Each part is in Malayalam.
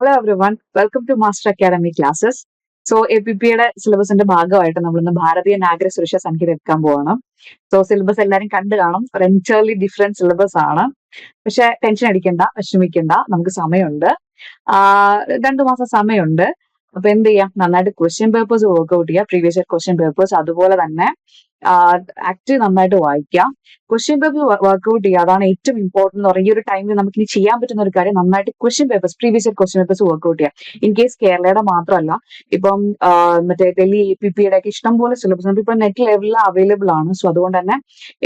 Hello everyone, welcome to Master Academy classes. So APPയുടെ സിലബസിന്റെ ഭാഗമായിട്ട് നമ്മൾ ഇന്ന് ഭാരതീയ നാഗരിക സുരക്ഷാ സംഹിത എടുക്കാൻ പോവാണ്. സോ സിലബസ് എല്ലാവരും കണ്ടു കാണും. ഒരു എൻറ്റയർലി ഡിഫറെന്റ് സിലബസ് ആണ്. പക്ഷെ ടെൻഷൻ അടിക്കണ്ട, വിഷമിക്കണ്ട, നമുക്ക് സമയമുണ്ട്. 2 മാസം സമയമുണ്ട്. അപ്പൊ എന്ത് ചെയ്യാം, നന്നായിട്ട് ക്വസ്റ്റ്യൻ പേപ്പേഴ്സ് വർക്ക്ഔട്ട് ചെയ്യുക, പ്രീവിയസ് ഇയർ ക്വസ്റ്റ്യൻ പേപ്പേഴ്സ്. അതുപോലെ തന്നെ ആക്ട് നന്നായിട്ട് വായിക്കാം. ക്വസ്റ്റ്യൻ പേപ്പർ വർക്ക്ഔട്ട് ചെയ്യുക, അതാണ് ഏറ്റവും ഇമ്പോർട്ടന്റ് എന്ന് പറയുന്നത്. ഈ ഒരു ടൈമിൽ നമുക്ക് ഇനി ചെയ്യാൻ പറ്റുന്ന ഒരു കാര്യം, നന്നായിട്ട് question papers, previous year question papers work out ചെയ്യുക. ഇൻ കേസ് കേരളയുടെ മാത്രമല്ല, ഇപ്പം മറ്റേ ഡൽഹി APPയുടെ ഒക്കെ ഇഷ്ടംപോലെ സിലബസ് നമുക്ക് ഇപ്പൊ നെറ്റ് ലെവലിൽ അവൈലബിൾ ആണ്. സോ അതുകൊണ്ട് തന്നെ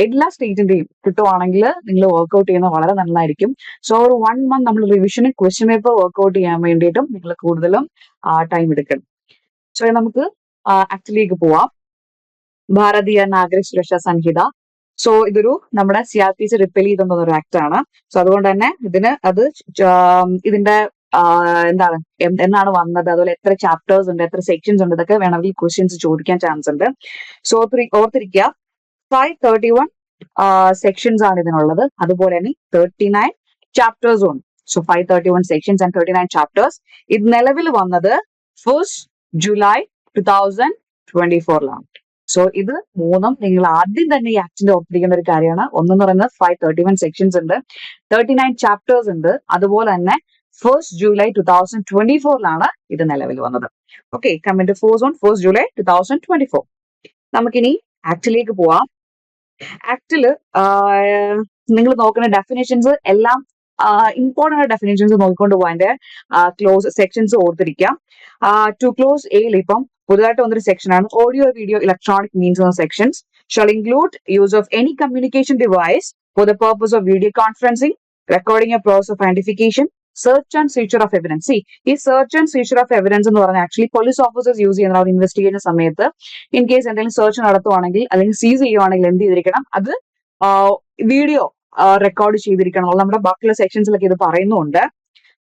എല്ലാ സ്റ്റേറ്റിന്റെയും കിട്ടുവാണെങ്കിൽ നിങ്ങൾ വർക്ക്ഔട്ട് ചെയ്യുന്നത് വളരെ നല്ലതായിരിക്കും. സോ ഒരു 1 month നമ്മൾ റിവിഷനും ക്വസ്റ്റ്യൻ പേപ്പർ വർക്ക്ഔട്ട് ചെയ്യാൻ വേണ്ടിയിട്ടും നിങ്ങൾ കൂടുതലും ടൈം എടുക്കണം. സോ നമുക്ക് ആക്ച്വലിലേക്ക് പോവാം. ഭാരതീയ നാഗരിക സുരക്ഷാ സംഹിത. സോ ഇതൊരു നമ്മുടെ CRPC റിപ്പൽ ചെയ്തുകൊണ്ടുവന്ന ഒരു ആക്ട് ആണ്. സോ അതുകൊണ്ട് തന്നെ ഇതിന്റെ എന്താണ് എന്നാണ് വന്നത്, അതുപോലെ എത്ര ചാപ്റ്റേഴ്സ് ഉണ്ട്, എത്ര സെക്ഷൻസ് ഉണ്ട്, ഇതൊക്കെ വേണമെങ്കിൽ ക്വസ്റ്റ്യൻസ് ചോദിക്കാൻ ചാൻസ് ഉണ്ട്. സോ ഓർത്തിരിക്കുക, 531 സെക്ഷൻസ് ആണ് ഇതിനുള്ളത്. അതുപോലെ തന്നെ 39 ചാപ്റ്റേഴ്സും ഉണ്ട്. So 531 sections and 39 chapters. ഇത് നിലവിൽ വന്നത് 1st July 2024 സോ ഇത് മൂന്നും നിങ്ങൾ ആദ്യം തന്നെ ഈ ആക്ടിന്റെ ഓർത്തിരിക്കേണ്ട ഒരു കാര്യമാണ്. ഒന്നെന്ന് പറയുന്നത് 531 സെക്ഷൻസ് ഉണ്ട്, 39 ചാപ്റ്റേഴ്സ് ഉണ്ട്. അതുപോലെ തന്നെ 1st July 2024 ഇത് നിലവിൽ വന്നത്. Okay, coming to force on 1st July 2024. നമുക്കിനി ആക്ടിലേക്ക് പോവാം. ആക്ടില് നിങ്ങൾ നോക്കുന്ന ഡെഫിനേഷൻസ് എല്ലാം ഇമ്പോർട്ടന്റ് ഡെഫിനേഷൻസ് നോക്കിക്കൊണ്ട് പോകാൻ്റെ ക്ലോസ് സെക്ഷൻസ് ഓർത്തിരിക്കാം. ടു ക്ലോസ് എയിൽ ഇപ്പം പുതുതായിട്ട് വന്നൊരു സെക്ഷൻ ആണ്, ഓഡിയോ വീഡിയോ ഇലക്ട്രോണിക് മീൻസ് എന്ന sections shall include use of any communication device for the purpose of video conferencing, recording a process of identification, search and seizure of evidence. ഈ search and seizure of evidence എന്ന് പറഞ്ഞാൽ ആക്ച്വലി പോലീസ് ഓഫീസേഴ്സ് യൂസ് ചെയ്യുന്ന ഒരു ഇൻവെസ്റ്റിഗേഷൻ സമയത്ത് ഇൻ കേസ് എന്തെങ്കിലും സെർച്ച് നടത്തുവാണെങ്കിൽ അല്ലെങ്കിൽ സീസ് ചെയ്യുവാണെങ്കിൽ എന്ത് ചെയ്തിരിക്കണം, അത് വീഡിയോ റെക്കോർഡ് ചെയ്തിരിക്കണം. നമ്മുടെ ബാക്കിയുള്ള സെക്ഷൻസിലൊക്കെ ഇത് പറയുന്നുണ്ട്.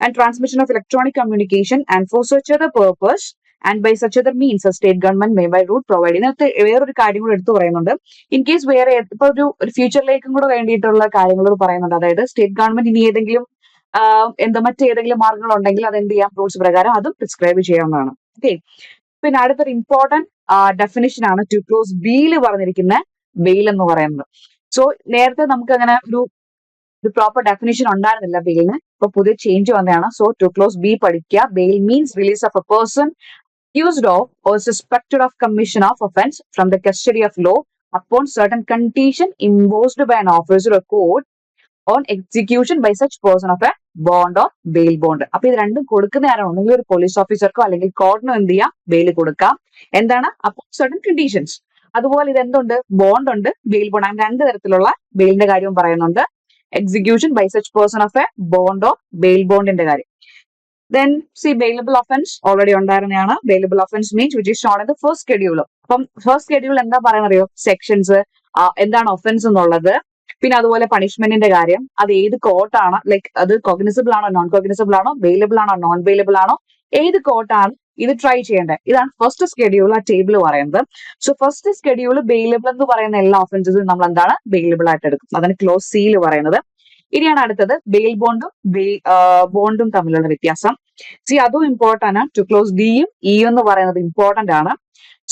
And transmission of electronic communication and for such other purpose and by such other means state government may by route provide. ഇതിനകത്ത് വേറൊരു കാര്യം കൂടെ എടുത്തു പറയുന്നുണ്ട്. ഇൻ കേസ് വേറെ ഇപ്പൊ ഒരു ഫ്യൂച്ചറിലേക്കും കൂടെ വേണ്ടിയിട്ടുള്ള കാര്യങ്ങൾ പറയുന്നുണ്ട്. അതായത് സ്റ്റേറ്റ് ഗവൺമെന്റ് ഇനി ഏതെങ്കിലും മറ്റേതെങ്കിലും മാർഗങ്ങൾ ഉണ്ടെങ്കിൽ അത് എന്ത് ചെയ്യാം, റൂൾസ് പ്രകാരം അതും പ്രിസ്ക്രൈബ് ചെയ്യാവുന്നതാണ്. ഓക്കെ, പിന്നെ അടുത്തൊരു ഇമ്പോർട്ടന്റ് ഡെഫിനിഷൻ ആണ് ടു ക്ലോസ് ബിയിൽ പറഞ്ഞിരിക്കുന്ന ബെയിൽ എന്ന് പറയുന്നത്. സോ നേരത്തെ നമുക്ക് അങ്ങനെ ഒരു പ്രോപ്പർ ഡെഫിനിഷൻ ഉണ്ടായിരുന്നില്ല ബെയിലിന്, ഇപ്പൊ പുതിയ ചേഞ്ച് വന്നതാണ്. സോ ടു ക്ലോസ് ബി പഠിക്കുക. Bail means release of a person accused of or suspected of commission of offense from the custody of law upon certain condition imposed by an officer or court on execution by such person of a bond or bail bond. അപ്പൊ ഇത് രണ്ടും കൊടുക്കുന്ന ആരാണ്, ഒന്നെങ്കിൽ ഒരു പോലീസ് ഓഫീസർക്കോ അല്ലെങ്കിൽ കോർട്ടിനോ എന്ത് ചെയ്യാം, ബെയിൽ കൊടുക്കാം. എന്താണ്, അപ്പോൾ certain conditions. അതുപോലെ ഇത് എന്തുണ്ട്, ബോണ്ട് ഉണ്ട്, ബെയിൽ ബോണ്ട്. അങ്ങനെ 2 തരത്തിലുള്ള ബെയിലിന്റെ കാര്യവും പറയുന്നുണ്ട്. Execution by such person of a bond or bail ബോണ്ടിന്റെ കാര്യം. Then see bailable offense already ഉണ്ടായിരുന്നതാണ്. bailable offense means which is shown in the first schedule. അപ്പം ഫസ്റ്റ് ഷെഡ്യൂൾ എന്താ പറയുന്നറിയോ, സെക്ഷൻസ്, എന്താണ് ഒഫൻസ് എന്നുള്ളത്, പിന്നെ അതുപോലെ പണിഷ്മെന്റിന്റെ കാര്യം, അത് ഏത് കോർട്ടാണ്, ലൈക്ക് അത് കോഗ്നിസിബിൾ ആണോ നോൺ കോഗ്നിസിബിൾ ആണോ, ബെയിലബിൾ ആണോ നോൺ ബെയിലബിൾ ആണോ, ഏത് കോർട്ടാണ് ഇത് ട്രൈ ചെയ്യേണ്ടത്. ഇതാണ് ഫസ്റ്റ് ഷെഡ്യൂൾ ആ ടേബിൾ പറയുന്നത്. സോ ഫസ്റ്റ് ഷെഡ്യൂൾ ബെയിലബിൾ എന്ന് പറയുന്ന എല്ലാ ഒഫൻസസും നമ്മൾ എന്താണ് ബെയിലബിൾ ആയിട്ട് എടുക്കും. അതാണ് ക്ലോസ് സിയിൽ പറയുന്നത്. ഇനിയാണ് അടുത്തത് ബെയിൽ ബോണ്ടും തമ്മിലുള്ള വ്യത്യാസം. അതും ഇമ്പോർട്ടന്റ് ആണ്. ടു ക്ലോസ് ഡിയും ഇയും എന്ന് പറയുന്നത് ഇമ്പോർട്ടന്റ് ആണ്.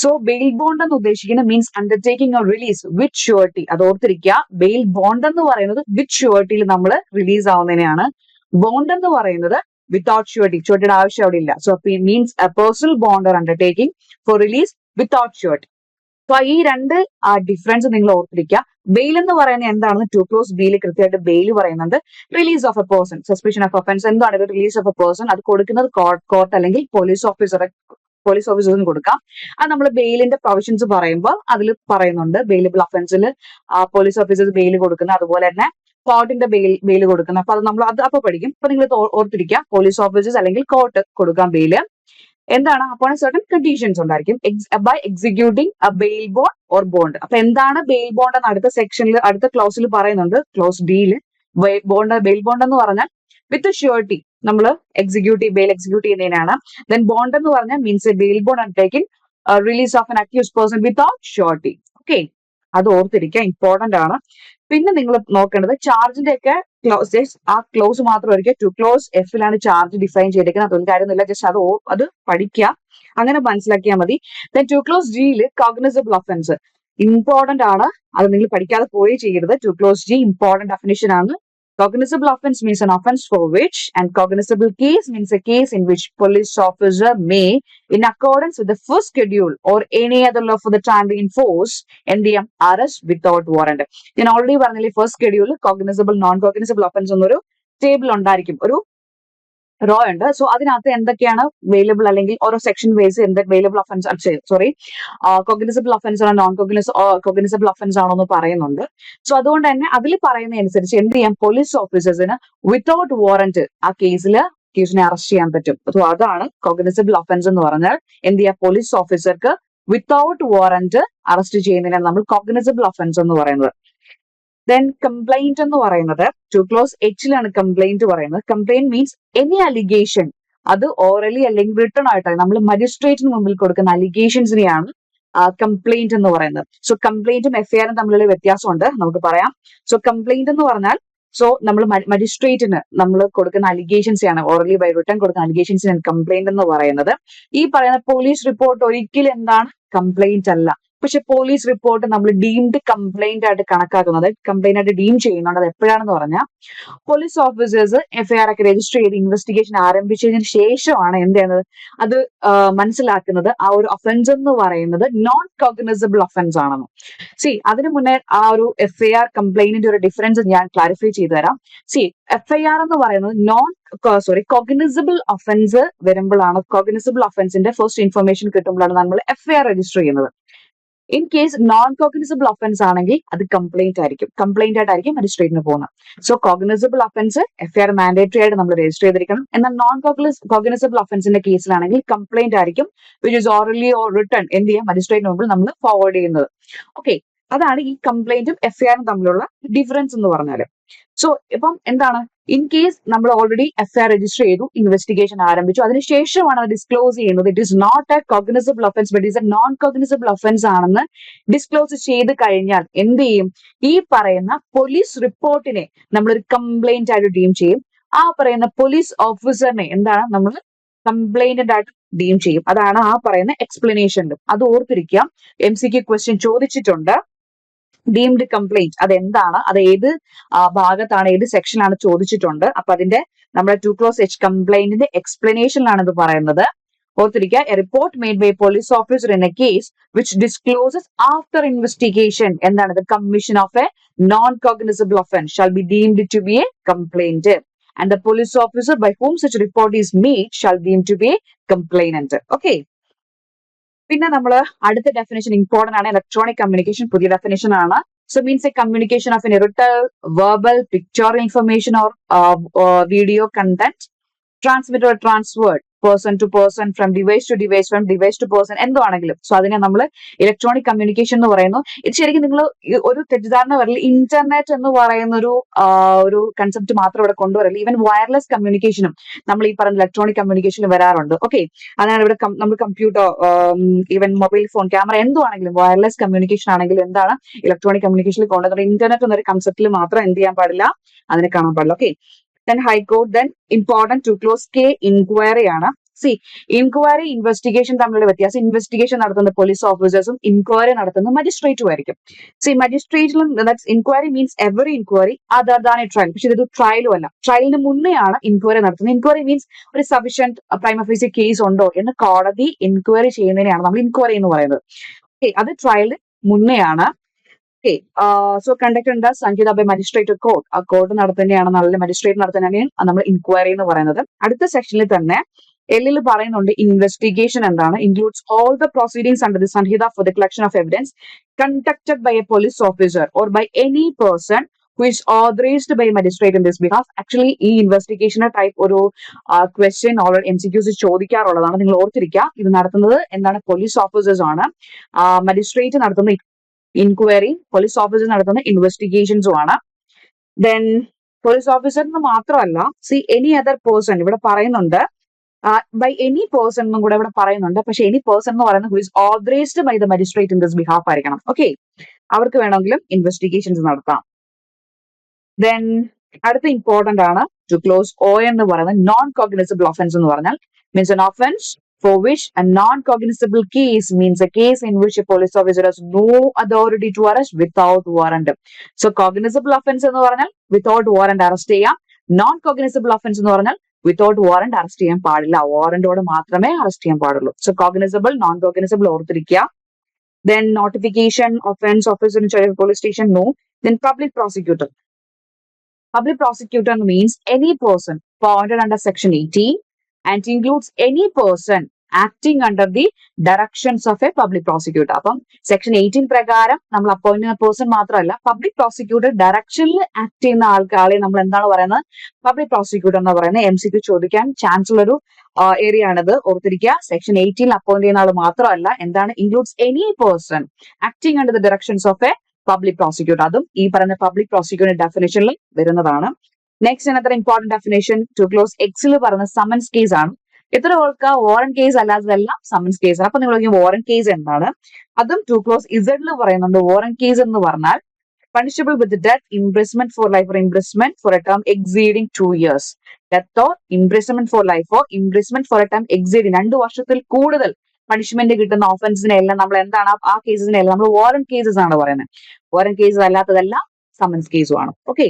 സോ ബെയിൽ ബോണ്ട് എന്ന് ഉദ്ദേശിക്കുന്നത് means undertaking or release with surety. അത് ഓർത്തിരിക്കുക. ബെയിൽ ബോണ്ട് എന്ന് പറയുന്നത് വിത്ത് ഷുവർട്ടിയിൽ നമ്മൾ റിലീസ് ആവുന്നതിനെയാണ്. ബോണ്ട് എന്ന് പറയുന്നത് വിത്തൗട്ട് ഷുവർട്ടി, ഷുവർട്ടിയുടെ ആവശ്യം അവിടെ ഇല്ല. So means a personal bond or undertaking for release without surety. So ഈ 2 ഡിഫറൻസ് നിങ്ങൾ ഓർത്തിരിക്കുക. ബെയിൽ എന്ന് പറയുന്നത് എന്താണെന്ന് ടു ക്ലോസ് ബിയിൽ കൃത്യമായിട്ട് ബെയിൽ പറയുന്നുണ്ട്. Release of a person, suspicion of offence എന്താണ് റിലീസ് ഓഫ് എ പേഴ്സൺ, അത് കൊടുക്കുന്നത് കോർട്ട് അല്ലെങ്കിൽ പോലീസ് ഓഫീസറിന് കൊടുക്കാം. അത് നമ്മൾ ബെയിലിന്റെ പ്രൊവിഷൻസ് പറയുമ്പോൾ അതിൽ പറയുന്നുണ്ട്. ബെയിലബിൾ ഒഫൻസിൽ പോലീസ് ഓഫീസേഴ്സ് ബെയിൽ കൊടുക്കുന്നത്, അതുപോലെ തന്നെ കോർട്ടിന്റെ ബെയിൽ കൊടുക്കുന്നത്. അപ്പൊ അത് നമ്മൾ അപ്പൊ പഠിക്കും. അപ്പൊ നിങ്ങൾ ഓർത്തിരിക്കുക, പോലീസ് ഓഫീസേഴ്സ് അല്ലെങ്കിൽ കോർട്ട് കൊടുക്കാം ബെയില്. എന്താണ്, അപ്പോൾ സർട്ടൻ കണ്ടീഷൻസ് ഉണ്ടായിരിക്കും. By executing a bail bond or bond. അപ്പൊ എന്താണ് ബെയിൽ ബോണ്ട് എന്ന് അടുത്ത സെക്ഷനിൽ അടുത്ത ക്ലോസിൽ പറയുന്നുണ്ട്. ക്ലോസ് ഡിയിൽ ബെയിൽ ബോണ്ട് എന്ന് പറഞ്ഞാൽ വിത്ത് ഷ്യൂരിറ്റി നമ്മൾ ബെയിൽ എക്സിക്യൂട്ട് ചെയ്യുന്നതിനാണ്. ദെൻ ബോണ്ട് എന്ന് പറഞ്ഞാൽ means a bail bond undertaking release of an accused person without surety. Okay, അത് ഓർത്തിരിക്കുക, ഇമ്പോർട്ടന്റ് ആണ്. പിന്നെ നിങ്ങൾ നോക്കേണ്ടത് ചാർജിന്റെ ഒക്കെ ക്ലോസ്, ആ ക്ലോസ് മാത്രമായിരിക്കും. ടു ക്ലോസ് എഫിലാണ് ചാർജ് ഡിഫൈൻ ചെയ്തിരിക്കുന്നത്. അതൊന്നും കാര്യമൊന്നുമില്ല, ജസ്റ്റ് അത് പഠിക്കുക, അങ്ങനെ മനസ്സിലാക്കിയാൽ മതി. ദെൻ ടു ക്ലോസ് ജിയിൽ കോഗ്നിസബിൾ ഒഫൻസ് ഇമ്പോർട്ടന്റ് ആണ്, അത് നിങ്ങൾ പഠിക്കാതെ പോയി ചെയ്യരുത്. Two clause G important definition ആണ്. Cognizable offense means an offense for which, and cognizable case means a case in which police officer may, in accordance with the first schedule or any other law for the time being enforce, arrest without warrant. ഞാൻ ഓൾറെഡി പറഞ്ഞില്ലേ, first schedule cognizable non cognizable offence എന്നൊരു ടേബിൾ ഉണ്ടായിരിക്കും, ഒരു റോ ഉണ്ട്. സോ അതിനകത്ത് എന്തൊക്കെയാണ് അവൈലബിൾ, അല്ലെങ്കിൽ ഓരോ സെക്ഷൻ വൈസ് എന്ത് available offence, sorry cognizable offence ആണോ നോൺ കോഗ്നിസബിൾ ഒഫൻസ് ആണോ എന്ന് പറയുന്നുണ്ട്. സോ അതുകൊണ്ട് തന്നെ അതിൽ പറയുന്ന അനുസരിച്ച് എന്ത് ചെയ്യാം, പോലീസ് ഓഫീസേഴ്സിന് വിത്തൗട്ട് വാറന്റ് ആ കേസിനെ അറസ്റ്റ് ചെയ്യാൻ പറ്റും. സോ അതാണ് കോഗ്നിസബിൾ ഒഫൻസ് എന്ന് പറഞ്ഞാൽ. എന്ത് ചെയ്യാം, പോലീസ് ഓഫീസർക്ക് വിത്തൗട്ട് വാറന്റ് അറസ്റ്റ് ചെയ്യുന്നതിനാണ് നമ്മൾ കോഗ്നിസബിൾ ഒഫൻസ് എന്ന് പറയുന്നത്. ദെൻ കംപ്ലൈന്റ് എന്ന് പറയുന്നത് ടു ക്ലോസ് എച്ചിലാണ് കംപ്ലൈന്റ് പറയുന്നത്. കംപ്ലൈന്റ് മീൻസ് എനി അലിഗേഷൻ, അത് ഓറലി അല്ലെങ്കിൽ റിട്ടേൺ ആയിട്ടാണ് നമ്മൾ മജിസ്ട്രേറ്റിന് മുമ്പിൽ കൊടുക്കുന്ന അലിഗേഷൻസിനെയാണ് കംപ്ലൈന്റ് എന്ന് പറയുന്നത്. സോ കംപ്ലൈന്റും എഫ്ഐആറും തമ്മിലുള്ള വ്യത്യാസമുണ്ട്, നമുക്ക് പറയാം. സോ കംപ്ലൈന്റ് എന്ന് പറഞ്ഞാൽ, സോ നമ്മൾ മജിസ്ട്രേറ്റിന് നമ്മൾ കൊടുക്കുന്ന അലിഗേഷൻസിയാണ്, ഓറലി ബൈ റിട്ടേൺ കൊടുക്കുന്ന അലിഗേഷൻസിനാണ് കംപ്ലൈന്റ് എന്ന് പറയുന്നത്. ഈ പറയുന്ന പോലീസ് റിപ്പോർട്ട് ഒരിക്കലും എന്താണ്, കംപ്ലൈന്റ് അല്ല. പക്ഷെ പോലീസ് റിപ്പോർട്ട് നമ്മൾ ഡീംഡ് കംപ്ലൈന്റ് ആയിട്ട് കണക്കാക്കുന്നത്, കംപ്ലൈന്റ് ആയിട്ട് ഡീം ചെയ്യുന്നുണ്ട്. അത് എപ്പോഴാണെന്ന് പറഞ്ഞാൽ പോലീസ് ഓഫീസേഴ്സ് എഫ്ഐആർ ഒക്കെ രജിസ്റ്റർ ചെയ്ത് ഇൻവെസ്റ്റിഗേഷൻ ആരംഭിച്ചതിന് ശേഷമാണ് എന്ത് ചെയ്യുന്നത്, അത് മനസ്സിലാക്കുന്നത് ആ ഒരു ഒഫൻസ് എന്ന് പറയുന്നത് നോൺ കോഗ്നിസബിൾ ഒഫൻസ് ആണെന്ന്. അതിനു മുന്നേ ആ ഒരു എഫ്ഐആർ കംപ്ലൈന്റിന്റെ ഒരു ഡിഫറൻസ് ഞാൻ ക്ലാരിഫൈ ചെയ്തു തരാം. എഫ്ഐആർ എന്ന് പറയുന്നത് കോഗ്നിസബിൾ ഒഫൻസ് വരുമ്പോഴാണ്, കോഗ്നിസബിൾ ഒഫൻസിന്റെ ഫസ്റ്റ് ഇൻഫർമേഷൻ കിട്ടുമ്പോഴാണ് നമ്മൾ എഫ്ഐആർ രജിസ്റ്റർ ചെയ്യുന്നത്. In case non cognizable offence ആണെങ്കിൽ അത് കംപ്ലൈന്റ് ആയിട്ടായിരിക്കും മജിസ്ട്രേറ്റിന് പോകുന്നത്. So cognizable offence FIR mandatory ആയിട്ട് നമ്മൾ രജിസ്റ്റർ ചെയ്തിരിക്കണം. എന്നാൽ നോൺ കോഗ്നിസബിൾ ഒഫൻസിന്റെ കേസിലാണെങ്കിൽ കംപ്ലൈന്റ് ആയിരിക്കും, which is orally or written എന്ത് ചെയ്യാം, മജിസ്ട്രേറ്റിന് മുമ്പിൽ നമ്മൾ ഫോർവേഡ് ചെയ്യുന്നത്. ഓക്കെ, അതാണ് ഈ കംപ്ലൈന്റും എഫ്ഐആറും തമ്മിലുള്ള ഡിഫറൻസ് എന്ന് പറഞ്ഞാൽ. സോ ഇപ്പം എന്താണ്, ഇൻ കേസ് നമ്മൾ ഓൾറെഡി എഫ്ഐആർ രജിസ്റ്റർ ചെയ്തു, ഇൻവെസ്റ്റിഗേഷൻ ആരംഭിച്ചു, അതിനുശേഷമാണ് അത് ഡിസ്ക്ലോസ് ചെയ്യുന്നത്. It is not a cognizable offence but is a non cognizable offence ആണെന്ന് ഡിസ്ക്ലോസ് ചെയ്ത് കഴിഞ്ഞാൽ എന്ത് ചെയ്യും, ഈ പറയുന്ന പോലീസ് റിപ്പോർട്ടിനെ നമ്മളൊരു കംപ്ലൈന്റ് ആയിട്ട് ഡീം ചെയ്യും. ആ പറയുന്ന പോലീസ് ഓഫീസറിനെ എന്താണ്, നമ്മൾ കംപ്ലൈന്റ് ആയിട്ട് ഡീം ചെയ്യും. അതാണ് ആ പറയുന്ന എക്സ്പ്ലനേഷൻ. അത് ഓർത്തിരിക്കുക, MCQ ക്വസ്റ്റ്യൻ ചോദിച്ചിട്ടുണ്ട്. ഡീംഡ് കംപ്ലൈന്റ് അതെന്താണ്, അത് ഏത് ഭാഗത്താണ്, ഏത് സെക്ഷനിലാണ് ചോദിച്ചിട്ടുണ്ട്. അപ്പൊ അതിന്റെ നമ്മുടെ ടു ക്ലോസ് എച്ച് കംപ്ലൈന്റിന്റെ എക്സ്പ്ലനേഷനിലാണ് ഇത് പറയുന്നത്. ഓർത്തിരിക്കുക, a report made by police officer in a case which discloses after investigation, എന്താണ്, the commission of a non cognizable offence shall be deemed to be a complaint, and the police officer by whom such report is made shall deem to be a complainant. Okay. പിന്നെ നമ്മൾ അടുത്ത ഡെഫിനേഷൻ ഇമ്പോർട്ടന്റ് ആണ്, ഇലക്ട്രോണിക് കമ്മ്യൂണിക്കേഷൻ പുതിയ ഡെഫിനേഷൻ ആണ്. So means a communication of any written, verbal, pictorial information or video content transmit or transferred person to person, from device to device, from device to person, എന്തോ ആണെങ്കിലും. സോ അതിനെ നമ്മൾ ഇലക്ട്രോണിക് കമ്മ്യൂണിക്കേഷൻ എന്ന് പറയുന്നു. ഇത് ശരിക്കും നിങ്ങൾ ഒരു തെറ്റിദ്ധാരണ വരില്ല, ഇന്റർനെറ്റ് എന്ന് പറയുന്ന ഒരു കൺസെപ്റ്റ് മാത്രം ഇവിടെ കൊണ്ടുവരില്ല. ഈവൻ വയർലെസ് കമ്മ്യൂണിക്കേഷനും നമ്മൾ ഈ പറയുന്ന ഇലക്ട്രോണിക് കമ്മ്യൂണിക്കേഷനിൽ വരാറുണ്ട്. ഓക്കെ, അതാണ് ഇവിടെ നമ്മൾ computer, even mobile phone, camera, എന്തോ ആണെങ്കിലും വയർലെസ് കമ്മ്യൂണിക്കേഷൻ ആണെങ്കിലും എന്താണ് ഇലക്ട്രോണിക് കമ്മ്യൂണിക്കേഷനിൽ കൊണ്ടുവരുന്നത്. ഇന്റർനെറ്റ് എന്നൊരു കൺസെപ്റ്റിൽ മാത്രം എന്ത് ചെയ്യാൻ പാടില്ല, അതിനെ കാണാൻ പാടില്ല. Okay, then high court, then important to close K inquiry ആണ്. ഇൻക്വയറി ഇൻവെസ്റ്റിഗേഷൻ തമ്മിലുള്ള വ്യത്യാസം, ഇൻവെസ്റ്റിഗേഷൻ നടത്തുന്ന പോലീസ് ഓഫീസേഴ്സും ഇൻക്വയറി നടത്തുന്ന മജിസ്ട്രേറ്റും ആയിരിക്കും. മജിസ്ട്രേറ്റിലും inquiry means every inquiry other than a trial. പക്ഷെ ഇതൊരു ട്രയലും അല്ല, ട്രയലിന് മുന്നെയാണ് ഇൻക്വയറി നടത്തുന്നത്. ഇൻക്വയറി മീൻസ് ഒരു സഫിഷ്യന്റ് പ്രൈമ ഫേസി കേസ് ഉണ്ടോ എന്ന് കോടതി ഇൻക്വയറി ചെയ്യുന്നതിനെയാണ് നമ്മൾ ഇൻക്വയറി എന്ന് പറയുന്നത്. ഓക്കെ, അത് ട്രയലിന് മുന്നെയാണ്. So conducted Sanhita by magistrate court, ആ കോർട്ട് നടത്തുന്നതാണ്, നല്ല മജിസ്ട്രേറ്റ് നടത്തുന്നതാണ് നമ്മൾ ഇൻക്വയറി എന്ന് പറയുന്നത്. അടുത്ത സെക്ഷനിൽ തന്നെ എല്ലിൽ പറയുന്നുണ്ട് ഇൻവെസ്റ്റിഗേഷൻ എന്താണ്, includes all the proceedings under the Sanhita for the collection of evidence conducted by a police officer or by any person who is authorized by magistrate in this behalf. Actually ഈ ഇൻവെസ്റ്റിഗേഷനെ ടൈപ്പ് ഒരു ക്വസ്റ്റ്യൻ ഓൾറെഡി MCQs ചോദിക്കാറുള്ളതാണ്, നിങ്ങൾ ഓർത്തിരിക്കുക. ഇത് നടത്തുന്നത് എന്താണ്, പോലീസ് ഓഫീസേഴ്സ് ആണ്. മജിസ്ട്രേറ്റ് നടത്തുന്ന ഇൻക്വയറി, പോലീസ് ഓഫീസർ നടത്തുന്ന ഇൻവെസ്റ്റിഗേഷൻസും ആണ്. ദെൻ പോലീസ് ഓഫീസറിന് മാത്രമല്ല, എനി അതർ പേഴ്സൺ ഇവിടെ പറയുന്നുണ്ട്, ബൈ എനി പേഴ്സൺ എന്നും കൂടെ ഇവിടെ പറയുന്നുണ്ട്. പക്ഷെ എനി പേഴ്സൺ എന്ന് പറയുന്നത് who is authorised by the magistrate in this behalf ആയിരിക്കണം. ഓക്കെ, അവർക്ക് വേണമെങ്കിലും ഇൻവെസ്റ്റിഗേഷൻസ് നടത്താം. ദെൻ അടുത്ത ഇമ്പോർട്ടന്റ് ആണ് ടു ക്ലോസ് ഒ എന്ന് പറയുന്നത് നോൺ കോഗ്നിസബിൾ ഒഫൻസ് എന്ന് പറഞ്ഞാൽ means an offense for which a non-cognizable case means a case in which a police officer has no authority to arrest without warrant. So cognizable offense എന്ന് പറഞ്ഞാൽ without warrant അറസ്റ്റ് ചെയ്യാം. നോൺ കോഗ്നിസബിൾ ഒഫൻസ് എന്ന് പറഞ്ഞാൽ വിത്തൗട്ട് വാറന്റ് അറസ്റ്റ് ചെയ്യാൻ പാടില്ല, വാറന്റോട് മാത്രമേ അറസ്റ്റ് ചെയ്യാൻ പാടുള്ളൂ. സോ കോഗ്നിസബിൾ നോൺ കോഗ്നിസബിൾ ഓർത്തിരിക്കുക. Then notification offense officer in charge of police station, no. Then public prosecutor. Public prosecutor means any person appointed under section 18 and includes any person acting under the directions of a public prosecutor. അപ്പം സെക്ഷൻ 18 പ്രകാരം നമ്മൾ അപ്പോയിന്റ് ചെയ്യുന്ന പേഴ്സൺ മാത്രമല്ല, പബ്ലിക് പ്രോസിക്യൂട്ടർ ഡയറക്ഷനിൽ ആക്ട് ചെയ്യുന്ന ആൾക്കാരെ നമ്മൾ എന്താണ് പറയുന്നത്, പബ്ലിക് പ്രോസിക്യൂട്ടർ എന്ന് പറയുന്നത്. MCQ ചോദിക്കാൻ ചാൻസ് ഉള്ള ഒരു ഏരിയ ആണിത്, ഓർത്തിരിക്കുക. സെക്ഷൻ 18 അപ്പോയിന്റ് ചെയ്യുന്ന ആൾ മാത്രമല്ല, എന്താണ്, includes any person acting under the directions of a public prosecutor. അതും ഈ പറയുന്ന പബ്ലിക് പ്രോസിക്യൂട്ടർ ഡെഫിനേഷനിൽ വരുന്നതാണ്. Next another important definition two clause എക്സിൽ പറയുന്ന സമൻസ് കേസ് ആണ്. ഇത്ര ഓർക്കുക, വാറന്റ് കേസ് അല്ലാത്തതെല്ലാം സമൻസ് കേസ് ആണ്. അപ്പൊ നിങ്ങൾ വാറന്റ് കേസ് എന്താണ്, അതും ടു ക്ലോസ് ഇസഡിൽ പറയുന്നുണ്ട്. വാറന്റ് കേസ് എന്ന് പറഞ്ഞാൽ punishable with death, imprisonment for life or imprisonment for a term exceeding 2 years. Death or imprisonment for life or imprisonment for a term exceeding 2 വർഷത്തിൽ കൂടുതൽ പണിഷ്മെന്റ് കിട്ടുന്ന ഓഫൻസിനെല്ലാം നമ്മൾ എന്താണ്, ആ കേസസിനെല്ലാം നമ്മൾ വാറന്റ് കേസസ് ആണ് പറയുന്നത്. വാറന്റ് കേസസ് അല്ലാത്തതെല്ലാം സമൻസ് കേസും ആണ്. Okay.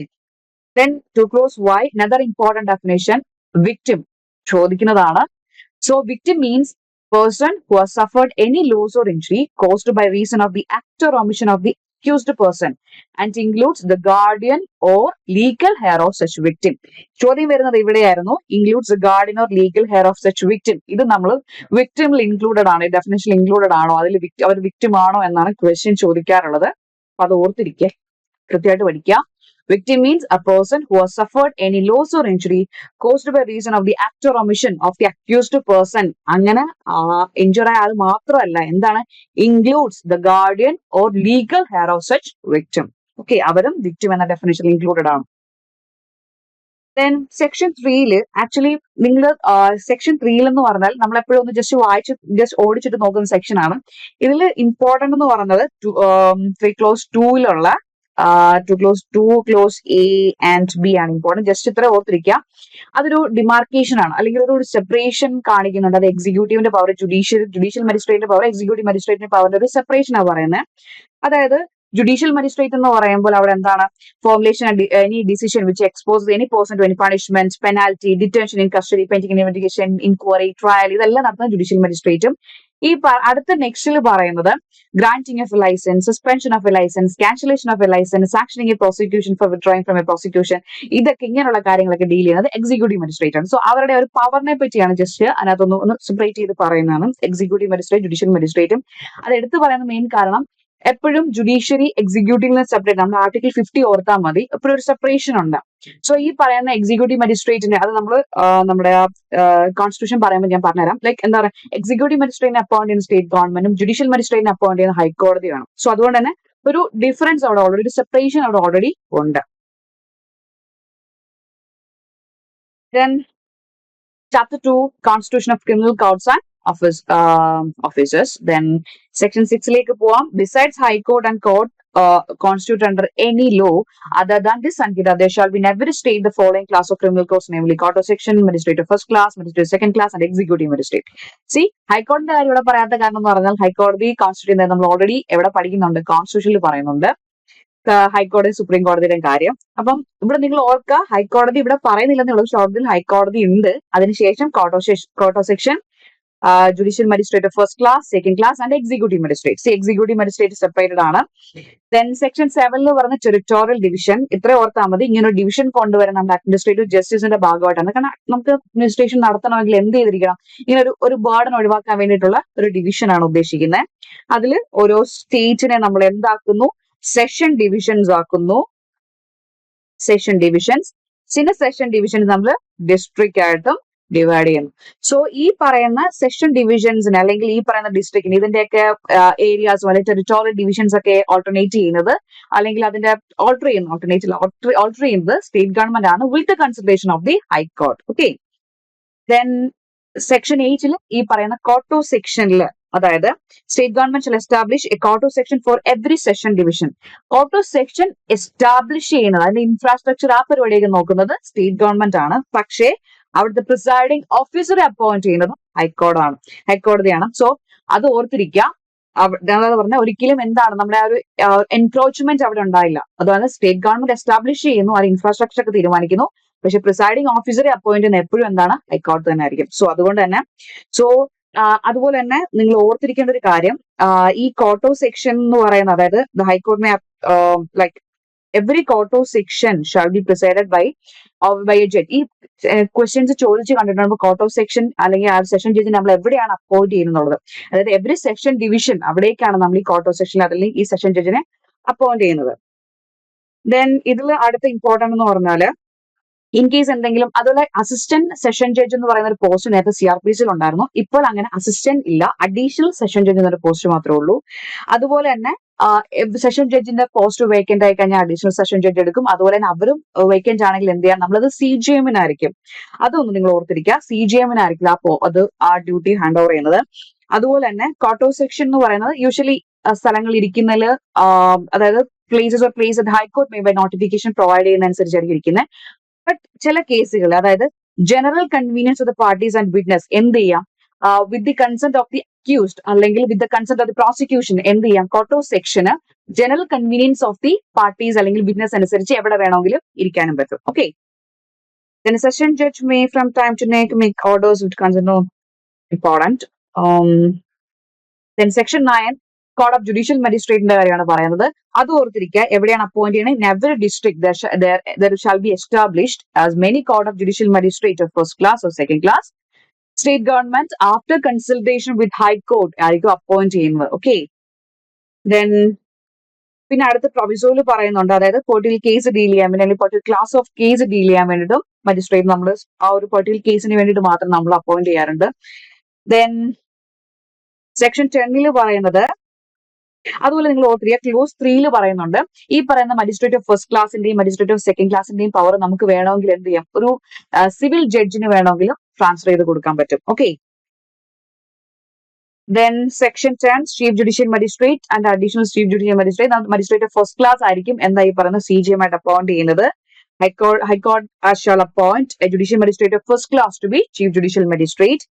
Then to close why, another important definition, victim ചോദിക്കുന്നതാണ്. So victim means person who has suffered any loss or injury caused by reason of the act or omission of the accused person and includes the guardian or legal heir of such victim. ചോദ്യം വരുന്നത് ഇവിടെയായിരുന്നു, includes the guardian or legal heir of such victim. ഇത് നമ്മൾ വിക്ടിമിൽ ഇൻക്ലൂഡഡ് ആണ്, ഡെഫിനേഷൻ ഇൻക്ലൂഡഡ് ആണോ, അതിൽ അവർ വിക്ടിം ആണോ എന്നാണ് ക്വസ്റ്റ്യൻ ചോദിക്കാറുള്ളത്. അപ്പൊ അത് ഓർത്തിരിക്കുക, കൃത്യമായിട്ട് പഠിക്കുക. Victim means a person who has suffered any loss or injury caused by reason of the act or omission of the accused person. അങ്ങനെ ഇഞ്ചുറി ആൾ മാത്രമല്ല, എന്താണ്, includes the guardian or legal heir of such victim. Okay, അവരും victim എന്ന ഡെഫിനേഷൻ ഇൻക്ലൂഡഡ് ആണ്. Then സെക്ഷൻ 3 ആക്ച്വലി നിങ്ങൾ സെക്ഷൻ 3 എന്ന് പറഞ്ഞാൽ നമ്മൾ എപ്പോഴും ഒന്ന് ജസ്റ്റ് ഓടിച്ചിട്ട് നോക്കുന്ന സെക്ഷൻ ആണ്. ഇതിൽ ഇമ്പോർട്ടന്റ് എന്ന് പറയുന്നത് 3 clause 2 two clause 2, clause A and B ആണ് ഇമ്പോർട്ടന്റ്. ജസ്റ്റ് ഇത്ര ഓർത്തിരിക്കുക. അതൊരു ഡിമാർക്കേഷൻ ആണ്, അല്ലെങ്കിൽ ഒരു സെപ്പറേഷൻ കാണിക്കുന്നുണ്ട്. അത് എക്സിക്യൂട്ടീവിന്റെ പവർ, ജുഡീഷ്യൽ മജിസ്ട്രേറ്റിന്റെ പവർ, എക്സിക്യൂട്ടീവ് മജിസ്ട്രേറ്റിന്റെ പവറിന്റെ ഒരു സെപ്പറേഷൻ ആണ് പറയുന്നത്. അതായത് ജുഡീഷ്യൽ മജിസ്ട്രേറ്റ് എന്ന് പറയുമ്പോൾ അവിടെ എന്താണ്, formulation any decision which expose any person to any punishment, penalty, detention in custody, pending investigation, inquiry, trial, ഇതെല്ലാം നടത്തുന്ന ജുഡീഷ്യൽ മജിസ്ട്രേറ്റും. ഈ അടുത്ത നെക്സ്റ്റിൽ പറയുന്നത് granting of a licence, suspension of a licence, cancellation of a licence, sanctioning a prosecution for withdrawing from a prosecution, ഇതൊക്കെ ഇങ്ങനെയുള്ള കാര്യങ്ങളൊക്കെ ഡീൽ ചെയ്യുന്നത് എക്സിക്യൂട്ടീവ് മജിസ്ട്രേറ്റ് ആണ്. സോ അവരുടെ ഒരു പവറിനെ പറ്റിയാണ് ജസ്റ്റ് അതിനകത്തൊന്ന് സെപ്പറേറ്റ് ചെയ്ത് പറയുന്നതാണ്. എക്സിക്യൂട്ടീവ് മജിസ്ട്രേറ്റ്, ജുഡീഷ്യൽ മജിസ്ട്രേറ്റും. അത് എടുത്തു പറയുന്ന മെയിൻ കാരണം എപ്പോഴും ജുഡീഷ്യറി എക്സിക്യൂട്ടീവിൽ സെപ്പറേറ്റ്, നമ്മൾ ആർട്ടിക്കിൾ 50 ഓർത്താൽ മതി, എപ്പോഴും ഒരു സെപ്പറേഷൻ ഉണ്ട്. സോ ഈ പറയുന്ന എക്സിക്യൂട്ടീവ് മജിസ്ട്രേറ്റിന്റെ, അത് നമ്മൾ നമ്മുടെ കോൺസ്റ്റിറ്റ്യൂഷൻ പറയുമ്പോൾ ഞാൻ പറഞ്ഞുതരാം. ലൈക്ക് എന്താ പറയുക, എക്സിക്യൂട്ടീവ് മജിസ്ട്രേറ്റിനെ അപ്പോയിന്റ് ചെയ്യുന്ന സ്റ്റേറ്റ് ഗവൺമെന്റും ജുഡീഷ്യൽ മജിസ്ട്രേറ്റിനെ അപ്പോയിന്റ് ചെയ്യുന്ന ഹൈക്കോടതിയാണ്. സോ അതുകൊണ്ട് തന്നെ ഒരു ഡിഫറൻസ് അവിടെ ഓൾറെഡി, ഒരു സെപ്പറേഷൻ അവിടെ ഓൾറെഡി ഉണ്ട്. Then chapter 2, constitution of criminal courts and officers. Then section 6 ലേക്ക് പോവാം. Besides high court and court constitute under any law other than this Sankita, there shall be in every state the following class of criminal courts, namely court of section, magistrate of first class, magistrate of second class and executive magistrate. See, ഹൈക്കോടതിന്റെ കാര്യം ഇവിടെ പറയാത്ത കാരണം എന്ന് പറഞ്ഞാൽ ഹൈക്കോടതി കോൺസ്റ്റിറ്റ്യൂട്ട് നമ്മൾ ഓൾറെഡി എവിടെ പഠിക്കുന്നുണ്ട്, കോൺസ്റ്റിറ്റ്യൂഷനിൽ പറയുന്നുണ്ട് ഹൈക്കോടതി സുപ്രീം കോടതിയുടെ കാര്യം. അപ്പം ഇവിടെ നിങ്ങൾ ഓർക്കുക, ഹൈക്കോടതി ഇവിടെ പറയുന്നില്ലെന്നുള്ളത്, ഷോർട്ടിൽ ഹൈക്കോടതി ഉണ്ട്. അതിനുശേഷം court of section, judicial magistrate first class, second class and executive magistrate. Executive magistrate separated ആണ്. ദെൻ സെക്ഷൻ 7 പറഞ്ഞ ടെറിട്ടോറിയൽ ഡിവിഷൻ. ഇത്ര ഓർത്താൽ മതി, ഇങ്ങനെ ഒരു ഡിവിഷൻ കൊണ്ടുവരാൻ നമ്മുടെ അഡ്മിനിസ്ട്രേറ്റീവ് ജസ്റ്റിസിന്റെ ഭാഗമായിട്ടാണ്. കാരണം നമുക്ക് അഡ്മിനിസ്ട്രേഷൻ നടത്തണമെങ്കിൽ എന്ത് ചെയ്തിരിക്കണം, ഇങ്ങനെ ഒരു ബേർഡൻ ഒഴിവാക്കാൻ വേണ്ടിയിട്ടുള്ള ഒരു ഡിവിഷൻ ആണ് ഉദ്ദേശിക്കുന്നത്. അതിൽ ഓരോ സ്റ്റേറ്റിനെ നമ്മൾ എന്താക്കുന്നു, സെഷൻ ഡിവിഷൻസ് ആക്കുന്നു. സെഷൻ ഡിവിഷൻസ്, ചില സെഷൻ ഡിവിഷൻസ് നമ്മൾ ഡിസ്ട്രിക്റ്റ് ആയിട്ടും ഡിവൈഡ് ചെയ്യുന്നു. സോ ഈ പറയുന്ന സെഷൻ ഡിവിഷൻസിന് അല്ലെങ്കിൽ ഈ പറയുന്ന ഡിസ്ട്രിക്റ്റിന് ഇതിന്റെയൊക്കെ ഏരിയാസ് അല്ലെങ്കിൽ ടെറിട്ടോറിയൽ ഡിവിഷൻസ് ഒക്കെ ഓൾട്ടർനേറ്റ് ചെയ്യുന്നത്, അല്ലെങ്കിൽ അതിന്റെ ഓൾട്ടർ ചെയ്യുന്നത് സ്റ്റേറ്റ് ഗവൺമെന്റ് ആണ്, with the consideration of the high court. Okay. Then section 8 ഈ പറയുന്ന കോർട്ട് ഓഫ് സെക്ഷനിൽ അതായത് state government shall establish A court of section for every session division. Court of section establish ചെയ്യുന്നത്, അതിന്റെ ഇൻഫ്രാസ്ട്രക്ചർ ആ പരിപാടിയൊക്കെ നോക്കുന്നത് സ്റ്റേറ്റ് ഗവൺമെന്റ് ആണ്. പക്ഷേ അവിടുത്തെ പ്രിസൈഡിംഗ് ഓഫീസറെ അപ്പോയിന്റ് ചെയ്യുന്നത് ഹൈക്കോടതിയാണ്. സോ അത് ഓർത്തിരിക്കുക. പറഞ്ഞ ഒരിക്കലും എന്താണ് നമ്മുടെ ആ ഒരു എൻക്രോച്ച്മെന്റ് അവിടെ ഉണ്ടായില്ല. അതുപോലെ സ്റ്റേറ്റ് ഗവൺമെന്റ് എസ്റ്റാബ്ലിഷ് ചെയ്യുന്നു, അത് ഇൻഫ്രാസ്ട്രക്ചർ ഒക്കെ തീരുമാനിക്കുന്നു. പക്ഷെ പ്രിസൈഡിംഗ് ഓഫീസറെ അപ്പോയിന്റ് ചെയ്യുന്ന എപ്പോഴും എന്താണ്, ഹൈക്കോടതി തന്നെ ആയിരിക്കും. സോ അതുകൊണ്ട് തന്നെ അതുപോലെ തന്നെ നിങ്ങൾ ഓർത്തിരിക്കേണ്ട ഒരു കാര്യം, ഈ കോർട്ട് ഓഫ് സെക്ഷൻ എന്ന് പറയുന്നത്, അതായത് the high court like every court of session shall be presided by a judge. ഈ ക്വസ്റ്റ്യൻസ് ചോദിച്ചു കണ്ടിട്ടുണ്ട്, കോർട്ട് ഓഫ് സെക്ഷൻ അല്ലെങ്കിൽ ആ സെഷൻ ജഡ്ജി നമ്മൾ എവിടെയാണ് അപ്പോയിന്റ് ചെയ്യുന്നത്. അതായത് എവറി സെക്ഷൻ ഡിവിഷൻ അവിടേക്കാണ് നമ്മൾ ഈ കോർട്ട് ഓഫ് സെക്ഷൻ അല്ലെങ്കിൽ ഈ സെഷൻ ജഡ്ജിനെ അപ്പോയിന്റ് ചെയ്യുന്നത്. ദെൻ ഇതിൽ അടുത്ത ഇമ്പോർട്ടന്റ് എന്ന് പറഞ്ഞാല്, ഇൻ കേസ് എന്തെങ്കിലും, അതുപോലെ അസിസ്റ്റന്റ് സെഷൻ ജഡ്ജ് എന്ന് പറയുന്ന ഒരു പോസ്റ്റ് നേരത്തെ CRPC ഉണ്ടായിരുന്നു. ഇപ്പോൾ അങ്ങനെ അസിസ്റ്റന്റ് ഇല്ല, അഡീഷണൽ സെഷൻ ജഡ്ജ് എന്നൊരു പോസ്റ്റ് മാത്രമേ ഉള്ളൂ. അതുപോലെ തന്നെ സെഷൻ ജഡ്ജിന്റെ പോസ്റ്റ് വേക്കന്റ് ആയി കഴിഞ്ഞാൽ അഡീഷണൽ സെഷൻ ജഡ്ജ് എടുക്കും. അതുപോലെ തന്നെ അവരും വേക്കന്റ് ആണെങ്കിൽ എന്ത് ചെയ്യാം, നമ്മളത് CGM ആയിരിക്കും. അതൊന്നും നിങ്ങൾ ഓർത്തിരിക്കുക, CGM ആയിരിക്കില്ല അത് ആ ഡ്യൂട്ടി ഹാൻഡ് ഓവർ ചെയ്യുന്നത്. അതുപോലെ തന്നെ കോർട്ട് ഓഫ് സെക്ഷൻ എന്ന് പറയുന്നത് യൂഷ്വലി സ്ഥലങ്ങൾ ഇരിക്കുന്നതിൽ, അതായത് places high court may by notification provide ചെയ്യുന്ന അനുസരിച്ചായിരിക്കും ഇരിക്കുന്നത്. ബട്ട് ചില കേസുകൾ, അതായത് general convenience of the parties and witness എന്ത് ചെയ്യാം, with the consent of the accused അല്ലെങ്കിൽ with the consent of the prosecution എന്ത് ചെയ്യാം, കോർട്ട് ഓഫ് സെക്ഷന് general convenience of the parties അല്ലെങ്കിൽ വിറ്റ്നസ് അനുസരിച്ച് എവിടെ വേണമെങ്കിലും ഇരിക്കാനും പറ്റും. Okay. Then a session judge may from time to time to make orders which consider important. Then section 9 code of judicial മജിസ്ട്രേറ്റിന്റെ കാര്യമാണ് പറയുന്നത്. അത് ഓർത്തിരിക്കുക, എവിടെയാണ് അപ്പോയിന്റ് ചെയ്യുന്നത്, in every district there shall be established as many court of judicial magistrate of first class or second class. State government after consultation with high court ആയിരിക്കും അപ്പോയിന്റ് ചെയ്യുന്നത്. ഓക്കെ. ദെൻ പിന്നെ അടുത്ത പ്രൊവിസോയിൽ പറയുന്നുണ്ട്, അതായത് പെർട്ടിക്കുലർ കേസ് ഡീൽ ചെയ്യാൻ വേണ്ടി അല്ലെങ്കിൽ particular class of case deal ചെയ്യാൻ വേണ്ടിയിട്ടും മജിസ്ട്രേറ്റ് നമ്മൾ ആ ഒരു പെർട്ടിക്കുലർ കേസിന് വേണ്ടിയിട്ട് മാത്രം നമ്മൾ അപ്പോയിന്റ് ചെയ്യാറുണ്ട്. ദെൻ സെക്ഷൻ 10 പറയുന്നത്, അതുപോലെ നിങ്ങൾ ഓർത്തിരിക്കുക, ക്ലോസ് 3 പറയുന്നുണ്ട്, ഈ പറയുന്ന മജിസ്ട്രേറ്റ് ഓഫ് ഫസ്റ്റ് ക്ലാസിന്റെയും മജിസ്ട്രേറ്റ് ഓഫ് സെക്കൻഡ് ക്ലാസിന്റെയും പവർ നമുക്ക് വേണമെങ്കിൽ എന്ത് ചെയ്യാം, ഒരു സിവിൽ ജഡ്ജിന് വേണമെങ്കിലും ട്രാൻസ്ഫർ ചെയ്ത് കൊടുക്കാൻ പറ്റും. Okay. Then section 10 chief judicial magistrate and additional chief judicial magistrate, magistrate of first class ആയിരിക്കും എന്തായി പറയുന്നത് CGM ആയിട്ട് അപ്പോയിന്റ് ചെയ്യുന്നത്. High court shall appoint a judicial magistrate of first class to be chief judicial magistrate.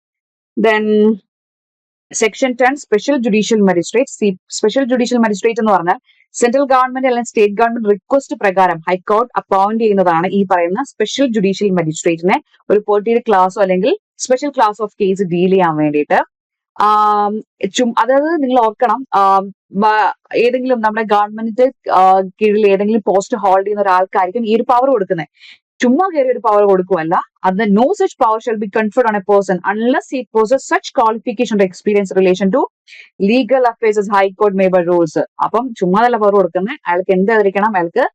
Then section 10 special judicial magistrate. Special judicial magistrate എന്ന് പറഞ്ഞാൽ സെൻട്രൽ ഗവൺമെന്റ് അല്ലെങ്കിൽ സ്റ്റേറ്റ് ഗവൺമെന്റ് റിക്വസ്റ്റ് പ്രകാരം ഹൈക്കോർട്ട് അപ്പോയിന്റ് ചെയ്യുന്നതാണ് ഈ പറയുന്ന സ്പെഷ്യൽ ജുഡീഷ്യൽ മജിസ്ട്രേറ്റിനെ ഒരു പെർട്ടിക്കുലർ ക്ലാസോ അല്ലെങ്കിൽ special class of case deal ചെയ്യാൻ വേണ്ടിയിട്ട്. അതായത് നിങ്ങൾ ഓർക്കണം, ഏതെങ്കിലും നമ്മുടെ ഗവൺമെന്റിന്റെ കീഴിൽ ഏതെങ്കിലും പോസ്റ്റ് ഹോൾഡ് ചെയ്യുന്ന ഒരാൾക്കായിരിക്കും ഈ ഒരു പവർ കൊടുക്കുന്നത്. ചുമ്മാ കയറി ഒരു പവർ കൊടുക്കുമല്ല. അത് no such power shall be conferred on a person unless he possess such qualification or experience relation to legal affairs high court may by rules. അപ്പം ചുമ്മാ നല്ല പവർ കൊടുക്കുന്നത്, അയാൾക്ക് എന്തായിരിക്കണം, അയാൾക്ക്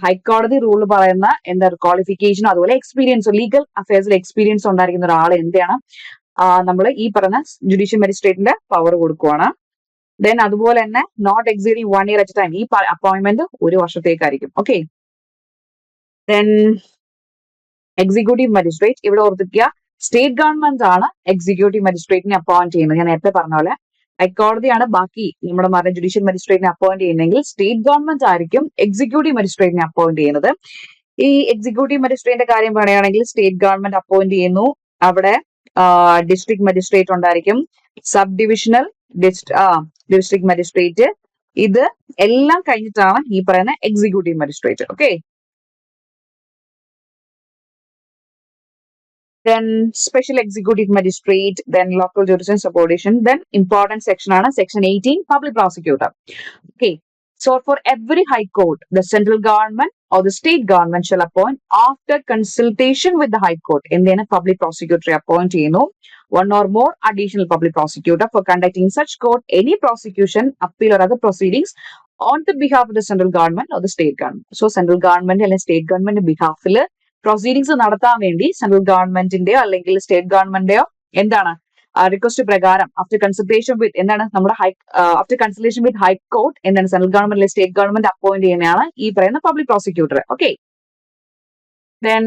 ഹൈക്കോടതി റൂൾ പറയുന്ന എന്താ ക്വാളിഫിക്കേഷനോ അതുപോലെ എക്സ്പീരിയൻസോ ലീഗൽ അഫയേഴ്സിൽ എക്സ്പീരിയൻസ് ഉണ്ടായിരിക്കുന്ന ഒരാൾ എന്താണ് നമ്മൾ ഈ പറഞ്ഞ ജുഡീഷ്യൽ മജിസ്ട്രേറ്റിന്റെ പവർ കൊടുക്കുവാണ്. ദെൻ അതുപോലെ തന്നെ not exceeding 1 year at time, ഈ അപ്പോയിന്റ്മെന്റ് ഒരു വർഷത്തേക്കായിരിക്കും. ഓക്കെ. ദെൻ എക്സിക്യൂട്ടീവ് മജിസ്ട്രേറ്റ്, ഇവിടെ ഓർത്തിക്കുക സ്റ്റേറ്റ് ഗവൺമെന്റ് ആണ് എക്സിക്യൂട്ടീവ് മജിസ്ട്രേറ്റിനെ അപ്പോയിന്റ് ചെയ്യുന്നത്. ഞാൻ നേരത്തെ പറഞ്ഞ പോലെ ഹൈക്കോടതിയാണ് ബാക്കി നമ്മുടെ പറഞ്ഞ ജുഡീഷ്യൽ മജിസ്ട്രേറ്റിനെ അപ്പോയിന്റ് ചെയ്യുന്നെങ്കിൽ സ്റ്റേറ്റ് ഗവൺമെന്റ് ആയിരിക്കും എക്സിക്യൂട്ടീവ് മജിസ്ട്രേറ്റിനെ അപ്പോയിന്റ് ചെയ്യുന്നത്. ഈ എക്സിക്യൂട്ടീവ് മജിസ്ട്രേറ്റിന്റെ കാര്യം പറയുകയാണെങ്കിൽ സ്റ്റേറ്റ് ഗവൺമെന്റ് അപ്പോയിന്റ് ചെയ്യുന്നു. അവിടെ ഡിസ്ട്രിക്ട് മജിസ്ട്രേറ്റ് ഉണ്ടായിരിക്കും, സബ് ഡിവിഷണൽ ഡിസ്ട്രിക്ട് മജിസ്ട്രേറ്റ്. ഇത് എല്ലാം കഴിഞ്ഞിട്ടാണ് ഈ പറയുന്ന executive magistrate. Okay. then special executive magistrate, then local jurisdiction subordination, then important section ആണ് section 18 public prosecutor. Okay. So for every high court, the central government or the state government shall appoint after consultation with the high court എന്തിനാണ് public prosecutor appoint ചെയ്യുന്നു, one or more additional public prosecutor for conducting such court any prosecution, appeal or other proceedings on the behalf of the central government or the state government. So central government അല്ലെങ്കിൽ state government behalfൽ പ്രൊസീഡിങ്സ് നടത്താൻ വേണ്ടി സെൻട്രൽ ഗവൺമെന്റിന്റെയോ അല്ലെങ്കിൽ സ്റ്റേറ്റ് ഗവൺമെന്റിന്റെയോ എന്താണ് റിക്വസ്റ്റ് പ്രകാരം ആഫ്റ്റർ കൺസൾട്ടേഷൻ വിത്ത് എന്താണ് നമ്മുടെ ആഫ്റ്റർ കൺസൾട്ടേഷൻ വിത്ത് ഹൈക്കോർട്ട് എന്താണ് സെൻട്രൽ ഗവൺമെന്റ് അല്ലെങ്കിൽ സ്റ്റേറ്റ് ഗവൺമെന്റ് അപ്പോയിന്റ് ചെയ്യുന്നതാണ് ഈ പറയുന്ന public prosecutor. Okay. Then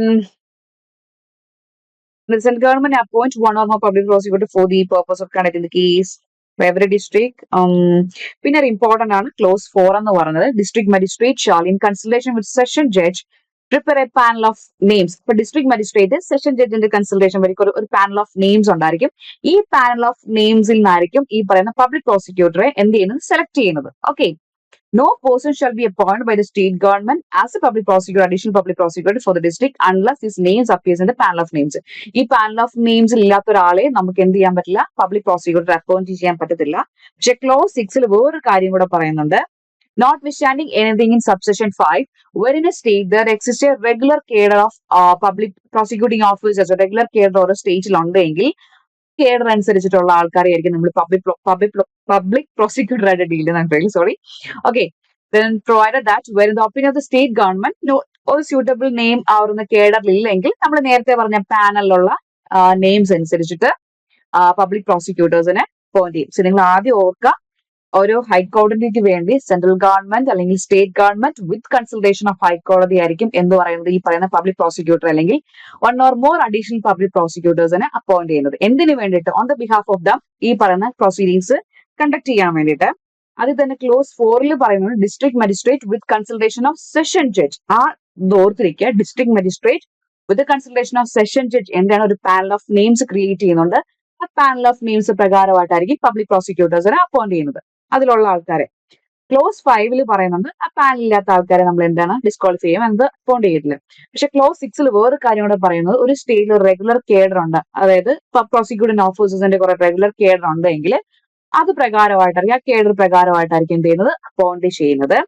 the central government appoints one or more public prosecutor for the purpose of conducting the case. Every district. പിന്നെ ഒരു ഇമ്പോർട്ടന്റ് ആണ് ക്ലോസ് 4 എന്ന് പറയുന്നത്. District magistrate shall in consultation with session judge prepare a panel of names. ഇപ്പൊ ഡിസ്ട്രിക്ട് മജിസ്ട്രേറ്റ് സെഷൻ ജഡ്ജിന്റെ കൺസൾട്ടേഷൻ വഴി ഒരു പാനൽ ഓഫ് നെയിംസ് ഉണ്ടായിരിക്കും. ഈ പാനൽ ഓഫ് നെയിംസിൽ നിന്നായിരിക്കും ഈ പറയുന്ന പബ്ലിക് പ്രോസിക്യൂട്ടറെ എന്ത് ചെയ്യുന്നത്, സെലക്ട് ചെയ്യുന്നത്. Okay. No person shall be appointed by the state government as a public prosecutor, additional public prosecutor for the district unless his names appears in the panel of names. ഈ പാനൽ ഓഫ് നെയിംസ് ഇല്ലാത്ത ഒരാളെ നമുക്ക് എന്ത് ചെയ്യാൻ പറ്റില്ല, പബ്ലിക് പ്രോസിക്യൂട്ടർ അപ്പോയിന്റ് ചെയ്യാൻ പറ്റത്തില്ല. പക്ഷെ ക്ലോസ് 6 വേറൊരു കാര്യം കൂടെ പറയുന്നുണ്ട്. Notwithstanding anything in subsection 5, wherein a state there exists a regular cadre of public prosecuting officers, a regular cadre or a സ്റ്റേറ്റിൽ ഉണ്ടെങ്കിൽ കേഡർ അനുസരിച്ചിട്ടുള്ള ആൾക്കാരെയായിരിക്കും നമ്മൾ പബ്ലിക് പ്രോസിക്യൂട്ടർ ആയിട്ട് ഡീൽ ചെയ്യുന്നത്. Sorry. Okay. Then provided that where in the opinion of the state government ഒരു സ്യൂട്ടബിൾ നെയിം ആവുന്ന കേഡറിൽ ഇല്ലെങ്കിൽ നമ്മൾ നേരത്തെ പറഞ്ഞ പാനലിലുള്ള നെയിംസ് അനുസരിച്ചിട്ട് പബ്ലിക് പ്രോസിക്യൂട്ടേഴ്സിനെ അപ്പോയിന്റ് ചെയ്യും. സോ നിങ്ങൾ ആദ്യം ഓർക്കുക, ഒരു ഹൈക്കോടതിക്ക് വേണ്ടി സെൻട്രൽ ഗവൺമെന്റ് അല്ലെങ്കിൽ state government with consultation of ഹൈക്കോടതി ആയിരിക്കും എന്ന് പറയുന്നത് ഈ പറയുന്ന പബ്ലിക് പ്രോസിക്യൂട്ടർ അല്ലെങ്കിൽ one or more additional public പ്രോസിക്യൂട്ടേഴ്സിനെ അപ്പോയിന്റ് ചെയ്യുന്നത്. എന്തിനു വേണ്ടിയിട്ട്? On the behalf of them ഈ പറയുന്ന പ്രൊസീഡിങ്സ് കണ്ടക്ട് ചെയ്യാൻ വേണ്ടിയിട്ട്. അതിൽ തന്നെ ക്ലോസ് 4 പറയുന്നത് district magistrate with consultation of session judge. ആ ഓർത്തിരിക്കുക, district magistrate with consultation of session judge എന്താണ്, ഒരു പാനൽ ഓഫ് നെയിംസ് ക്രിയേറ്റ് ചെയ്യുന്നുണ്ട്. ആ പാനൽ ഓഫ് നെയിംസ് പ്രകാരമായിട്ടായിരിക്കും പബ്ലിക് പ്രോസിക്യൂട്ടേഴ്സിനെ അപ്പോയിന്റ് ചെയ്യുന്നത്, അതിലുള്ള ആൾക്കാരെ. ക്ലോസ് 5 പറയുന്നുണ്ട് ആ പാനൽ ഇല്ലാത്ത ആൾക്കാരെ നമ്മൾ എന്താണ് ഡിസ്ക്വാളിഫൈ ചെയ്യും, എന്നത് അപ്പോയിന്റ് ചെയ്തില്ല. പക്ഷെ ക്ലോസ് 6 വേറെ കാര്യം കൂടെ പറയുന്നത്, ഒരു സ്റ്റേറ്റിൽ റെഗുലർ കേഡർ ഉണ്ട്, അതായത് പ്രോസിക്യൂട്ടിംഗ് ഓഫീസേഴ്സിന്റെ കുറെ റെഗുലർ കേഡർ ഉണ്ടെങ്കിൽ അത് പ്രകാരമായിട്ടായിരിക്കും, ആ കേഡർ പ്രകാരമായിട്ടായിരിക്കും എന്ത് ചെയ്യുന്നത്, അപ്പോയിന്റ് ചെയ്യുന്നത്.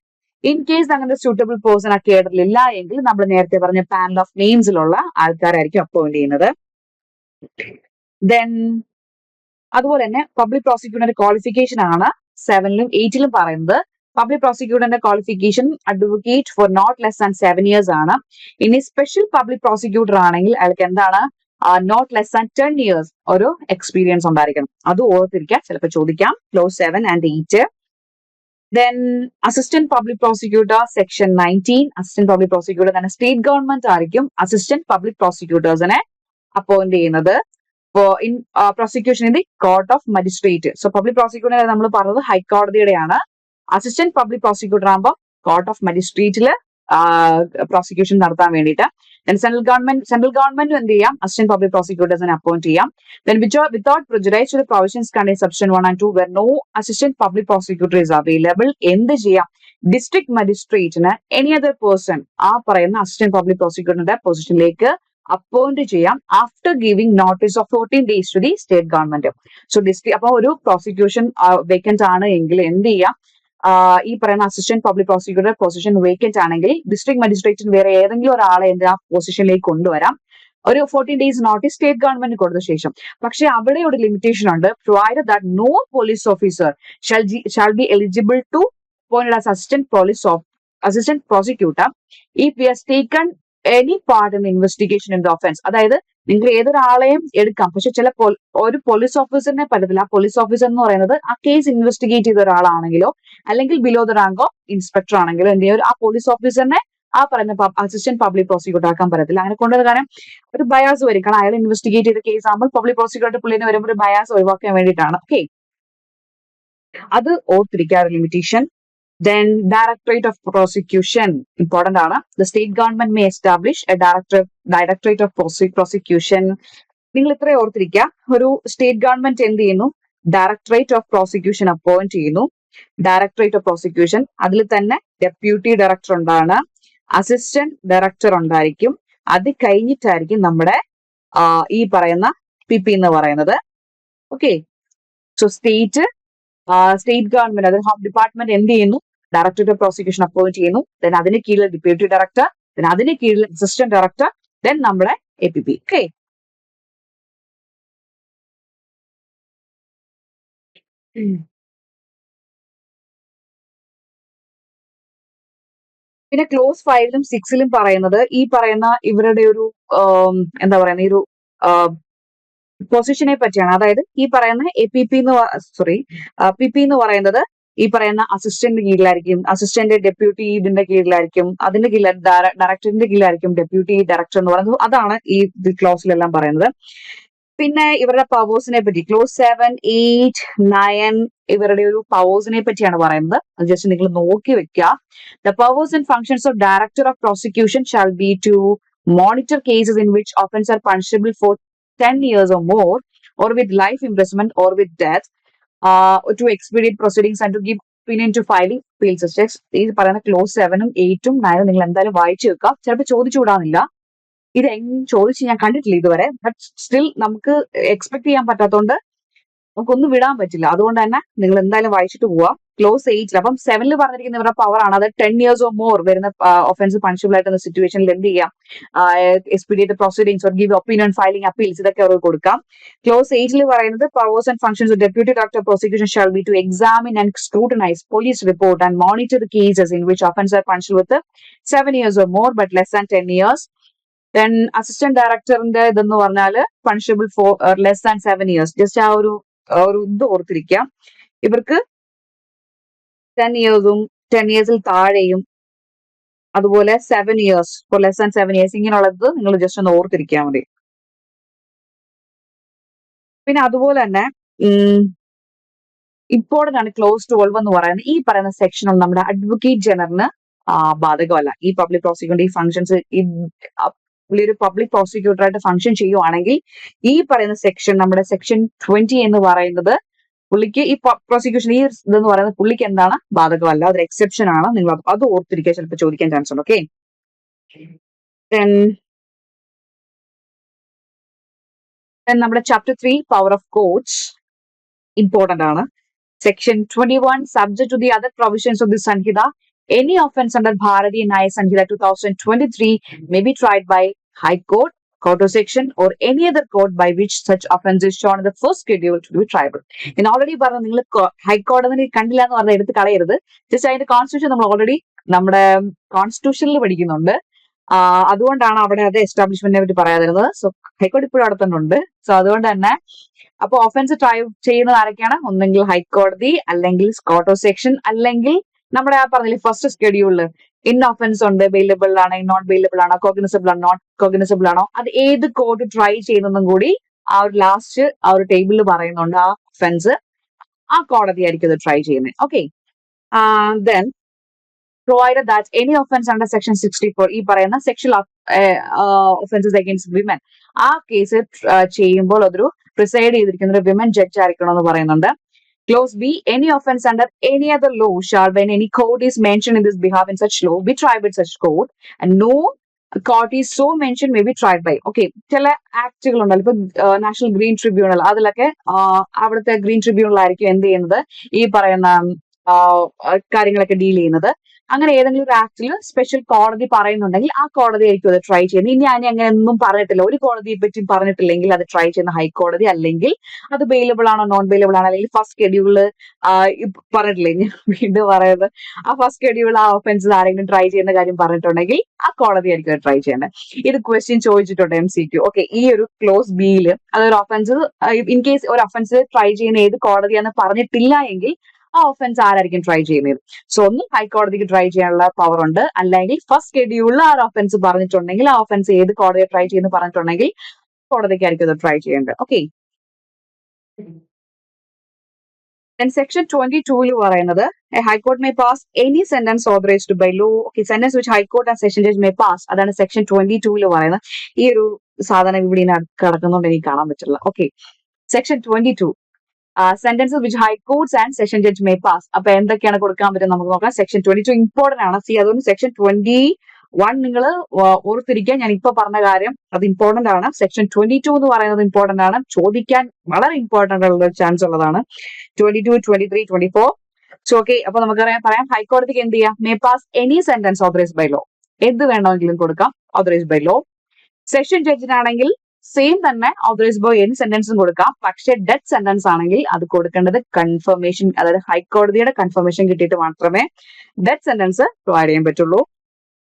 ഇൻ കേസ് അങ്ങനെ സ്യൂട്ടബിൾ പേഴ്സൺ ആ കേഡറിൽ ഇല്ല എങ്കിൽ നമ്മൾ നേരത്തെ പറഞ്ഞ പാനൽ ഓഫ് നെയിംസിലുള്ള ആൾക്കാരായിരിക്കും അപ്പോയിന്റ് ചെയ്യുന്നത്. ദെൻ അതുപോലെ തന്നെ പബ്ലിക് പ്രോസിക്യൂട്ടറിന്റെ ക്വാളിഫിക്കേഷൻ ആണ് 7ലും 8ലും പറയുന്നത്. പബ്ലിക് പ്രോസിക്യൂട്ടറിന്റെ qualification advocate for not less than 7 years ആണ്. ഇനി സ്പെഷ്യൽ പബ്ലിക് പ്രോസിക്യൂട്ടർ ആണെങ്കിൽ അയാൾക്ക് എന്താണ്, നോട്ട് ലെസ് ദാൻ 10 years ഒരു എക്സ്പീരിയൻസ് ഉണ്ടായിരിക്കണം. അത് ഓർത്തിരിക്കാം, ചിലപ്പോൾ ചോദിക്കാം. Close 7 and 8. Then assistant public prosecutor section 19. Assistant public prosecutor തന്നെ സ്റ്റേറ്റ് ഗവൺമെന്റ് ആയിരിക്കും അസിസ്റ്റന്റ് പബ്ലിക് പ്രോസിക്യൂട്ടേഴ്സിനെ അപ്പോയിന്റ് ചെയ്യുന്നത്. In prosecution in the court of magistrate. So public prosecutor നമ്മൾ പറഞ്ഞത് ഹൈക്കോടതിയുടെയാണ്. അസിസ്റ്റന്റ് പബ്ലിക് പ്രോസിക്യൂട്ടർ ആകുമ്പോൾ കോർട്ട് ഓഫ് മജിസ്ട്രേറ്റില് പ്രോസിക്യൂഷൻ നടത്താൻ വേണ്ടിയിട്ട്. സെൻട്രൽ ഗവൺമെന്റ് എന്ത് ചെയ്യാം, അസിസ്റ്റന്റ് പബ്ലിക് പ്രോസിക്യൂട്ടേഴ്സിനെ അപ്പോയിന്റ് ചെയ്യാം. Then without prejudice to the provisions contained section 1 and 2 where no assistant public prosecutor is available, എന്ത് ചെയ്യാം, ഡിസ്ട്രിക്ട് മജിസ്ട്രേറ്റിന് എനി അതർ പേഴ്സൺ ആ പറയുന്ന അസിസ്റ്റന്റ് പബ്ലിക് പ്രോസിക്യൂട്ടറിന്റെ പൊസിഷനിലേക്ക് അപ്പോയിന്റ് ചെയ്യാം after giving notice of 14 days to the state government. So district അപ്പൊ ഒരു പ്രോസിക്യൂഷൻ വേക്കന്റ് ആണ് എങ്കിൽ എന്ത് ചെയ്യാം, ഈ പറയുന്ന assistant public prosecutor position vacant ആണെങ്കിൽ ഡിസ്ട്രിക്ട് മജിസ്ട്രേറ്റിന് വേറെ ഏതെങ്കിലും ഒരാളെ എന്ത് ആ പൊസിഷനിലേക്ക് കൊണ്ടുവരാം. ഒരു 14 days നോട്ടീസ് സ്റ്റേറ്റ് ഗവൺമെന്റ് കൊടുത്ത ശേഷം. പക്ഷെ അവിടെ ഒരു ലിമിറ്റേഷൻ ഉണ്ട്. Provided that no police officer shall be eligible to appointed as assistant prosecutor if he has taken any part in investigation in the offence. അതായത് നിങ്ങൾ ഏതൊരാളെയും എടുക്കാം, പക്ഷെ ചില ഒരു പോലീസ് ഓഫീസറിനെ പറ്റത്തില്ല. ആ പോലീസ് ഓഫീസർ എന്ന് പറയുന്നത് ആ കേസ് ഇൻവെസ്റ്റിഗേറ്റ് ചെയ്ത ഒരാളാണെങ്കിലോ അല്ലെങ്കിൽ below the rank of inspector ആണെങ്കിലോ എന്ത് ചെയ്യും, ആ പോലീസ് ഓഫീസറിനെ ആ പറയുന്ന അസിസ്റ്റന്റ് പബ്ലിക് പ്രോസിക്യൂട്ടർ ആക്കാൻ പറ്റത്തില്ല. അങ്ങനെ കൊണ്ടുവരുന്ന കാരണം ഒരു ബയാസ് വരും. കാരണം അയാൾ ഇൻവെസ്റ്റിഗേറ്റ് ചെയ്ത കേസ് ആകുമ്പോൾ പബ്ലിക് പ്രോസിക്യൂട്ടർ പുള്ളിനെ വരുമ്പോൾ ഒരു ബയാസ് ഒഴിവാക്കാൻ വേണ്ടിയിട്ടാണ്. ഓക്കെ, അത് ഓർത്തിരിക്കുക limitation. Then Directorate of Prosecution important ആണ്. The state government may establish a Directorate of Prosecution. നിങ്ങൾ ഇത്രയും ഓർത്തിരിക്കുക. ഒരു സ്റ്റേറ്റ് ഗവൺമെന്റ് എന്ത് ചെയ്യുന്നു, ഡയറക്ടറേറ്റ് ഓഫ് പ്രോസിക്യൂഷൻ അപ്പോയിന്റ് ചെയ്യുന്നു. ഡയറക്ടറേറ്റ് ഓഫ് പ്രോസിക്യൂഷൻ അതിൽ തന്നെ ഡെപ്യൂട്ടി ഡയറക്ടർ ഉണ്ടാണ്, അസിസ്റ്റന്റ് ഡയറക്ടർ ഉണ്ടായിരിക്കും. അത് കഴിഞ്ഞിട്ടായിരിക്കും നമ്മുടെ ഈ പറയുന്ന PP എന്ന് പറയുന്നത്. ഓക്കെ, സോ സ്റ്റേറ്റ് ഗവൺമെന്റ് അത് ഹോം ഡിപ്പാർട്ട്മെന്റ് എന്ത് ചെയ്യുന്നു, ഡയറക്ടറേറ്റ് ഓഫ് പ്രോസിക്യൂഷൻ അപ്പോയിന്റ് ചെയ്യുന്നു. ദെൻ അതിന് കീഴിൽ ഡെപ്യൂട്ടി ഡയറക്ടർ, ദെൻ അതിന് കീഴിൽ അസിസ്റ്റന്റ് ഡയറക്ടർ, ദെൻ നമ്മുടെ APP. ഓക്കെ, പിന്നെ ക്ലോസ് 5ലും 6ലും പറയുന്നത് ഈ പറയുന്ന ഇവരുടെ ഒരു എന്താ പറയുന്ന ഈ ഒരു പൊസിഷനെ പറ്റിയാണ്. അതായത് ഈ പറയുന്ന PP എന്ന് പറയുന്നത് ഈ പറയുന്ന അസിസ്റ്റന്റ് കീഴിലായിരിക്കും, അസിസ്റ്റന്റ് ഡെപ്യൂട്ടി ഇതിന്റെ കീഴിലായിരിക്കും, അതിന്റെ കീഴിൽ ഡയറക്ടറിന്റെ കീഴിലായിരിക്കും ഡെപ്യൂട്ടി ഡയറക്ടർ എന്ന് പറയുന്നത്. അതാണ് ഈ ക്ലോസിലെല്ലാം പറയുന്നത്. പിന്നെ ഇവരുടെ പവേഴ്സിനെ പറ്റി ക്ലോസ് 7, 8, 9 ഇവരുടെ ഒരു പവേഴ്സിനെ പറ്റിയാണ് പറയുന്നത്. അത് ജസ്റ്റ് നിങ്ങൾ നോക്കി വെക്കുക. The powers and functions of director of prosecution shall be to monitor cases in which offense are punishable for 10 years or more, or with life imprisonment or with death, to expedite proceedings and to give opinion to filing appeals. ഈ പറയുന്ന ക്ലോസ് 7ഉം 8ഉം 9ഉം നിങ്ങൾ എന്തായാലും വായിച്ചു വെക്കുക. ചിലപ്പോൾ ചോദിച്ചു വിടാനില്ല. ഇത് ചോദിച്ച് ഞാൻ കണ്ടിട്ടില്ല ഇതുവരെ. ബട്ട് സ്റ്റിൽ നമുക്ക് എക്സ്പെക്ട് ചെയ്യാൻ പറ്റാത്തതുകൊണ്ട് നമുക്കൊന്നും വിടാൻ പറ്റില്ല. അതുകൊണ്ട് തന്നെ നിങ്ങൾ എന്തായാലും വായിച്ചിട്ട് പോവാ. ക്ലോസ് 8 അപ്പം 7ൽ പറഞ്ഞിരിക്കുന്ന ഇവരുടെ പവർ ആണ്. അത് 10 years or more വരുന്ന ഒഫൻസ് പണിഷബിൾ ആയിട്ടുള്ള സിറ്റുവേഷനിൽ എന്ത് ചെയ്യാം, expedite proceedings or give opinion filing appeals ഇതൊക്കെ അവർക്ക് കൊടുക്കാം. ക്ലോസ് 8ൽ പറയുന്നത് powers and functions of deputy director prosecution shall be to examine and scrutinise police report and monitor the cases in which offence are punishable with 7 years or more but less than 10 years. Then assistant ഡയറക്ടറിന്റെ ഇതെന്ന് പറഞ്ഞാൽ punishable for less than 7 years. Just ആ ഒരു ഇത് ഓർത്തിരിക്കാം. ഇവർക്ക് 10 yearsഉം 10 yearsൽ താഴെയും അതുപോലെ 7 years for less than 7 years ഇങ്ങനെയുള്ളത് നിങ്ങൾ ജസ്റ്റ് ഒന്ന് ഓർത്തിരിക്കാൻ മതി. പിന്നെ അതുപോലെ തന്നെ ഇമ്പോർട്ടന്റ് ആണ് ക്ലോസ് 12 എന്ന് പറയുന്നത്. ഈ പറയുന്ന സെക്ഷനും നമ്മുടെ അഡ്വക്കേറ്റ് ജനറലിന് ബാധകമല്ല. ഈ പബ്ലിക് പ്രോസിക്യൂട്ടർ ഈ ഫംഗ്ഷൻസ് പുള്ളി ഒരു പബ്ലിക് പ്രോസിക്യൂട്ടർ ആയിട്ട് ഫംഗ്ഷൻ ചെയ്യുവാണെങ്കിൽ ഈ പറയുന്ന സെക്ഷൻ നമ്മുടെ സെക്ഷൻ 20 എന്ന് പറയുന്നത് പുള്ളിക്ക് ഈ പ്രോസിക്യൂഷൻ ഈ ഇതെന്ന് പറയുന്നത് പുള്ളിക്ക് എന്താണ് ബാധകമല്ല. അതൊരു എക്സെപ്ഷൻ ആണ്. നിങ്ങൾ അത് ഓർത്തിരിക്കുക, ചിലപ്പോൾ ചോദിക്കാൻ ചാൻസ് ഉണ്ട്. ഓക്കെ, നമ്മുടെ chapter 3 power of courts important ആണ്. Section 21 subject to the other provisions of the Sanhita, any offense under Bharatiya Nyaya Samhita 2023 may be tried by High Court, Court of Section, or any other court by which such offense is shown in the first schedule to be triable. ഞാൻ ഓൾറെഡി പറഞ്ഞു, നിങ്ങൾ ഹൈക്കോടതി കണ്ടില്ല എന്ന് പറഞ്ഞാൽ എടുത്ത് കളയരുത്. ജസ്റ്റ് അതിന്റെ കോൺസ്റ്റിറ്റ്യൂഷൻ നമ്മൾ ഓൾറെഡി നമ്മുടെ കോൺസ്റ്റിറ്റ്യൂഷനിൽ പഠിക്കുന്നുണ്ട്. അതുകൊണ്ടാണ് അവിടെ അത് എസ്റ്റാബ്ലിഷ്മെന്റിനെ പറ്റി പറയാതിരുന്നത്. സോ ഹൈക്കോടതി ഇപ്പോഴും അവിടെ തന്നെ ഉണ്ട്. സോ അതുകൊണ്ട് തന്നെ അപ്പൊ ഒഫൻസ് ട്രൈ ചെയ്യുന്നത് ആരൊക്കെയാണ്? ഒന്നെങ്കിൽ ഹൈക്കോടതി, അല്ലെങ്കിൽ കോർട്ട് ഓഫ് സെക്ഷൻ, അല്ലെങ്കിൽ നമ്മുടെ ആ പറഞ്ഞില്ലേ ഫസ്റ്റ് സ്കെഡ്യൂളില് ഇന്ന ഒഫൻസ് ഉണ്ട്, ബെയിലബിൾ ആണോ, നോട്ട് ബെയിലബിൾ ആണോ, കോഗ്നിസബിൾ ആണോ, നോട്ട് കോഗ്നിസബിൾ ആണോ, അത് ഏത് കോർട്ട് ട്രൈ ചെയ്യുന്നതും കൂടി ആ ഒരു ലാസ്റ്റ് ആ ഒരു ടേബിളിൽ പറയുന്നുണ്ട്. ആ ഒഫൻസ് ആ കോടതി ആയിരിക്കും അത് ട്രൈ ചെയ്യുന്നത്. Okay, then provided that any offense under section 64 ഈ പറയുന്ന സെക്ഷൽ ഒഫൻസസ് അഗൈൻസ്റ്റ് വിമൻ ആ കേസ് ചെയ്യുമ്പോൾ അതൊരു പ്രിസൈഡ് ചെയ്തിരിക്കുന്ന ഒരു വിമൻ ജഡ്ജ് ആയിരിക്കണം എന്ന് പറയുന്നുണ്ട്. Clause B, any offense under any other law shall, when any court is mentioned in this behalf in such law, be tried by such court, and no court is so mentioned may be tried by. Okay, ചില ആക്ടുകൾ ഉണ്ടല്ലോ, ഇപ്പൊ നാഷണൽ ഗ്രീൻ ട്രിബ്യൂണൽ, അതിലൊക്കെ അവിടുത്തെ ഗ്രീൻ ട്രിബ്യൂണൽ ആയിരിക്കും എന്ത് ചെയ്യുന്നത്, ഈ പറയുന്ന കാര്യങ്ങളൊക്കെ ഡീൽ ചെയ്യുന്നത്. അങ്ങനെ ഏതെങ്കിലും ഒരു ആക്ടിൽ സ്പെഷ്യൽ കോടതി പറയുന്നുണ്ടെങ്കിൽ ആ കോടതി ആയിരിക്കും അത് ട്രൈ ചെയ്യുന്നത്. ഇനി അങ്ങനെ ഒന്നും പറഞ്ഞിട്ടില്ല, ഒരു കോടതിയെ പറ്റി പറഞ്ഞിട്ടില്ലെങ്കിൽ അത് ട്രൈ ചെയ്യുന്ന ഹൈക്കോടതി, അല്ലെങ്കിൽ അത് ബെയിലബിൾ ആണോ നോൺ ബെയിലബിൾ ആണോ, അല്ലെങ്കിൽ ഫസ്റ്റ് ഷെഡ്യൂളില് പറഞ്ഞിട്ടില്ലേ, ഞാൻ വീണ്ടും പറയുന്നത്, ആ ഫസ്റ്റ് ഷെഡ്യൂൾ ആ ഒഫൻസ് ആരെങ്കിലും ട്രൈ ചെയ്യുന്ന കാര്യം പറഞ്ഞിട്ടുണ്ടെങ്കിൽ ആ കോടതി ആയിരിക്കും ട്രൈ ചെയ്യുന്നത്. ഇത് ക്വസ്റ്റ്യൻ ചോദിച്ചിട്ടുണ്ട് MCQ. ഓക്കെ, ഈ ഒരു ക്ലോസ് ബിയില് അതൊരു ഒഫൻസ് ഇൻ കേസ് ഒരു ഒഫൻസ് ട്രൈ ചെയ്യുന്ന ഏത് കോടതിയാന്ന് പറഞ്ഞിട്ടില്ല എങ്കിൽ ആ ഒഫൻസ് ആരായിരിക്കും ട്രൈ ചെയ്യുന്നത്. സോ ഒന്ന് ഹൈക്കോടതിക്ക് ട്രൈ ചെയ്യാനുള്ള പവർ ഉണ്ട്, അല്ലെങ്കിൽ ഫസ്റ്റ് ഷെഡ്യൂളിൽ ആ ഒഫൻസ് പറഞ്ഞിട്ടുണ്ടെങ്കിൽ ആ ഒഫൻസ് ഏത് കോടതിയെ ട്രൈ ചെയ്യുന്നു പറഞ്ഞിട്ടുണ്ടെങ്കിൽ കോടതിക്കായിരിക്കും അത് ട്രൈ ചെയ്യേണ്ടത്. ഓക്കെ, സെക്ഷൻ 22 പറയുന്നത് high court may pass any sentence authorised by law. Okay, sentence which high court and session judge may pass, അതാണ് സെക്ഷൻ 22 പറയുന്നത്. ഈ ഒരു സാധനം ഇവിടെ കിടക്കുന്നതുകൊണ്ട് എനിക്ക് കാണാൻ പറ്റില്ല. Okay, section 22 sentences which high courts and session judge may pass. അപ്പൊ എന്തൊക്കെയാണ് കൊടുക്കാൻ പറ്റും നമുക്ക് നോക്കാം. സെക്ഷൻ 22 ഇമ്പോർട്ടന്റ് ആണ്. അതുകൊണ്ട് സെക്ഷൻ 21 നിങ്ങൾ ഓർത്തിരിക്കാൻ ഞാൻ ഇപ്പൊ പറഞ്ഞ കാര്യം അത് ഇമ്പോർട്ടന്റ് ആണ്. സെക്ഷൻ 22 എന്ന് പറയുന്നത് ഇമ്പോർട്ടന്റ് ആണ്, ചോദിക്കാൻ വളരെ ഇമ്പോർട്ടന്റ് ഉള്ള ചാൻസ് ഉള്ളതാണ്. 22, 23, 24. സോ ഓക്കെ, അപ്പൊ നമുക്കറിയാം പറയാം ഹൈക്കോടതിക്ക് എന്ത് ചെയ്യാം, may pass any sentence authorised by law, എന്ത് വേണമെങ്കിലും കൊടുക്കാം ഓതറൈസ്ഡ് ബൈ ലോ. സെഷൻ ജഡ്ജിനാണെങ്കിൽ സെയിം തന്നെ ഓതറൈസ്ഡ് ബൈ എനി സെന്റൻസും കൊടുക്കാം. പക്ഷെ ഡെത്ത് സെന്റൻസ് ആണെങ്കിൽ അത് കൊടുക്കേണ്ടത് കൺഫർമേഷൻ, അതായത് ഹൈക്കോടതിയുടെ കൺഫർമേഷൻ കിട്ടിയിട്ട് മാത്രമേ ഡെത്ത് സെന്റൻസ് പ്രൊവൈഡ് ചെയ്യാൻ പറ്റുള്ളൂ.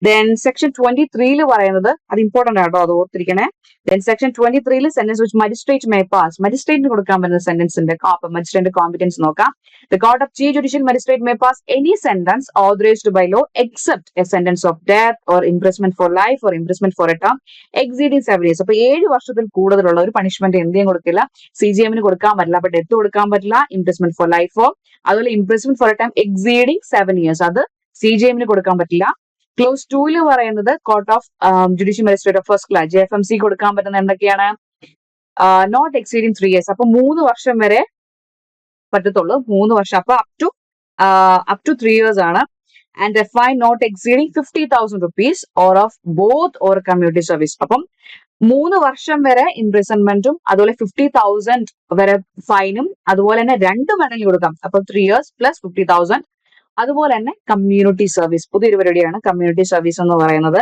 ദെൻ സെക്ഷൻ 23 പറയുന്നത് അത് ഇമ്പോർട്ടന്റ് ആട്ടോ, അത് ഓർത്തിരിക്കണേ. Then section 23 sentence which magistrate may pass, മജിസ്ട്രേറ്റിന് കൊടുക്കാൻ പറ്റുന്ന സെന്റൻസിന്റെ മജിസ്ട്രേറ്റ് കോമ്പറ്റൻസ് നോക്കാം. The court of chief judicial magistrate may pass any sentence authorized by law except a sentence of death or imprisonment for life or imprisonment for a term exceeding 7 years. അപ്പൊ 7 വർഷത്തിൽ കൂടുതലുള്ള ഒരു പണിഷ്മെന്റ് എന്തെയും കൊടുക്കില്ല. CGM-ന് കൊടുക്കാൻ പറ്റില്ല, അപ്പൊ ഡെത്ത് കൊടുക്കാൻ പറ്റില്ല, ഇംപ്രിസ്മെന്റ് ഫോർ ലൈഫോ അതുപോലെ imprisonment for a time exceeding 7 years അത് CGM-ന് കൊടുക്കാൻ പറ്റില്ല. ക്ലോസ് 2 പറയുന്നത് court of judicial magistrate of first class JFMC കൊടുക്കാൻ പറ്റുന്ന എന്തൊക്കെയാണ്? നോട്ട് എക്സീഡിങ് 3 years, അപ്പൊ 3 വർഷം വരെ പറ്റത്തുള്ളൂ. 3 വർഷം, അപ്പൊ അപ് ടു 3 years ആണ്. And a fine not exceeding 50,000 rupees or of both or community service. അപ്പം 3 വർഷം വരെ ഇംപ്രിസൺമെന്റും അതുപോലെ 50,000 വരെ ഫൈനും അതുപോലെ തന്നെ 2 വേണമെങ്കിൽ കൊടുക്കാം. അപ്പൊ 3 years പ്ലസ് 50,000. അതുപോലെ തന്നെ കമ്മ്യൂണിറ്റി സർവീസ്, പുതിയൊരു പരിപാടിയാണ് കമ്മ്യൂണിറ്റി സർവീസ് എന്ന് പറയുന്നത്.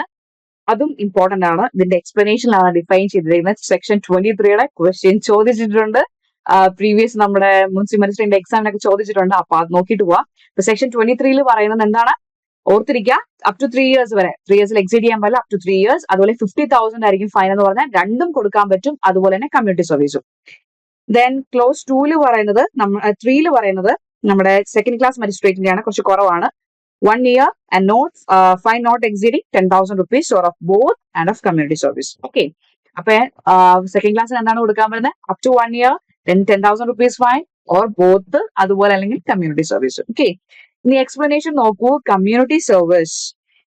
അതും ഇമ്പോർട്ടന്റ് ആണ്. ഇതിന്റെ എക്സ്പ്ലനേഷനിലാണ് ഡിഫൈൻ ചെയ്തിരിക്കുന്നത്. സെക്ഷൻ 23യുടെ ക്വസ്റ്റ്യൻ ചോദിച്ചിട്ടുണ്ട്. പ്രീവിയസ് നമ്മുടെ മുനിസിപ്പൽ മജിസ്ട്രേറ്റിന്റെ എക്സാമിനൊക്കെ ചോദിച്ചിട്ടുണ്ട്. അപ്പൊ അത് നോക്കിയിട്ട് പോവാം. ഇപ്പൊ സെക്ഷൻ 23 പറയുന്നത് എന്താണ്? ഓർത്തിരിക്കുക, അപ് ടു 3 years വരെ, 3 years എക്സീഡ് ചെയ്യാൻ പാടില്ല, അപ് ടു 3 years. അതുപോലെ 50,000 ആയിരിക്കും ഫൈൻ എന്ന് പറഞ്ഞാൽ രണ്ടും കൊടുക്കാൻ പറ്റും. അതുപോലെ തന്നെ കമ്മ്യൂണിറ്റി സർവീസും. ദെൻ ക്ലോസ് 2 പറയുന്നത് 3 പറയുന്നത് നമ്മുടെ സെക്കൻഡ് ക്ലാസ് മജിസ്ട്രേറ്റിന്റെയാണ്, കുറച്ച് കുറവാണ്. 1 year and not fine not exceeding 10,000 rupees or of both and of community service. Okay, അപ്പൊ സെക്കൻഡ് ക്ലാസ്സിന് എന്താണ് കൊടുക്കാൻ പറ്റുന്നത്? Up to 1 year, then 10,000 rupees fine or both, അതുപോലെ അല്ലെങ്കിൽ കമ്മ്യൂണിറ്റി സർവീസ്. ഓക്കെ, ഇനി എക്സ്പ്ലനേഷൻ നോക്കൂ. കമ്മ്യൂണിറ്റി സർവീസ്,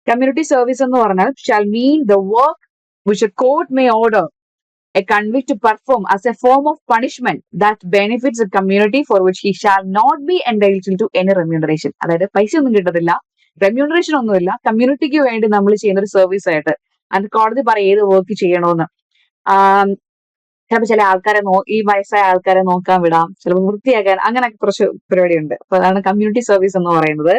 കമ്മ്യൂണിറ്റി സർവീസ് എന്ന് പറഞ്ഞാൽ shall mean the work which a court may order a convict to perform as a form of punishment that benefits the community for which he shall not be entitled to any remuneration. അതായത് പൈസ ഒന്നും കിട്ടത്തില്ല, റെമ്യൂണറേഷൻ ഒന്നുമില്ല, കമ്മ്യൂണിറ്റിക്ക് വേണ്ടി നമ്മൾ ചെയ്യുന്ന ഒരു സർവീസ് ആയിട്ട്. അത് കോടതി പറയും ഏത് വർക്ക് ചെയ്യണമെന്ന്. ചിലപ്പോൾ ചില ആൾക്കാരെ ഈ വയസ്സായ ആൾക്കാരെ നോക്കാൻ വിടാം, ചിലപ്പോൾ വൃത്തിയാക്കാൻ, അങ്ങനെ കുറച്ച് പരിപാടിയുണ്ട്. അപ്പൊ അതാണ് കമ്മ്യൂണിറ്റി സർവീസ് എന്ന് പറയുന്നത്.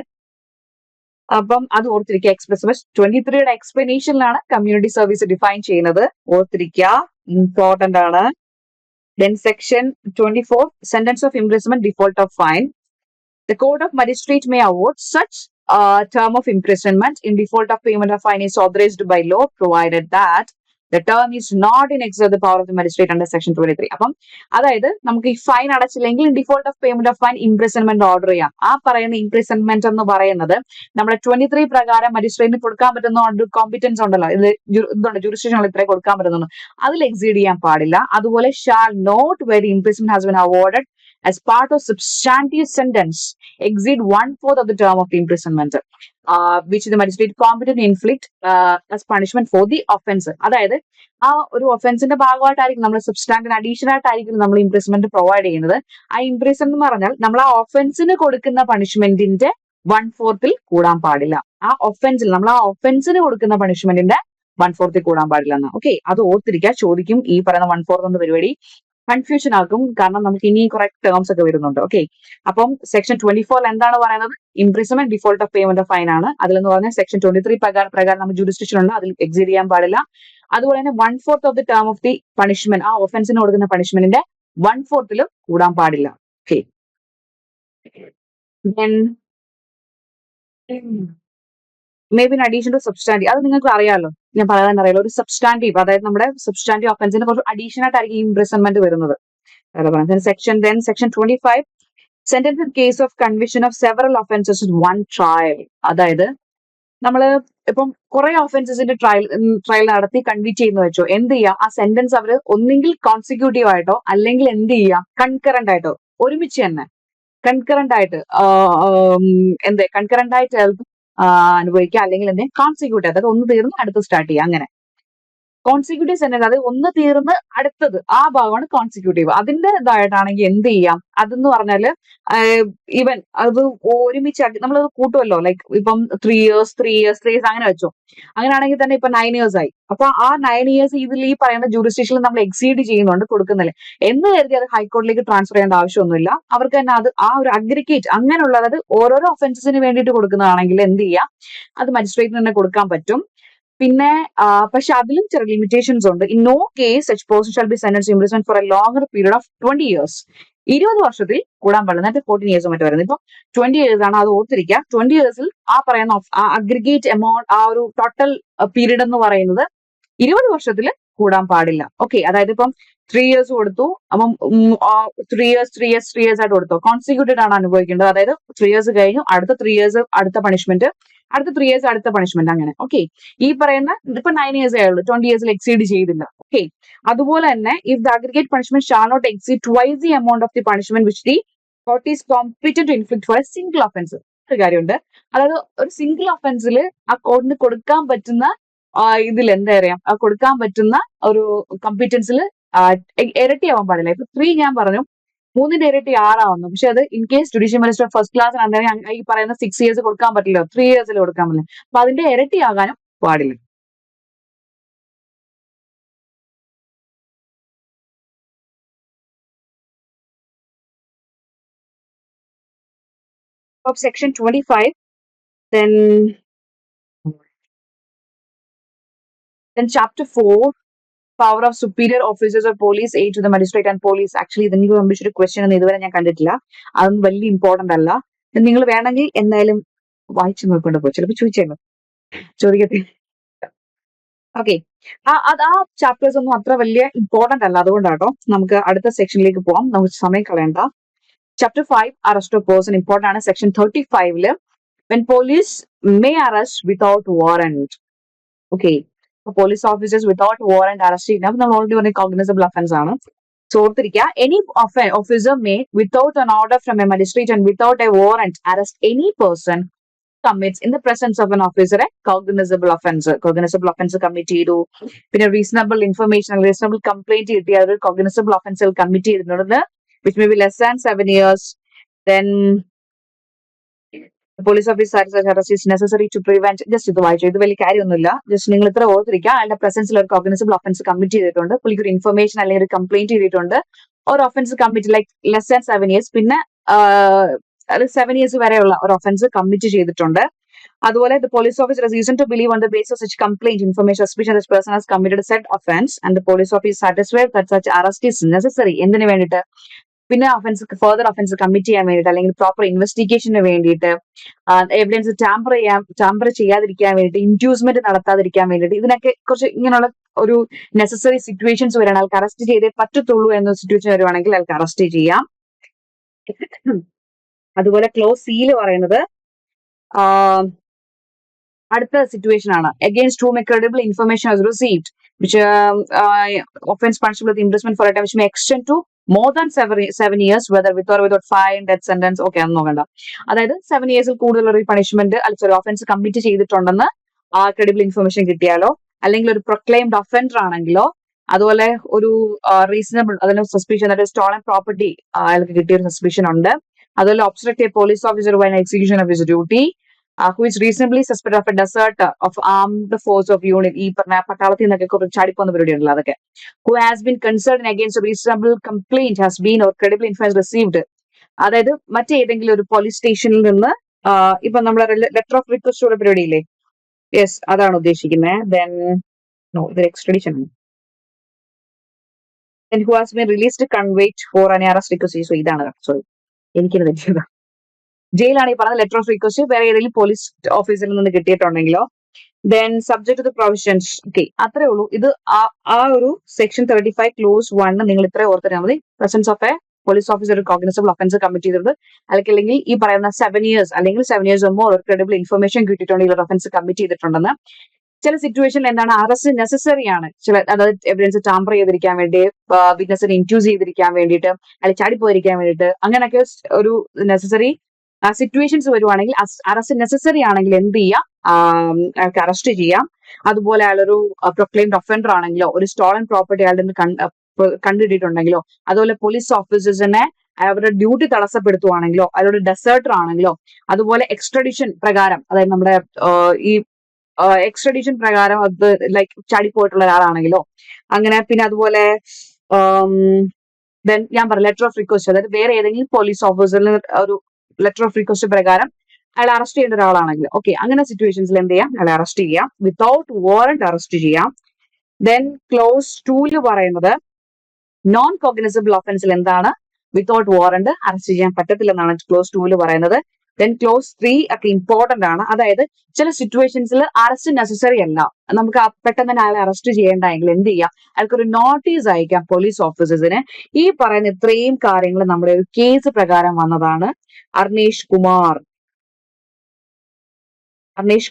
അപ്പം അത് ഓർത്തിരിക്കുക. എക്സ്പ്രസ് 23യുടെ എക്സ്പ്ലനേഷനിലാണ് കമ്മ്യൂണിറ്റി സർവീസ് ഡിഫൈൻ ചെയ്യുന്നത്. ഓർത്തിരിക്കുക, ഇമ്പോർട്ടന്റ് ആണ്. Then section 24 sentence of imprisonment default of fine. The court of magistrate may award such term of imprisonment in default of payment of fine is authorized by law provided that the term is not in excess of the power of the magistrate under section 23. അപ്പം അതായത് നമുക്ക് ഈ ഫൈൻ അടച്ചില്ലെങ്കിൽ default of payment of fine imprisonment order ചെയ്യാം. ആ പറയുന്ന ഇംപ്രിസൺമെന്റ് എന്ന് പറയുന്നത് നമ്മുടെ 23 പ്രകാരം മജിസ്ട്രേറ്റിന് കൊടുക്കാൻ പറ്റുന്ന കോമ്പിറ്റൻസ് ഉണ്ടല്ലോ, ഇതുണ്ട് ജുറിസ്ഡിക്ഷനിൽ ഇത്രേ കൊടുക്കാൻ പറ്റുന്നു, അതിൽ എക്സീഡ് ചെയ്യാൻ പാടില്ല. അതുപോലെ shall not vary imprisonment has been awarded as part of substantive sentence exceed 1/4 of the term of imprisonment which the magistrate competent to inflict as punishment for the offence. അതായത് ആ ഒരു ഒഫൻസിന്റെ ഭാഗമായിട്ടായിരിക്കും നമ്മൾ സബ്സ്റ്റാൻഡിന് അഡീഷണൽ ആയിട്ടായിരിക്കും നമ്മൾ ഇംപ്രിസ്മെന്റ് പ്രൊവൈഡ് ചെയ്യുന്നത്. ആ ഇംപ്രിസൺ എന്ന് പറഞ്ഞാൽ നമ്മൾ ആ ഒഫൻസിന് കൊടുക്കുന്ന പണിഷ്മെന്റിന്റെ 1/4 കൂടാൻ പാടില്ല. ആ ഒഫൻസിൽ നമ്മൾ ആ ഒഫൻസിന് കൊടുക്കുന്ന പണിഷ്മെന്റിന്റെ 1/4 കൂടാൻ പാടില്ല എന്ന്. ഓക്കെ, അത് ഓർത്തിരിക്കുക. ചോദിക്കും ഈ പറയുന്ന 1/4 എന്ന പരിപാടി കൺഫ്യൂഷൻ ആക്കും, കാരണം നമുക്ക് ഇനി കുറെ ടേംസ് ഒക്കെ വരുന്നുണ്ട്. ഓക്കെ, അപ്പം സെക്ഷൻ 24 എന്താണ് പറയുന്നത്? Imprisonment default of payment of fine ആണ്. അതിലെന്ന് പറഞ്ഞാൽ സെക്ഷൻ 23 പ്രകാരം നമ്മൾ ജുറിസ്ഡിക്ഷൻ ഉണ്ട്, അതിൽ എക്സീഡ് ചെയ്യാൻ പാടില്ല. അതുപോലെ തന്നെ 1/4 of the term of the punishment, ആ ഒഫൻസിന് കൊടുക്കുന്ന പണിഷ്മെന്റിന്റെ 1/4 കൂടാൻ പാടില്ല. Okay, may be in addition to substantive, അത് നിങ്ങൾക്ക് അറിയാമല്ലോ, ഞാൻ പറയാൻ അറിയാലോ. ഒരു സബ്സ്റ്റാൻറ്റീവ്, അതായത് നമ്മുടെ സബ്സ്റ്റാൻറ്റീവ് ഒഫൻസിന് കുറച്ച് അഡീഷണൽ ആയിട്ടായിരിക്കും ഇംപ്രിസൺമെന്റ് വരുന്നത്. Section 25 sentence in case of conviction of several offences in one trial. അതായത് നമ്മള് ഇപ്പം കുറെ ഒഫൻസസിന്റെ ട്രയൽ നടത്തി കൺവിക്ട് ചെയ്യുന്ന വെച്ചോ, എന്ത് ചെയ്യാം? ആ സെന്റൻസ് അവര് ഒന്നെങ്കിൽ കോൺസിക്യൂട്ടീവ് ആയിട്ടോ അല്ലെങ്കിൽ എന്ത് ചെയ്യാം, കൺകറന്റ് ആയിട്ടോ, ഒരുമിച്ച് തന്നെ കൺകറന്റ് ആയിട്ട് കൺകറന്റ് ആയിട്ട് അനുഭവിക്കുക, അല്ലെങ്കിൽ എന്തെങ്കിലും കോൺസിക്യൂട്ടീവ്, അതായത് ഒന്ന് തീർന്ന് അടുത്ത് സ്റ്റാർട്ട് ചെയ്യുക. അങ്ങനെ കോൺസിക്യൂട്ടീവ് സെന്റൻസ്, അത് ഒന്ന് തീർന്ന് അടുത്തത്, ആ ഭാഗമാണ് കോൺസിക്യൂട്ടീവ്. അതിൻ്റെതായിട്ടാണെങ്കിൽ എന്ത് ചെയ്യാം? അതെന്ന് പറഞ്ഞാല് ഈവൻ അത് ഒരുമിച്ച് നമ്മൾ കൂട്ടുമല്ലോ, ലൈക്ക് ഇപ്പം 3 years 3 years അങ്ങനെ വെച്ചോ. അങ്ങനെയാണെങ്കിൽ തന്നെ ഇപ്പൊ 9 years ആയി. അപ്പൊ ആ 9 years ഇതിൽ ഈ പറയുന്ന ജൂറിസ്ഡിക്ഷനിൽ നമ്മൾ എക്സീഡ് ചെയ്യുന്നുണ്ട്, കൊടുക്കുന്നില്ല എന്ന് കരുതി അത് ഹൈക്കോടതിയിലേക്ക് ട്രാൻസ്ഫർ ചെയ്യേണ്ട ആവശ്യമൊന്നുമില്ല. അവർക്ക് തന്നെ അത് ആ ഒരു അഗ്രിഗേറ്റ് അങ്ങനെയുള്ളത് ഓരോരോ ഒഫൻസസിന് വേണ്ടിയിട്ട് കൊടുക്കുന്നതാണെങ്കിൽ എന്ത് ചെയ്യാം? അത് മജിസ്ട്രേറ്റിന് തന്നെ കൊടുക്കാൻ പറ്റും. പിന്നെ പക്ഷെ അതിലും ചില ലിമിറ്റേഷൻസ് ഉണ്ട്. In no case such person shall be sentenced to imprisonment for a longer period of 20 years 20 വർഷത്തിൽ കൂടാൻ പാടില്ല. നേരത്തെ 14 ഇയേഴ്സ് മറ്റോ വരുന്നത്. ഇപ്പൊ 20 ഇയേഴ്സ് ആണ്. അത് ഓർത്തിരിക്കുക. 20 ഇയേഴ്സിൽ ആ പറയുന്ന അഗ്രിഗേറ്റ് എമൗണ്ട്, ആ ഒരു ടോട്ടൽ പീരീഡ് എന്ന് പറയുന്നത് 20 വർഷത്തിൽ കൂടാൻ പാടില്ല. ഓക്കെ, അതായത് ഇപ്പം 3 ഇയേഴ്സ് കൊടുത്തു, അപ്പം 3 ഇയേഴ്സ് ആയിട്ട് കൊടുത്തു, കോൺസിക്യൂട്ടീവ് ആണ് അനുഭവിക്കേണ്ടത്. അതായത് 3 ഇയേഴ്സ് കഴിഞ്ഞു, അടുത്ത 3 ഇയേഴ്സ് അടുത്ത പണിഷ്മെന്റ്, അടുത്ത 3 ഇയേഴ്സ് അടുത്ത പണിഷ്മെന്റ്, അങ്ങനെ. ഓക്കെ, ഈ പറയുന്ന ഇപ്പൊ 9 ഇയേഴ്സ് ആയുള്ളൂ, 20 ഇയേഴ്സിൽ എക്സീഡ് ചെയ്തില്ല. ഓക്കെ, അതുപോലെ തന്നെ if the aggregate punishment shall not exceed twice the amount of the punishment which the court is competent to inflict for a single offence. ഒരു കാര്യമുണ്ട്, അതായത് ഒരു സിംഗിൾ ഒഫൻസിൽ ആ കോർട്ടിന് കൊടുക്കാൻ പറ്റുന്ന ഇതിൽ എന്താ പറയാ, കൊടുക്കാൻ പറ്റുന്ന ഒരു കമ്പീറ്റൻസിൽ ഇരട്ടിയാവാൻ പാടില്ല. ഇപ്പൊ 3 ഞാൻ പറഞ്ഞു, 3ന്റെ ഇരട്ടി 6 ആവുന്നു. പക്ഷെ അത് in case judicial magistrate first class ആണെങ്കിൽ ഈ പറയുന്ന 6 ഇയേഴ്സ് കൊടുക്കാൻ പറ്റില്ല, 3 ഇയേഴ്സിൽ കൊടുക്കാൻ പറ്റില്ല. അപ്പൊ അതിന്റെ ഇരട്ടി ആകാനും പാടില്ല. Of section 25, then chapter 4, power of superior officers of police aid to the magistrate and police. Actually ഇതെനിക്ക് സംബന്ധിച്ചൊരു ക്വസ്റ്റ്യൻ ഒന്നും ഇതുവരെ ഞാൻ കണ്ടിട്ടില്ല, അതൊന്നും വലിയ ഇമ്പോർട്ടന്റ് അല്ല. നിങ്ങൾ വേണമെങ്കിൽ എന്തായാലും വായിച്ചു നോക്കൊണ്ട് പോകും, ചിലപ്പോൾ ചോദിച്ചേക്കും, ചോദിക്കട്ടെ. ഓക്കെ, ആ ചാപ്റ്റേഴ്സ് ഒന്നും അത്ര വലിയ ഇമ്പോർട്ടന്റ് അല്ല, അതുകൊണ്ടാട്ടോ. നമുക്ക് അടുത്ത സെക്ഷനിലേക്ക് പോവാം, നമുക്ക് സമയം കളയണ്ട. Chapter 5, arrest of person, important ആണ്. Section 35 when police may arrest without warrant. Okay, police officers without warrant arrest ചെയ്യുന്നത് നമ്മൾ ഓൾറെഡി പറഞ്ഞ കോഗ്നിസബിൾ ഒഫൻസ് ആണ്. സോ ഓർത്തിരിക്കുക, any officer may without an order from a magistrate and without a warrant arrest any person commits in the presence of an officer a cognizable offense. Cognizable offense commit ചെയ്തു, പിന്നെ റീസണബിൾ ഇൻഫർമേഷൻ, റീസണബിൾ കംപ്ലൈന്റ് കിട്ടിയ ഒരു കോഗ്നിസബിൾ ഒഫൻസ് കമ്മിറ്റ് ചെയ്തിട്ടുണ്ട്, which may be less than 7 years. Then police officer arrest is necessary to prevent. Just ഇത് വായിച്ചു, ഇത് വലിയ കാര്യമൊന്നുമില്ല. ജസ്റ്റ് നിങ്ങൾ ഇത്ര ഓർത്തിരിക്കുക, അയാളുടെ പ്രസൻസിൽ ഒരു കോഗ്നിസബിൾ ഒഫൻസ് കമ്മിറ്റ് ചെയ്തിട്ടുണ്ട്, പുള്ളിക്ക് ഒരു ഇൻഫർമേഷൻ അല്ലെങ്കിൽ ഒരു കംപ്ലൈന്റ് ചെയ്തിട്ടുണ്ട്, ഒരു offence commit like less than 7 years, പിന്നെ 7 years വരെയുള്ള ഒരു ഒഫൻസ് കമ്മിറ്റ് ചെയ്തിട്ടുണ്ട്. അതുപോലെ the police officer has reason to believe on the basis of such complaint, information, suspicion this person has committed said offense and the police officer is satisfied that such arrest is necessary. എന്തിനു വേണ്ടിയിട്ട്? പിന്നെ ഒഫൻസ്, ഫർദർ ഒഫൻസ് കമ്മിറ്റ് ചെയ്യാൻ വേണ്ടിയിട്ട്, അല്ലെങ്കിൽ പ്രോപ്പർ ഇൻവെസ്റ്റിഗേഷന് വേണ്ടിയിട്ട്, എവിഡൻസ് ടാമ്പർ ചെയ്യാതിരിക്കാൻ വേണ്ടിയിട്ട്, ഇൻഡ്യൂസ്മെന്റ് നടത്താതിരിക്കാൻ വേണ്ടിയിട്ട്, ഇതിനൊക്കെ കുറച്ച് ഇങ്ങനെയുള്ള ഒരു നെസസറി സിറ്റുവേഷൻസ് വരണം. അയാൾക്ക് അറസ്റ്റ് ചെയ്തേ പറ്റത്തുള്ളൂ എന്ന സിറ്റുവേഷൻ വരുവാണെങ്കിൽ അയാൾക്ക് അറസ്റ്റ് ചെയ്യാം. അതുപോലെ ക്ലോസ് സീൽ പറയുന്നത് അടുത്ത സിറ്റുവേഷൻ ആണ്. against whom a credible information has received which offense punishable with imprisonment for a time which may extend to more than 7 years whether with or without fine, death sentence. Okay, അതൊന്നും നോക്കണ്ട. അതായത് 7 yearsൽ കൂടുതൽ ഒരു പണിഷ്മെന്റ് അല്ലെങ്കിൽ ഒഫൻസ് കമ്മിറ്റ് ചെയ്തിട്ടുണ്ടെന്ന് ആ ക്രെഡിബിൾ ഇൻഫർമേഷൻ കിട്ടിയാലോ, അല്ലെങ്കിൽ ഒരു പ്രൊക്ലെയിംഡ് ഒഫൻഡർ ആണെങ്കിലോ, അതുപോലെ ഒരു റീസണബിൾ, അതിന് സസ്പീഷൻ, അതായത് സ്റ്റോളൻ പ്രോപ്പർട്ടി അയാൾക്ക് കിട്ടിയ ഒരു സസ്പീഷൻ ഉണ്ട്, അതുപോലെ obstruct A police officer wine execution of his duty, who is reasonably suspected of a desert of armed force of unit, ഈ പറഞ്ഞ പട്ടാളത്തിൽ നിന്നൊക്കെ കുറച്ച് ചാടിപ്പോന്ന പരിപാടി ഉണ്ടല്ലോ, അതൊക്കെ. who has been concerned against a reasonable complaint has been or credible information received, അതായത് മറ്റേതെങ്കിലും ഒരു പോലീസ് സ്റ്റേഷനിൽ നിന്ന് ഇപ്പൊ നമ്മുടെ ലെറ്റർ ഓഫ് റിക്വസ്റ്റ് ഉള്ള പരിപാടിയില്ലേ, യെസ്, അതാണ് ഉദ്ദേശിക്കുന്നത്. ദെൻ നോ, ഇത് extradition. then who has been released to convict for an arrest request. So ഇതാണ്, സോറി എനിക്കിത് തെറ്റിയതാ. ജയിലാണ് ഈ പറഞ്ഞ ലെറ്റർ ഓഫ് റിക്വസ്റ്റ് വേറെ ഏതെങ്കിലും പോലീസ് ഓഫീസിൽ നിന്ന് കിട്ടിയിട്ടുണ്ടെങ്കിലോ. Then subject to the provisions. Okay, അത്രേ ഉള്ളൂ. ഇത് ആ ഒരു സെക്ഷൻ 35 ക്ലോസ് 1 നിങ്ങൾ ഇത്ര ഓർത്തിരുന്നാൽ മതി. Presence of a police officer cognizable offence commit ചെയ്തത്, അല്ലെങ്കിൽ ഈ പറയുന്ന 7 years അല്ലെങ്കിൽ 7 years or more ഒരു ക്രെഡിബിൾ ഇൻഫർമേഷൻ കിട്ടിയിട്ടുണ്ടെങ്കിൽ ഒരു ഒഫൻസ് കമ്മിറ്റ് ചെയ്തിട്ടുണ്ടെന്ന്. ചില സിറ്റുവേഷനിൽ എന്താണ്, അറസ്റ്റ് നെസസറി ആണ്. ചില, അതായത് എവിഡൻസ് ടാമ്പർ ചെയ്തിരിക്കാൻ വേണ്ടി, വിറ്റ്നസിനെ ഇൻഡ്യൂസ് ചെയ്തിരിക്കാൻ വേണ്ടിയിട്ട്, അല്ലെങ്കിൽ ചാടിപ്പോയിരിക്കാൻ വേണ്ടിയിട്ട്, അങ്ങനെയൊക്കെ ഒരു നെസസറി സിറ്റുവേഷൻസ് വരുവാണെങ്കിൽ, അറസ്റ്റ് നെസസറി ആണെങ്കിൽ എന്ത് ചെയ്യാം, അയാൾക്ക് അറസ്റ്റ് ചെയ്യാം. അതുപോലെ അയാളൊരു പ്രൊക്ലെയിംഡ് ഒഫൻഡർ ആണെങ്കിലോ, ഒരു സ്റ്റോളൻ പ്രോപ്പർട്ടി അയാളുടെ കണ്ടുകിട്ടിയിട്ടുണ്ടെങ്കിലോ, അതുപോലെ പോലീസ് ഓഫീസേഴ്സിനെ അവരുടെ ഡ്യൂട്ടി തടസ്സപ്പെടുത്തുവാണെങ്കിലോ, അയാളൊരു ഡെസേർട്ടർ ആണെങ്കിലോ, അതുപോലെ എക്സ്ട്രഡിഷൻ പ്രകാരം, അതായത് നമ്മുടെ ഈ എക്സ്ട്രഡിഷൻ പ്രകാരം അത് ലൈക്ക് ചാടിപ്പോയിട്ടുള്ള ഒരാളാണെങ്കിലോ, അങ്ങനെ. പിന്നെ അതുപോലെ ദെൻ ഞാൻ പറയാം ലെറ്റർ ഓഫ് റിക്വസ്റ്റ്, അതായത് വേറെ ഏതെങ്കിലും പോലീസ് ഓഫീസറിന് ഒരു ലെറ്റർ ഓഫ് റിക്വസ്റ്റ് പ്രകാരം അയാൾ അറസ്റ്റ് ചെയ്യേണ്ട ഒരാളാണെങ്കിൽ, ഓക്കെ, അങ്ങനെ സിറ്റുവേഷൻസിൽ എന്ത് ചെയ്യാം, അയാളെ അറസ്റ്റ് ചെയ്യാം, വിത്തൗട്ട് വാറന്റ് അറസ്റ്റ് ചെയ്യാം. ദെൻ ക്ലോസ് 2 പറയുന്നത് നോൺ കോഗ്നിസബിൾ ഒഫൻസിൽ എന്താണ്, വിത്തൗട്ട് വാറണ്ട് അറസ്റ്റ് ചെയ്യാൻ പറ്റത്തില്ലെന്നാണ് ക്ലോസ് 2 പറയുന്നത്. ദെൻ ക്ലോസ് 3 ഒക്കെ ഇമ്പോർട്ടന്റ് ആണ്. അതായത് ചില സിറ്റുവേഷൻസിൽ അറസ്റ്റ് നെസസറി അല്ല, നമുക്ക് പെട്ടെന്ന് തന്നെ അയാളെ അറസ്റ്റ് ചെയ്യേണ്ടെങ്കിൽ എന്ത് ചെയ്യാം, അയാൾക്കൊരു നോട്ടീസ് അയക്കാം പോലീസ് ഓഫീസേഴ്സിന്. ഈ പറയുന്ന ഇത്രയും കാര്യങ്ങൾ നമ്മുടെ ഒരു കേസ് പ്രകാരം വന്നതാണ്. അർണേഷ്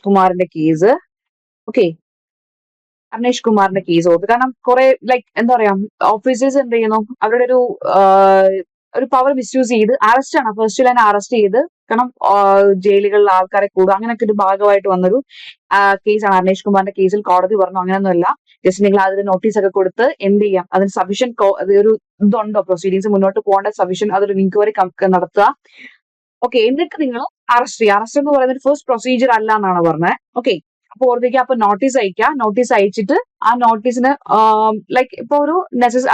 കുമാറിന്റെ കേസ്. ഓക്കെ, അർണേഷ് കുമാറിന്റെ കേസ് ഓർത്ത്. കാരണം കുറെ ലൈക്ക് എന്താ പറയാ, ഓഫീസേഴ്സ് എന്ത് ചെയ്യുന്നു, അവരുടെ ഒരു പവർ മിസ്യൂസ് ചെയ്ത് അറസ്റ്റ് ആണ്, ഫസ്റ്റ് ലൈൻ അറസ്റ്റ് ചെയ്ത്, കാരണം ജയിലുകളിൽ ആൾക്കാരെ കൂടുക, അങ്ങനെയൊക്കെ ഒരു ഭാഗമായിട്ട് വന്നൊരു കേസാണ് അർണേഷ് കുമാറിന്റെ കേസിൽ. കോടതി പറഞ്ഞു അങ്ങനെയൊന്നുമല്ല, ജസ്റ്റ് നിങ്ങൾ അതിന് നോട്ടീസ് ഒക്കെ കൊടുത്ത് എന്ത് ചെയ്യാം, അതിന് സഫീഷ്യന്റ് ഒരു ഇതുണ്ടോ, പ്രൊസീഡിങ്സ് മുന്നോട്ട് പോകേണ്ട സഫീഷ്യന്റ് അതൊരു ഇൻക്വയറി നടത്തുക. ഓക്കെ, എന്നിട്ട് നിങ്ങൾ അറസ്റ്റ് ചെയ്യുക. അറസ്റ്റ് എന്ന് പറയുന്നത് ഫസ്റ്റ് പ്രൊസീജിയർ അല്ല എന്നാണ് പറഞ്ഞത്. ഓക്കെ, അപ്പൊ ഓർമ്മിക്കുക, അപ്പൊ നോട്ടീസ് അയക്കുക. നോട്ടീസ് അയച്ചിട്ട് ആ നോട്ടീസിന് ലൈക്ക് ഇപ്പൊ ഒരു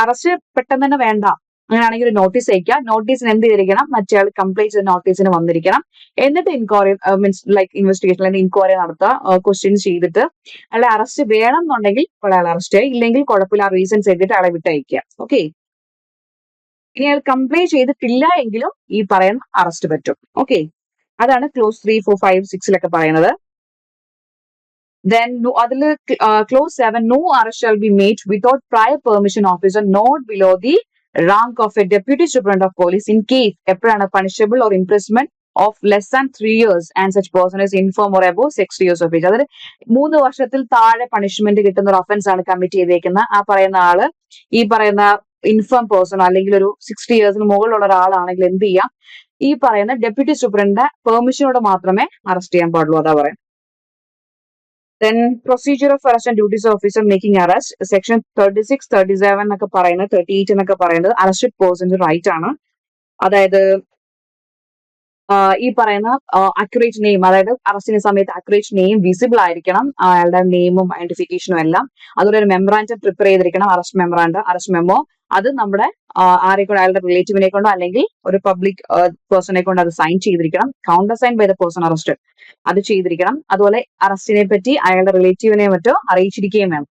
അറസ്റ്റ് പെട്ടെന്ന് തന്നെ വേണ്ട, അങ്ങനെയാണെങ്കിൽ ഒരു നോട്ടീസ് അയക്കുക. നോട്ടീസിന് എന്ത് ചെയ്തിരിക്കണം, മറ്റേ കംപ്ലൈന്റ് ചെയ്ത നോട്ടീസിന് വന്നിരിക്കണം. എന്നിട്ട് ഇൻക്വയറി മീൻസ് ലൈക്ക് ഇൻവെസ്റ്റിഗേഷൻ അല്ലെങ്കിൽ ഇൻക്വയറി നടത്തുക, ക്വസ്റ്റ്യൻസ് ചെയ്തിട്ട് അയാളെ അറസ്റ്റ് വേണം എന്നുണ്ടെങ്കിൽ അയാളെ അറസ്റ്റ് ചെയ്യുക, ഇല്ലെങ്കിൽ കുഴപ്പമില്ല, റീസൺസ് എഴുതിയിട്ട് അയാളെ വിട്ടയക്കുക. ഓക്കെ, ഇനി അയാൾ കംപ്ലൈന്റ് ചെയ്തിട്ടില്ല എങ്കിലും ഈ പറയുന്ന അറസ്റ്റ് പറ്റും. ഓക്കെ, അതാണ് ക്ലോസ് 3, 4, 5, 6 പറയുന്നത്. Then അതിൽ close 7, no arrest shall be made without prior permission officer not below the rank of a deputy superintendent of police in case എപ്പോഴാണ് punishable or imprisonment of less than 3 years and such person is infirm or above 60 years of age. അതായത് 3 വർഷത്തിൽ താഴെ പണിഷ്മെന്റ് കിട്ടുന്ന ഒരു ഒഫൻസ് ആണ് കമ്മിറ്റ് ചെയ്തേക്കുന്ന ആ പറയുന്ന ആള് ഈ പറയുന്ന ഇൻഫേം പേഴ്സൺ അല്ലെങ്കിൽ ഒരു 60 ഇയേഴ്സിന് മുകളിലുള്ള ഒരാളാണെങ്കിൽ എന്ത് ചെയ്യാം, ഈ പറയുന്ന ഡെപ്യൂട്ടി സൂപ്രണ്ടിന്റെ പെർമിഷനോട് മാത്രമേ അറസ്റ്റ് ചെയ്യാൻ പാടുള്ളൂ. അതാ പറയാം. Then procedure of arrest and duties of officer making arrest, section 36, 37 എന്നൊക്കെ പറയുന്നത്, 38 എന്നൊക്കെ പറയുന്നത് അറസ്റ്റഡ് പേഴ്സന്റെ റൈറ്റ് ആണ്. അതായത് ഈ പറയുന്ന അക്യുറേറ്റ് നെയിം, അതായത് അറസ്റ്റിന്റെ സമയത്ത് അക്യുറേറ്റ് നെയിം വിസിബിൾ ആയിരിക്കണം, അയാളുടെ നെയിമും ഐഡന്റിഫിക്കേഷനും എല്ലാം. അതുപോലെ ഒരു മെമ്മറാൻഡം പ്രിപ്പയർ ചെയ്തിരിക്കണം, അറസ്റ്റ് മെമ്മോ. അത് നമ്മുടെ ആരെക്കൊണ്ട്, അയാളുടെ റിലേറ്റീവിനെ കൊണ്ടോ അല്ലെങ്കിൽ ഒരു പബ്ലിക് പേഴ്സണെ കൊണ്ട് അത് സൈൻ ചെയ്തിരിക്കണം. Counter sign by the person arrested, അത് ചെയ്തിരിക്കണം. അതുപോലെ അറസ്റ്റിനെ പറ്റി അയാളുടെ റിലേറ്റീവിനെ മറ്റോ അറിയിച്ചിരിക്കുകയും വേണം.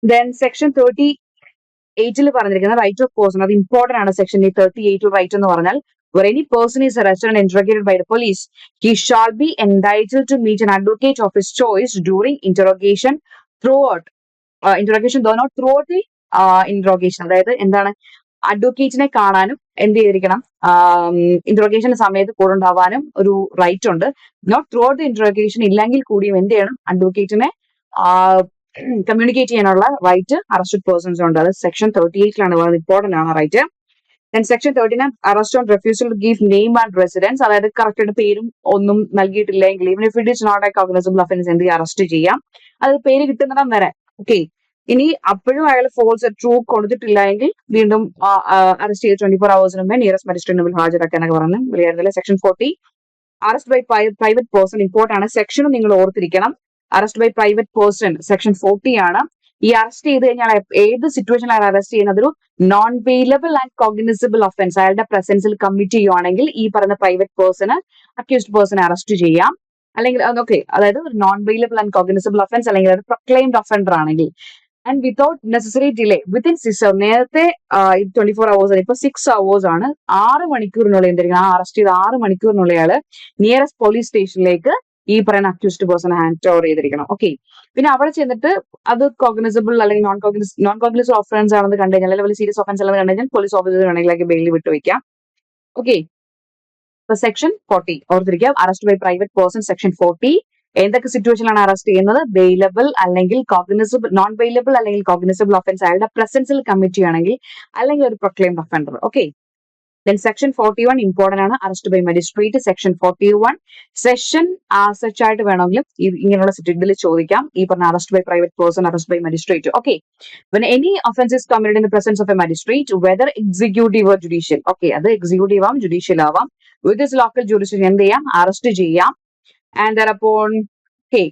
ദെൻ സെക്ഷൻ 38 പറഞ്ഞിരിക്കുന്ന റൈറ്റ് ഓഫ് പേഴ്സൺ, അത് ഇമ്പോർട്ടന്റ് ആണ്. സെക്ഷൻ 38 റൈറ്റ് എന്ന് പറഞ്ഞാൽ, where any person is arrested and interrogated by the police, he shall be entitled to meet an advocate of his choice during interrogation throughout the interrogation. അതായത് എന്താണ്, അഡ്വക്കേറ്റിനെ കാണാനും എന്ത് ചെയ്തിരിക്കണം, ഇന്ററോഗേഷൻ സമയത്ത് കൂടെ ഉണ്ടാവാനും ഒരു റൈറ്റ് ഉണ്ട്. Not throughout the interrogation ഇല്ലെങ്കിൽ കൂടിയും എന്ത് ചെയ്യണം, അഡ്വക്കേറ്റിനെ കമ്മ്യൂണിക്കേറ്റ് ചെയ്യാനുള്ള റൈറ്റ് അറസ്റ്റഡ് പേഴ്സൺസ് ഉണ്ട്. അത് സെക്ഷൻ 38 വളരെ ഇമ്പോർട്ടന്റ് ആണ് right. Then section 39, arrest on refusal to give name and residence, അതായത് കറക്റ്റ് ആയിട്ട് പേരും ഒന്നും നൽകിയിട്ടില്ലെങ്കിൽ, even if it is not a cognizable offense, എന്ത് അറസ്റ്റ് ചെയ്യാം, അത് പേര് കിട്ടുന്നിടം വരെ. ഓക്കെ, ഇനി അപ്പോഴും അയാൾ ഫോൾസ് ട്രൂ കൊടുത്തിട്ടില്ല എങ്കിൽ വീണ്ടും അറസ്റ്റ് ചെയ്ത് 24 hours മുമ്പേ നിയറസ്റ്റ് മജിസ്ട്രേറ്റ് മുമ്പിൽ ഹാജരാക്കാനൊക്കെ പറഞ്ഞു വിളിയായിരുന്നില്ല. Section 40, arrest by private person, important ആണ്. സെക്ഷനും നിങ്ങൾ ഓർത്തിരിക്കണം. Arrest by private person section 40 ആണ്. ഈ അറസ്റ്റ് ചെയ്ത് കഴിഞ്ഞാൽ ഏത് സിറ്റുവേഷനിലാണ് അറസ്റ്റ് ചെയ്യുന്നത്, ഒരു non bailable and cognisable offence അയാളുടെ പ്രസൻസിൽ കമ്മിറ്റ് ചെയ്യുവാണെങ്കിൽ ഈ പറയുന്ന പ്രൈവറ്റ് പേഴ്സണ് അക്യൂസ്ഡ് പേഴ്സണെ അറസ്റ്റ് ചെയ്യാം. അല്ലെങ്കിൽ ഓക്കെ, അതായത് ഒരു non bailable and cognisable offence അല്ലെങ്കിൽ ഒരു പ്രൊക്ലെയിംഡ് ഒഫൻഡർ ആണെങ്കിൽ, and without necessary delay within 6 hours. നേരത്തെ 24 hours, ഇപ്പൊ 6 hours ആണ്. 6 മണിക്കൂറിനുള്ളിൽ എന്തിരിക്കണം, ആ അറസ്റ്റ് ചെയ്ത് 6 മണിക്കൂറിനുള്ളിൽ അയാള് നിയറസ്റ്റ് പോലീസ് സ്റ്റേഷനിലേക്ക് ഈ പറയുന്ന അക്യൂസ്ഡ് പേഴ്സൺ ഹാൻഡ് ഓവർ ചെയ്തിരിക്കണം. ഓക്കെ, പിന്നെ അവിടെ ചെന്നിട്ട് അത് കോഗ്നിസിബിൾ അല്ലെങ്കിൽ നോൺ കോഗ്നിസിബിൾ ഒഫൻസ് ആണെന്ന് കണ്ടു കഴിഞ്ഞാൽ, അല്ലെങ്കിൽ സീരിയസ് ഒഫൻസ് ആണെന്ന് കണ്ടു കഴിഞ്ഞാൽ പോലീസ് ഓഫീസർ വേണമെങ്കിൽ ബെയിലിൽ വിട്ടുവയ്ക്കാം. ഓക്കെ, ഇപ്പൊ സെക്ഷൻ 40 ഓർത്തിരിക്കാം. Arrest by private person section 40 എന്തൊക്കെ സിറ്റുവേഷനിലാണ് അറസ്റ്റ് ചെയ്യുന്നത്, ബെയിലബിൾ അല്ലെങ്കിൽ കോഗ്നിസിബിൾ, നോൺ ബെയിലബിൾ അല്ലെങ്കിൽ കോഗ്നിസിബിൾ ഒഫൻസ് അയാളുടെ പ്രസൻസിൽ കമ്മിറ്റ് ചെയ്യുകയാണെങ്കിൽ, അല്ലെങ്കിൽ ഒരു proclaimed offender. Okay, then section 41 important ആണ്. Arrest by magistrate section 41 session such ആയിട്ട് വേണമെങ്കിലും ഇങ്ങനെയുള്ള ഇതിൽ ചോദിക്കാം. ഈ പറഞ്ഞ arrest by private person, arrest by magistrate. Okay, when any offense is committed in the presence of a magistrate, whether executive or judicial, okay, അത് എക്സിക്യൂട്ടീവ് ആവാം ജുഡീഷ്യൽ ആവാം, with this local jurisdiction എന്ത് ചെയ്യാം, അറസ്റ്റ് ചെയ്യാം. and thereupon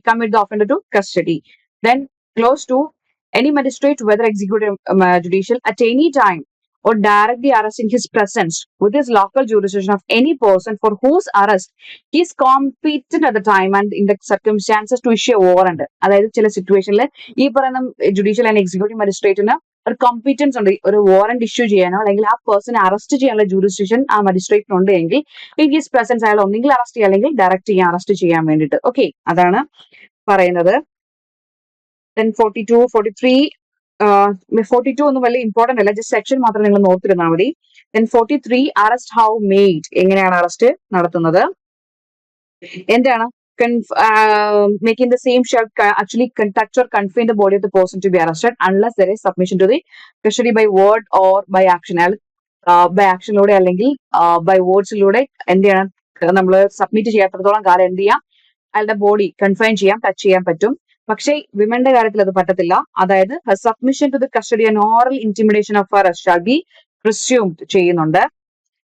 commit the offender to custody. Then clause 2, any magistrate, whether executive judicial, at any time or directly arrest in his presence with his local jurisdiction of any person for whose arrest he is competent at the time and in the circumstances to issue a warrant. അതായത് ചില സിറ്റുവേഷനിൽ ഈ പറയുന്ന ജുഡീഷ്യൽ ആൻഡ് എക്സിക്യൂട്ടീവ് മജിസ്ട്രേറ്റിന് ഒരു കോമ്പീറ്റൻസ് ഉണ്ട്, ഒരു വാറന്റ് ഇഷ്യൂ ചെയ്യാനോ അല്ലെങ്കിൽ ആ പേഴ്സണെ അറസ്റ്റ് ചെയ്യാനുള്ള ജൂറിസ്ഡിക്ഷൻ ആ മജിസ്ട്രേറ്റിനുണ്ട് എങ്കിൽ ഇൻ ഹിസ് പ്രസൻസ് അയാൾ ഒന്നെങ്കിൽ അറസ്റ്റ് ചെയ്യുക അല്ലെങ്കിൽ ഡയറക്റ്റ് ചെയ്യാൻ അറസ്റ്റ് ചെയ്യാൻ വേണ്ടിയിട്ട്. ഓക്കെ, അതാണ് പറയുന്നത്. ദെൻ 42, 43, 42 ഒന്നും വലിയ ഇമ്പോർട്ടന്റ് അല്ല, ജസ്റ്റ് സെക്ഷൻ മാത്രം നിങ്ങൾ നോക്കിയിരുന്നാൽ മതി. ദെൻ 43 അറസ്റ്റ് ഹൗ മെയ്ഡ്, എങ്ങനെയാണ് അറസ്റ്റ് നടത്തുന്നത്, എന്താണ് making the same shall actually touch or confine the body of the person to be arrested unless there is submission to the custody by word or by action. By ആക്ഷനിലൂടെ അല്ലെങ്കിൽ ബൈ വേർഡ്സിലൂടെ എന്ത് ചെയ്യണം, നമ്മൾ സബ്മിറ്റ് ചെയ്യാത്തടത്തോളം കാലം എന്ത് ചെയ്യാം, അയാളുടെ ബോഡി കൺഫൈൻ ചെയ്യാം, ടച്ച് ചെയ്യാൻ പറ്റും. പക്ഷേ വിമന്റെ കാര്യത്തിൽ അത് പറ്റത്തില്ല. അതായത് submission to the custody and oral intimidation of arrest shall be presumed ചെയ്യുന്നുണ്ട്.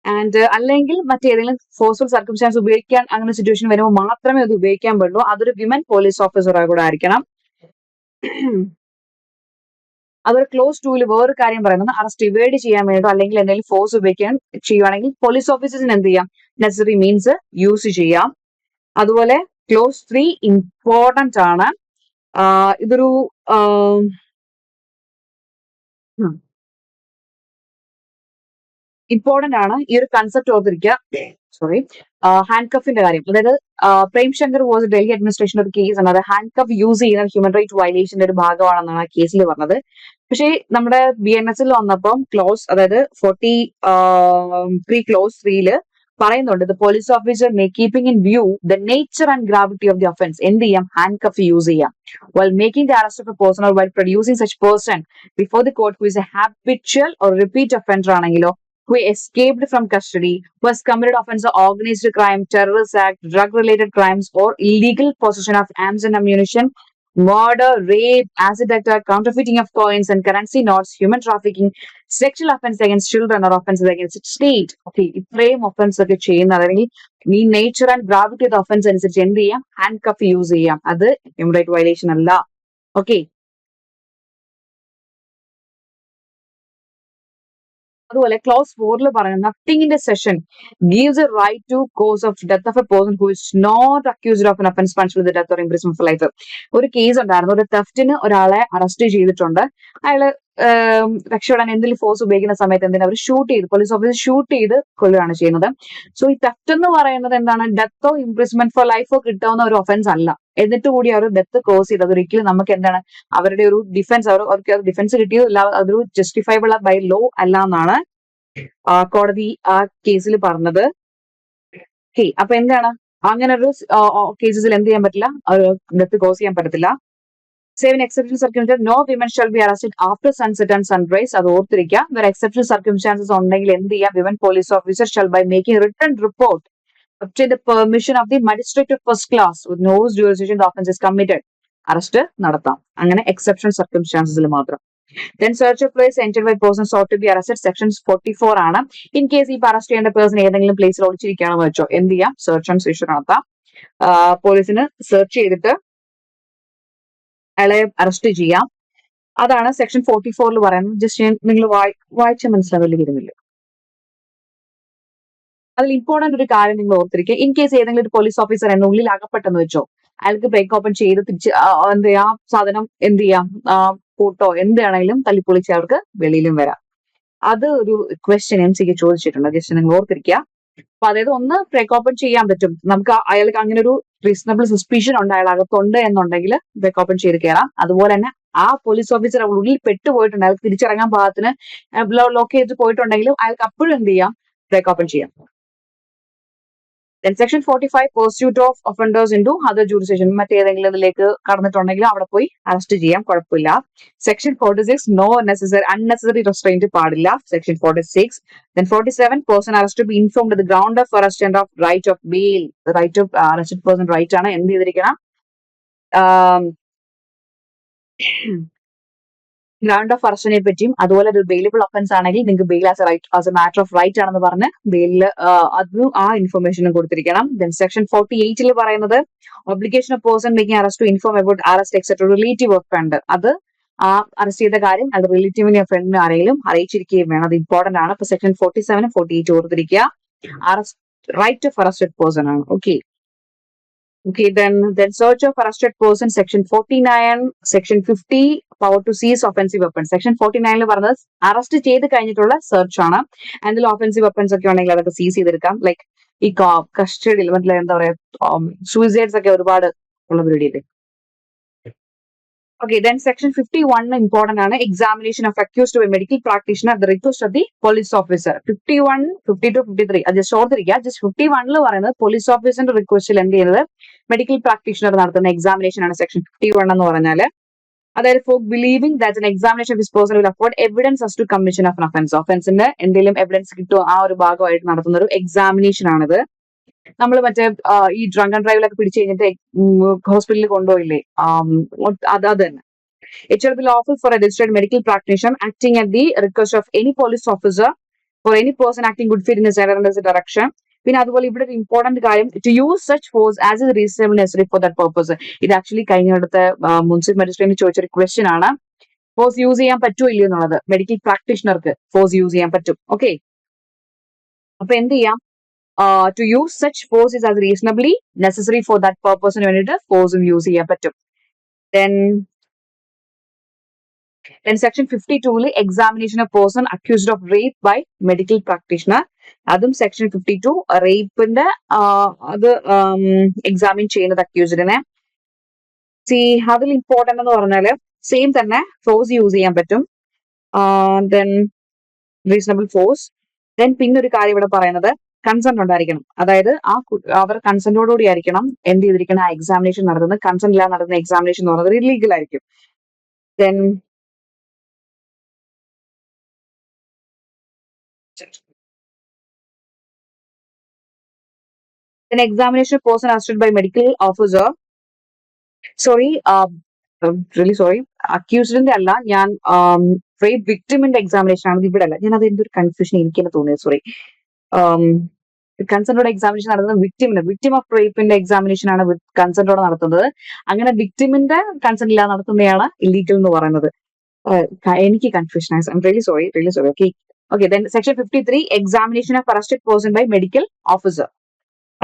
ആൻഡ് അല്ലെങ്കിൽ മറ്റേതെങ്കിലും ഫോഴ്സ്ഫുൾ സർക്കംസ്റ്റാൻസ് ഉപയോഗിക്കാൻ അങ്ങനെ സിറ്റുവേഷൻ വരുമ്പോൾ മാത്രമേ അത് ഉപയോഗിക്കാൻ പാടുള്ളൂ. അതൊരു വിമൻ പോലീസ് ഓഫീസറെ കൂടെ ആയിരിക്കണം. അതൊരു ക്ലോസ് 2-ൽ വേറൊരു കാര്യം പറയുന്നത്, അറസ്റ്റ് ഇവേഡ് ചെയ്യാൻ വേണ്ടിയോ അല്ലെങ്കിൽ എന്തെങ്കിലും ഫോഴ്സ് ഉപയോഗിക്കാൻ ചെയ്യുവാണെങ്കിൽ പോലീസ് ഓഫീസേഴ്സിന് എന്ത് ചെയ്യാം, നെസസറി മീൻസ് യൂസ് ചെയ്യാം. അതുപോലെ ക്ലോസ് 3 ഇമ്പോർട്ടന്റ് ആണ്. ഇതൊരു ഇമ്പോർട്ടന്റ് ആണ്, ഈ ഒരു കൺസെപ്റ്റ് ഓർത്തിരിക്കുക. സോറി, ഹാൻഡ് കഫിന്റെ കാര്യം. അതായത് പ്രേം ശങ്കർ വാസ് ഡൽഹി അഡ്മിനിസ്ട്രേഷൻ ഒരു കേസ് ആണ്, അത് ഹാൻഡ് കഫ് യൂസ് ചെയ്യുന്ന ഹ്യൂമൻ റൈറ്റ് വയലേഷന്റെ ഒരു ഭാഗമാണെന്നാണ് ആ കേസിൽ പറഞ്ഞത്. പക്ഷേ നമ്മുടെ BNS വന്നപ്പം അതായത് 43 ക്ലോസ് 3 പറയുന്നുണ്ട്, the police officer may keeping in view the nature and gravity of the offence എന്ത് ചെയ്യാം, ഹാൻഡ് കഫ് യൂസ് ചെയ്യാം. While making the arrest of a person or while producing such person before the court who is A habitual or repeat offender ആണെങ്കിലോ, who escaped from custody, who has committed offense of organized crime, terrorist act, drug-related crimes, or illegal possession of arms and ammunition, murder, rape, acid attack, counterfeiting of coins and currency notes, human trafficking, sexual offense against children or offenses against the state. Okay, ഇത്രയും ഒഫൻസ് ഒക്കെ ചെയ്യുന്ന അല്ലെങ്കിൽ ഈ nature and gravity of offence അനുസരിച്ച് എന്ത് ചെയ്യാം, ഹാൻഡ് കഫ് യൂസ് ചെയ്യാം. അത് ഹ്യൂമൻ റൈറ്റ് വയലേഷൻ അല്ല. ഓക്കെ, അതുപോലെ ക്ലോസ് 4-ൽ പറയുന്നത്, nothing in the section gives a right to cause of death of a person who is not accused of an offence punished with death or imprisonment for life. ഒരു കേസ് ഉണ്ടായിരുന്നു, ഒരു തെഫ്റ്റിന് ഒരാളെ അറസ്റ്റ് ചെയ്തിട്ടുണ്ട്. അയാള് രക്ഷപ്പെടാൻ എന്തെങ്കിലും ഫോഴ്സ് ഉപയോഗിക്കുന്ന സമയത്ത് എന്തിനാ അവർ ഷൂട്ട് ചെയ്ത്, പോലീസ് ഓഫീസർ ഷൂട്ട് ചെയ്ത് കൊല്ലുകയാണ് ചെയ്യുന്നത്. സോ ഈ തെഫ്റ്റ് എന്ന് പറയുന്നത് എന്താണ്, ഡെത്തോ ഇംപ്രിസൺമെന്റ് ഫോർ ലൈഫോ കിട്ടാവുന്ന ഒരു ഒഫൻസ് അല്ല. എന്നിട്ട് കൂടി അവർ ഡെത്ത് കോസ് ചെയ്ത് അതൊരിക്കലും നമുക്ക് എന്താണ് അവരുടെ ഒരു ഡിഫൻസ്, അവർക്ക് ഡിഫൻസ് കിട്ടിയതല്ല, അതൊരു ജസ്റ്റിഫൈബിൾ ബൈ ലോ അല്ല എന്നാണ് കോടതി ആ കേസിൽ പറഞ്ഞത്. ഓക്കെ, അപ്പൊ എന്താണ് അങ്ങനെ ഒരു കേസസിൽ എന്ത് ചെയ്യാൻ പറ്റില്ല, ഡെത്ത് കോസ് ചെയ്യാൻ പറ്റത്തില്ല. Save in exceptional circumstance no women shall be arrested after sunset and sunrise. അത് ഓർത്തിരിക്കുക. വേറെ എക്സെപ്ഷണൽ സർക്കംസ്റ്റാൻസസ് ഉണ്ടെങ്കിൽ എന്ത് ചെയ്യാം, women police officer shall by making written report obtain the permission of the magistrate of first class with no jurisdiction the offense is committed. Arrest നടത്താം അങ്ങനെ എക്സെപ്ഷണൽ സർക്കംസ്റ്റാൻസസിൽ മാത്രം. Then search of place entered by person sought to be arrested section 44 ആണ്. ഇൻ കേസ് ഈ അറസ്റ്റ് ചെയ്യേണ്ട പേഴ്സൺ ഏതെങ്കിലും പ്ലേസിൽ ഒളിച്ചിരിക്കുകയാണെന്ന് വെച്ചോ, എന്ത് ചെയ്യാം, സെർച്ച് ആൻഡ് സീസർ നടത്താം. പോലീസിന് സെർച്ച് ചെയ്തിട്ട് അയാളെ അറസ്റ്റ് ചെയ്യാം. അതാണ് സെക്ഷൻ 44-ൽ പറയുന്നത്. ജസ്റ്റ് നിങ്ങൾ വായിച്ച മനസ്സിലാവില്ല വരുന്നില്ല. അതിൽ ഇമ്പോർട്ടന്റ് ഒരു കാര്യം നിങ്ങൾ ഓർത്തിരിക്കുക, ഇൻ കേസ് ഏതെങ്കിലും ഒരു പോലീസ് ഓഫീസർ എന്നുള്ളിൽ അകപ്പെട്ടെന്ന് വെച്ചോ, അയാൾക്ക് ബ്രേക്ക് ഓപ്പൺ ചെയ്ത് തിരിച്ച് എന്ത് ചെയ്യാം, സാധനം എന്ത് ചെയ്യാം, കൂട്ടോ എന്താണെങ്കിലും തല്ലിപ്പൊളിച്ച് അവർക്ക് വെളിയിലും വരാം. അത് ഒരു ക്വസ്റ്റ്യൻ MCക്ക് ചോദിച്ചിട്ടുണ്ട്, ജസ്റ്റ് നിങ്ങൾ ഓർത്തിരിക്കുക. അപ്പൊ അതായത് ഒന്ന് ബ്രേക്ക് ഓപ്പൺ ചെയ്യാൻ പറ്റും, നമുക്ക് അയാൾക്ക് അങ്ങനെ ഒരു റീസണബിൾ സസ്പീഷൻ ഉണ്ട് അയാൾ അകത്തുണ്ട് എന്നുണ്ടെങ്കിൽ ബ്രേക്ക് ഓപ്പൺ ചെയ്ത് കയറാം. അതുപോലെ തന്നെ ആ പോലീസ് ഓഫീസർ ഉള്ളിൽ പെട്ടുപോയിട്ടുണ്ട്, അയാൾക്ക് തിരിച്ചിറങ്ങാൻ പാകത്തിന് ലോക്ക് ചെയ്ത് പോയിട്ടുണ്ടെങ്കിലും അയാൾക്ക് അപ്പോഴും എന്ത് ചെയ്യാം, ബ്രേക്ക് ഓപ്പൺ ചെയ്യാം. Then section 45 pursuit of offenders into other jurisdiction, മറ്റേതെങ്കിലും ഇതിലേക്ക് കടന്നിട്ടുണ്ടെങ്കിൽ അവിടെ പോയി അറസ്റ്റ് ചെയ്യാം, കുഴപ്പമില്ല. സെക്ഷൻ 46 no unnecessary restraint പാടില്ല. Section 46. Then 47 person arrest to be informed of the ground of arrest and of right of bail. The right of arrested person right ആണ്, എന്ത് ചെയ്തിരിക്കണം, ഗ്രൗണ്ട് ഓഫ് അറസ്റ്റിനെ പറ്റിയും അതുപോലെ ഒരു ബെയിലബിൾ ഒഫൻസ് ആണെങ്കിൽ നിങ്ങൾക്ക് bail as a matter of right ആണെന്ന് പറഞ്ഞ് ബെയിലിൽ അതും ആ ഇൻഫർമേഷനും കൊടുത്തിരിക്കണം. ദെൻ സെക്ഷൻ 48-ൽ പറയുന്നത് obligation of person making arrest to inform about arrest etcetera relative of friend. അത് ആ അറസ്റ്റ് ചെയ്ത കാര്യം അത് റിലേറ്റീവിനെയോ ഫ്രണ്ടിനോ ആരെങ്കിലും അറിയിച്ചിരിക്കുകയും വേണം. അത് ഇമ്പോർട്ടന്റ് ആണ്. അപ്പൊ സെക്ഷൻ 47 ഉം 48 ഓർത്തിരിക്കുക. Arrest right of arrested person ആണ്. Okay, Okay, then search of arrested person, section 49, section 50, power to seize offensive weapons. Section 49 പറഞ്ഞത് അറസ്റ്റ് ചെയ്ത് കഴിഞ്ഞിട്ടുള്ള സെർച്ച് ആണ്. അതിൽ ഓഫൻസീവ് വെപ്പൺസ് ഒക്കെ ഉണ്ടെങ്കിൽ അതൊക്കെ സീസ് ചെയ്തെടുക്കാം. ലൈക്ക് ഈ കസ്റ്റഡിയിൽ മറ്റേ എന്താ പറയാ സൂയിസൈഡ്സ് ഒക്കെ ഒരുപാട് ഉള്ള പരിപാടിയില്ലേ. Okay, then section 51 important ആണ് examination of accused by medical practitioner at the request of the police officer. 51, 52, 53 അത് ജസ്റ്റ് ഓർത്തിരിക്കുക. ജസ്റ്റ് 51 പറയുന്നത് പോലീസ് ഓഫീസറിന്റെ റിക്വസ്റ്റിൽ എന്ത് ചെയ്യുന്നത് മെഡിക്കൽ പ്രാക്ടീഷണർ നടത്തുന്ന എക്സാമിനേഷൻ ആണ് സെക്ഷൻ 51 എന്ന് പറഞ്ഞാല്. അതായത് for believing that an examination of his person will afford evidence as to commission of an offense. ഒഫൻസിന്റെ എന്തെങ്കിലും എവിഡൻസ് കിട്ടുമോ ആ ഒരു ഭാഗമായിട്ട് നടത്തുന്ന ഒരു എക്സാമിനേഷൻ ആണിത്. നമ്മൾ മറ്റേ ഈ ഡ്രങ്ക് ആൻഡ് ഡ്രൈവിലൊക്കെ പിടിച്ചു കഴിഞ്ഞിട്ട് ഹോസ്പിറ്റലിൽ കൊണ്ടുപോയില്ലേ, അത് തന്നെ. It shall be lawful for a registered medical practitioner acting at the request of any police officer or any person acting good faith in his error under the direction. പിന്നെ അതുപോലെ ഇവിടെ ഒരു ഇമ്പോർട്ടന്റ് കാര്യം, to use such force as is reasonable necessary for that purpose. ഇത് ആക്ച്വലി കഴിഞ്ഞിടത്ത് മുൻസിഫ് മജിസ്ട്രേറ്റിന് ചോദിച്ചൊരു ക്വസ്റ്റ്യൻ ആണ്. ഫോഴ്സ് യൂസ് ചെയ്യാൻ പറ്റുമോ ഇല്ലയോ എന്നുള്ളത്. മെഡിക്കൽ പ്രാക്ടീഷണർക്ക് ഫോഴ്സ് യൂസ് ചെയ്യാൻ പറ്റും. ഓക്കെ, അപ്പൊ എന്ത് ചെയ്യാം, to use such force is as reasonably necessary for that പർപ്പസിന് വേണ്ടിയിട്ട് ഫോഴ്സും യൂസ് ചെയ്യാൻ പറ്റും. Then section 52 examination of person accused of rape by medical practitioner. അതും section 52 റേപ്പിന്റെ അത് എക്സാമിൻ ചെയ്യുന്നത് അക്യൂസ്ഡിനെ. അതിൽ ഇമ്പോർട്ടന്റ് എന്ന് പറഞ്ഞാല് സെയിം തന്നെ ഫോഴ്സ് യൂസ് ചെയ്യാൻ പറ്റും. Then reasonable force. ദെൻ പിന്നെ ഒരു കാര്യം ഇവിടെ പറയുന്നത് കൺസെന്റ് ഉണ്ടായിരിക്കണം. അതായത് അവർ കൺസെന്റോടുകൂടി ആയിരിക്കണം എന്ത് ചെയ്തിരിക്കണം ആ എക്സാമിനേഷൻ നടത്തുന്നത്. കൺസെന്റ് ഇല്ലാതെ നടത്തുന്ന എക്സാമിനേഷൻ എന്ന് പറയുന്നത് ഇല്ലീഗൽ ആയിരിക്കും. Then an examination of person arrested by medical officer. Sorry, really sorry. അക്യൂസ്ഡിന്റെ അല്ല, ഞാൻ റേപ്പ് വിക്ടിമിന്റെ എക്സാമിനേഷൻ ആണ് ഇവിടെ അല്ല. ഞാൻ അത് എന്തൊരു കൺഫ്യൂഷൻ എനിക്ക് തന്നെ തോന്നിയത്. സോറി. കൺസെന്റോടെ എക്സാമിനേഷൻ നടത്തുന്നത് വിക്ടിം ഓഫ് റേപ്പിന്റെ എക്സാമിനേഷൻ ആണ് കൺസെന്റോടെ നടത്തുന്നത്. അങ്ങനെ വിക്ടിമിന്റെ കൺസെന്റ് ഇല്ലാതെ നടത്തുന്നതാണ് ഇല്ലീഗൽ എന്ന് പറയുന്നത്. എനിക്ക് കൺഫ്യൂഷൻ ആയി. I am really sorry. Okay, then section 53 examination of arrested person by medical officer.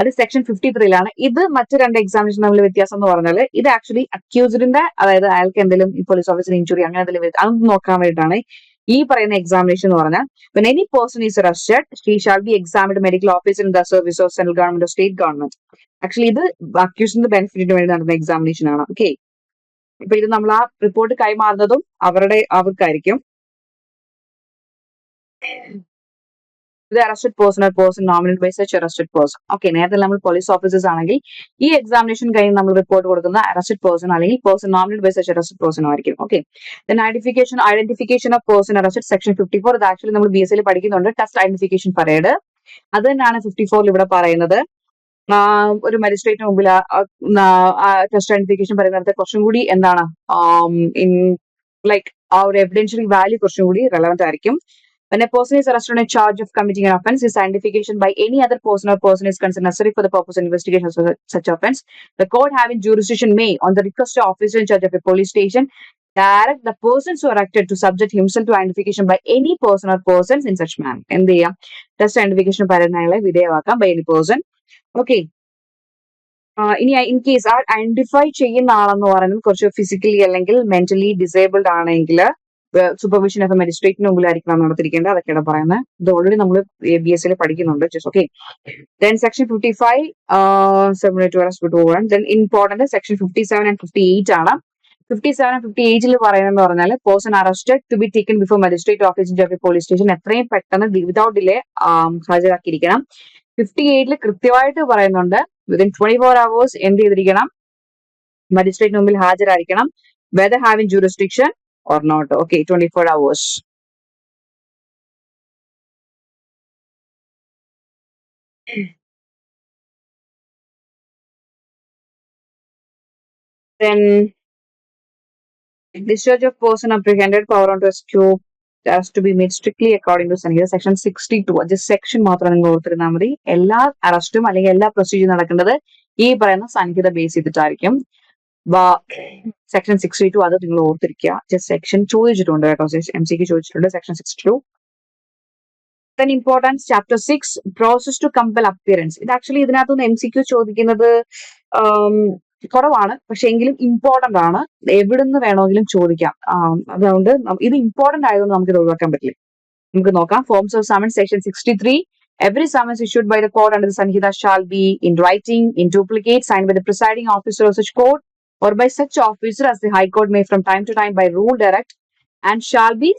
അത് സെക്ഷൻ 53 ഇത് മറ്റു രണ്ട് എക്സാമിനേഷൻ തമ്മിൽ വ്യത്യാസം എന്ന് പറഞ്ഞാൽ ഇത് ആക്ച്വലി അക്യൂസ്ഡിന്റെ, അതായത് അയാൾക്ക് എന്തെങ്കിലും ഈ പോലീസ് ഓഫീസർ ഇഞ്ചുറി അങ്ങനെ എന്തെങ്കിലും അതൊന്നും നോക്കാൻ വേണ്ടിയിട്ടാണ് ഈ പറയുന്ന എക്സാമിനേഷൻ എന്ന് പറഞ്ഞാൽ. when any person is arrested she shall be examined medical officer in the service of central government or state government. Actually ഇത് അക്യൂസ്ഡിന്റെ ബെനിഫിറ്റിന് വേണ്ടി നടന്ന എക്സാമിനേഷൻ ആണ്. ഓക്കെ, ഇപ്പൊ ഇത് നമ്മൾ ആ report കൈമാറുന്നതും അവർക്കായിരിക്കും. The arrested person or person nominated by such arrested person. Okay, നേരത്തെ നമ്മൾ പോലീസ് ഓഫീസേഴ്സ് ആണെങ്കിൽ ഈ എക്സാമിനേഷൻ കഴിഞ്ഞ് നമ്മൾ റിപ്പോർട്ട് കൊടുക്കുന്ന അറസ്റ്റഡ് പേഴ്സൺ അല്ലെങ്കിൽ person nominated by such arrested person ആയിരിക്കും. Okay, then identification of person arrested section 54. ഇത് ആക്ച്വലി നമ്മൾ BSc പഠിക്കുന്നുണ്ട്. ടെസ്റ്റ് ഐഡന്റിഫിക്കേഷൻ പരേഡ് അത് തന്നെയാണ് 54 ഇവിടെ പറയുന്നത്. ഒരു മജിസ്ട്രേറ്റിന് മുമ്പിൽ ടെസ്റ്റ് ഐഡന്റിഫിക്കേഷൻ പറയുന്നത് കുറച്ചും കൂടി എന്താണ് ലൈക്ക് ആ ഒരു എവിഡൻഷ്യൽ വാല്യൂ കുറച്ചും കൂടി റെലവന്റ് ആയിരിക്കും. When a person is arrested on a charge of committing an offence, his identification by any other person or person is considered necessary for the purpose of investigation of such offence. The court having jurisdiction may, on the request of officer in charge of a police station, direct the persons who are acted to subject himself to identification by any person or persons in such manner. എന്ത് ചെയ്യാം, ടെസ്റ്റ് ഐഡന്റിഫിക്കേഷൻ പറയുന്നതിനെ വിധേയമാക്കാം by any person. Okay. ഇനി ഇൻ കേസ് ആ ഐഡന്റിഫൈ ചെയ്യുന്ന ആളെന്ന് പറയുന്നത് കുറച്ച് ഫിസിക്കലി അല്ലെങ്കിൽ മെന്റലി ഡിസേബിൾഡ് ആണെങ്കിൽ സൂപ്പർവിഷൻ ഓഫ് മജിസ്ട്രേറ്റിന് മുമ്പിലായിരിക്കണം നടത്തിയിരിക്കേണ്ടത്. അതൊക്കെയാണ് പറയുന്നത്. ഇത് ഓൾറെഡി നമ്മൾ BSc പഠിക്കുന്നുണ്ട്. Okay, then section 55 then important section 57 and 58 ആണ്. 57 and 58 പറയുന്നത് പറഞ്ഞാൽ person arrested to be taken before magistrate office of police station എത്രയും പെട്ടെന്ന് വിതൗട്ട് ഡിലേ ഹാജരാക്കിയിരിക്കണം. 58 കൃത്യമായിട്ട് പറയുന്നുണ്ട് വിതിൻ 24 hours എന്ത് ചെയ്തിരിക്കണം, മജിസ്ട്രേറ്റിന് മുമ്പിൽ ഹാജരായിരിക്കണം. Whether having jurisdiction or not. Okay, 24 hours. Then discharge of person apprehended, power on to rescue has to be made strictly according to section 62. just section മാത്രം നിങ്ങൾ ഓർത്തിരുന്നാൽ മതി. എല്ലാ അറസ്റ്റും അല്ലെങ്കിൽ എല്ലാ പ്രൊസീജിയർ നടക്കേണ്ടത് ഈ പറയുന്ന സംഹിത ബേസ് ചെയ്തിട്ടായിരിക്കും. സെക്ഷൻ 62 അത് നിങ്ങൾ ഓർത്തിരിക്കുക. ജസ്റ്റ് സെക്ഷൻ ചോദിച്ചിട്ടുണ്ട് കേട്ടോ, MCക്ക് ചോദിച്ചിട്ടുണ്ട് section 62. Then importance chapter 6 process to compel appearance. ഇത് ആക്ച്വലി ഇതിനകത്തുനിന്ന് MCQ ചോദിക്കുന്നത് കുറവാണ്, പക്ഷെ എങ്കിലും ഇമ്പോർട്ടന്റ് ആണ്. എവിടുന്ന് വേണമെങ്കിലും ചോദിക്കാം. അതുകൊണ്ട് ഇത് ഇമ്പോർട്ടന്റ് ആയതുകൊണ്ട് നമുക്ക് ഇത് ഒഴിവാക്കാൻ പറ്റില്ല. നമുക്ക് നോക്കാം. Forms of summons section 63. Every summons issued by the court under the Sanhita shall be in writing, in duplicate, signed by the presiding officer of such court or by such officer as the High Court may from time to time by rule direct and shall be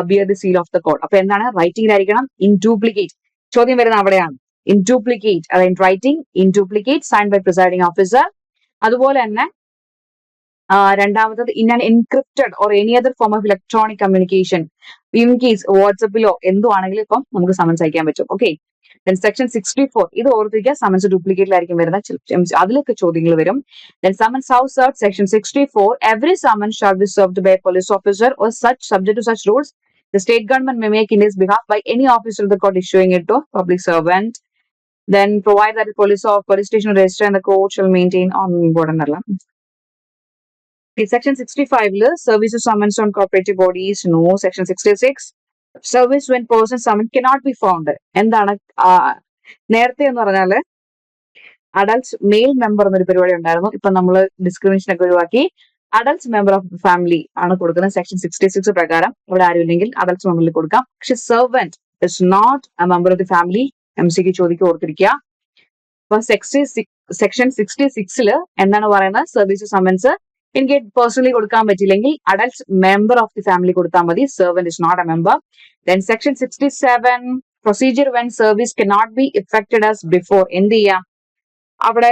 bear the seal of the court. അപ്പൊ എന്താണ്? റൈറ്റിംഗിലായിരിക്കണം. ഇൻ ഡ്യൂപ്ലിക്കേറ്റ് ചോദ്യം വരുന്ന അവിടെയാണ്. ഇൻ ഡ്യൂപ്ലിക്കേറ്റ്, അതായത് writing in duplicate signed by presiding officer. അതുപോലെ തന്നെ രണ്ടാമത്തത് in an encrypted or any other form of electronic communication. In case വാട്സപ്പിലോ എന്തോ ആണെങ്കിലും ഇപ്പം നമുക്ക് സമൻസ് അയക്കാൻ പറ്റും. ഓക്കെ. Then section 64 ഇത് ഓർത്തിരിക്കുക. സമൻസ് ഡ്യൂപ്ലിക്കേറ്റിലായിരിക്കും വരുന്നത്. അതിലൊക്കെ ചോദ്യങ്ങൾ വരും. Then summons house served section 64. Every summons shall be served by a police officer or such subject to such rules the state government may make in his behalf by any officer of the court issuing it to public servant. Then provide that the police station register and the court shall maintain on important അല്ല. Section 65 service of summons on cooperative bodies. No. Section 66 service when person summoned cannot be found. എന്താണ്? നേരത്തെ എന്ന് പറഞ്ഞാല് അഡൽട്സ് മെയിൽ മെമ്പർ എന്നൊരു പരിപാടി ഉണ്ടായിരുന്നു. ഇപ്പൊ നമ്മൾ ഡിസ്ക്രിമിനേഷൻ ഒക്കെ ഒഴിവാക്കി അഡൽട്സ് മെമ്പർ ഓഫ് ഫാമിലി ആണ് കൊടുക്കുന്നത്. സെക്ഷൻ 66 പ്രകാരം ഇവിടെ ആരും ഇല്ലെങ്കിൽ അഡൽട്സ് മെമ്പറിൽ കൊടുക്കാം. പക്ഷെ servant is not a member of the family. MCQ ചോദിക്കുക, ഓർത്തിരിക്കുക. അപ്പൊ സെക്ഷൻ 66 എന്താണ് പറയുന്നത്? സർവീസ് സമ്മൻസ് എനിക്ക് പേഴ്സണലി കൊടുക്കാൻ പറ്റില്ലെങ്കിൽ adults member of the family കൊടുത്താൽ മതി. Servant is not a member. Then section 67 procedure when service cannot be effected as before. എന്ത് ചെയ്യാം? അവിടെ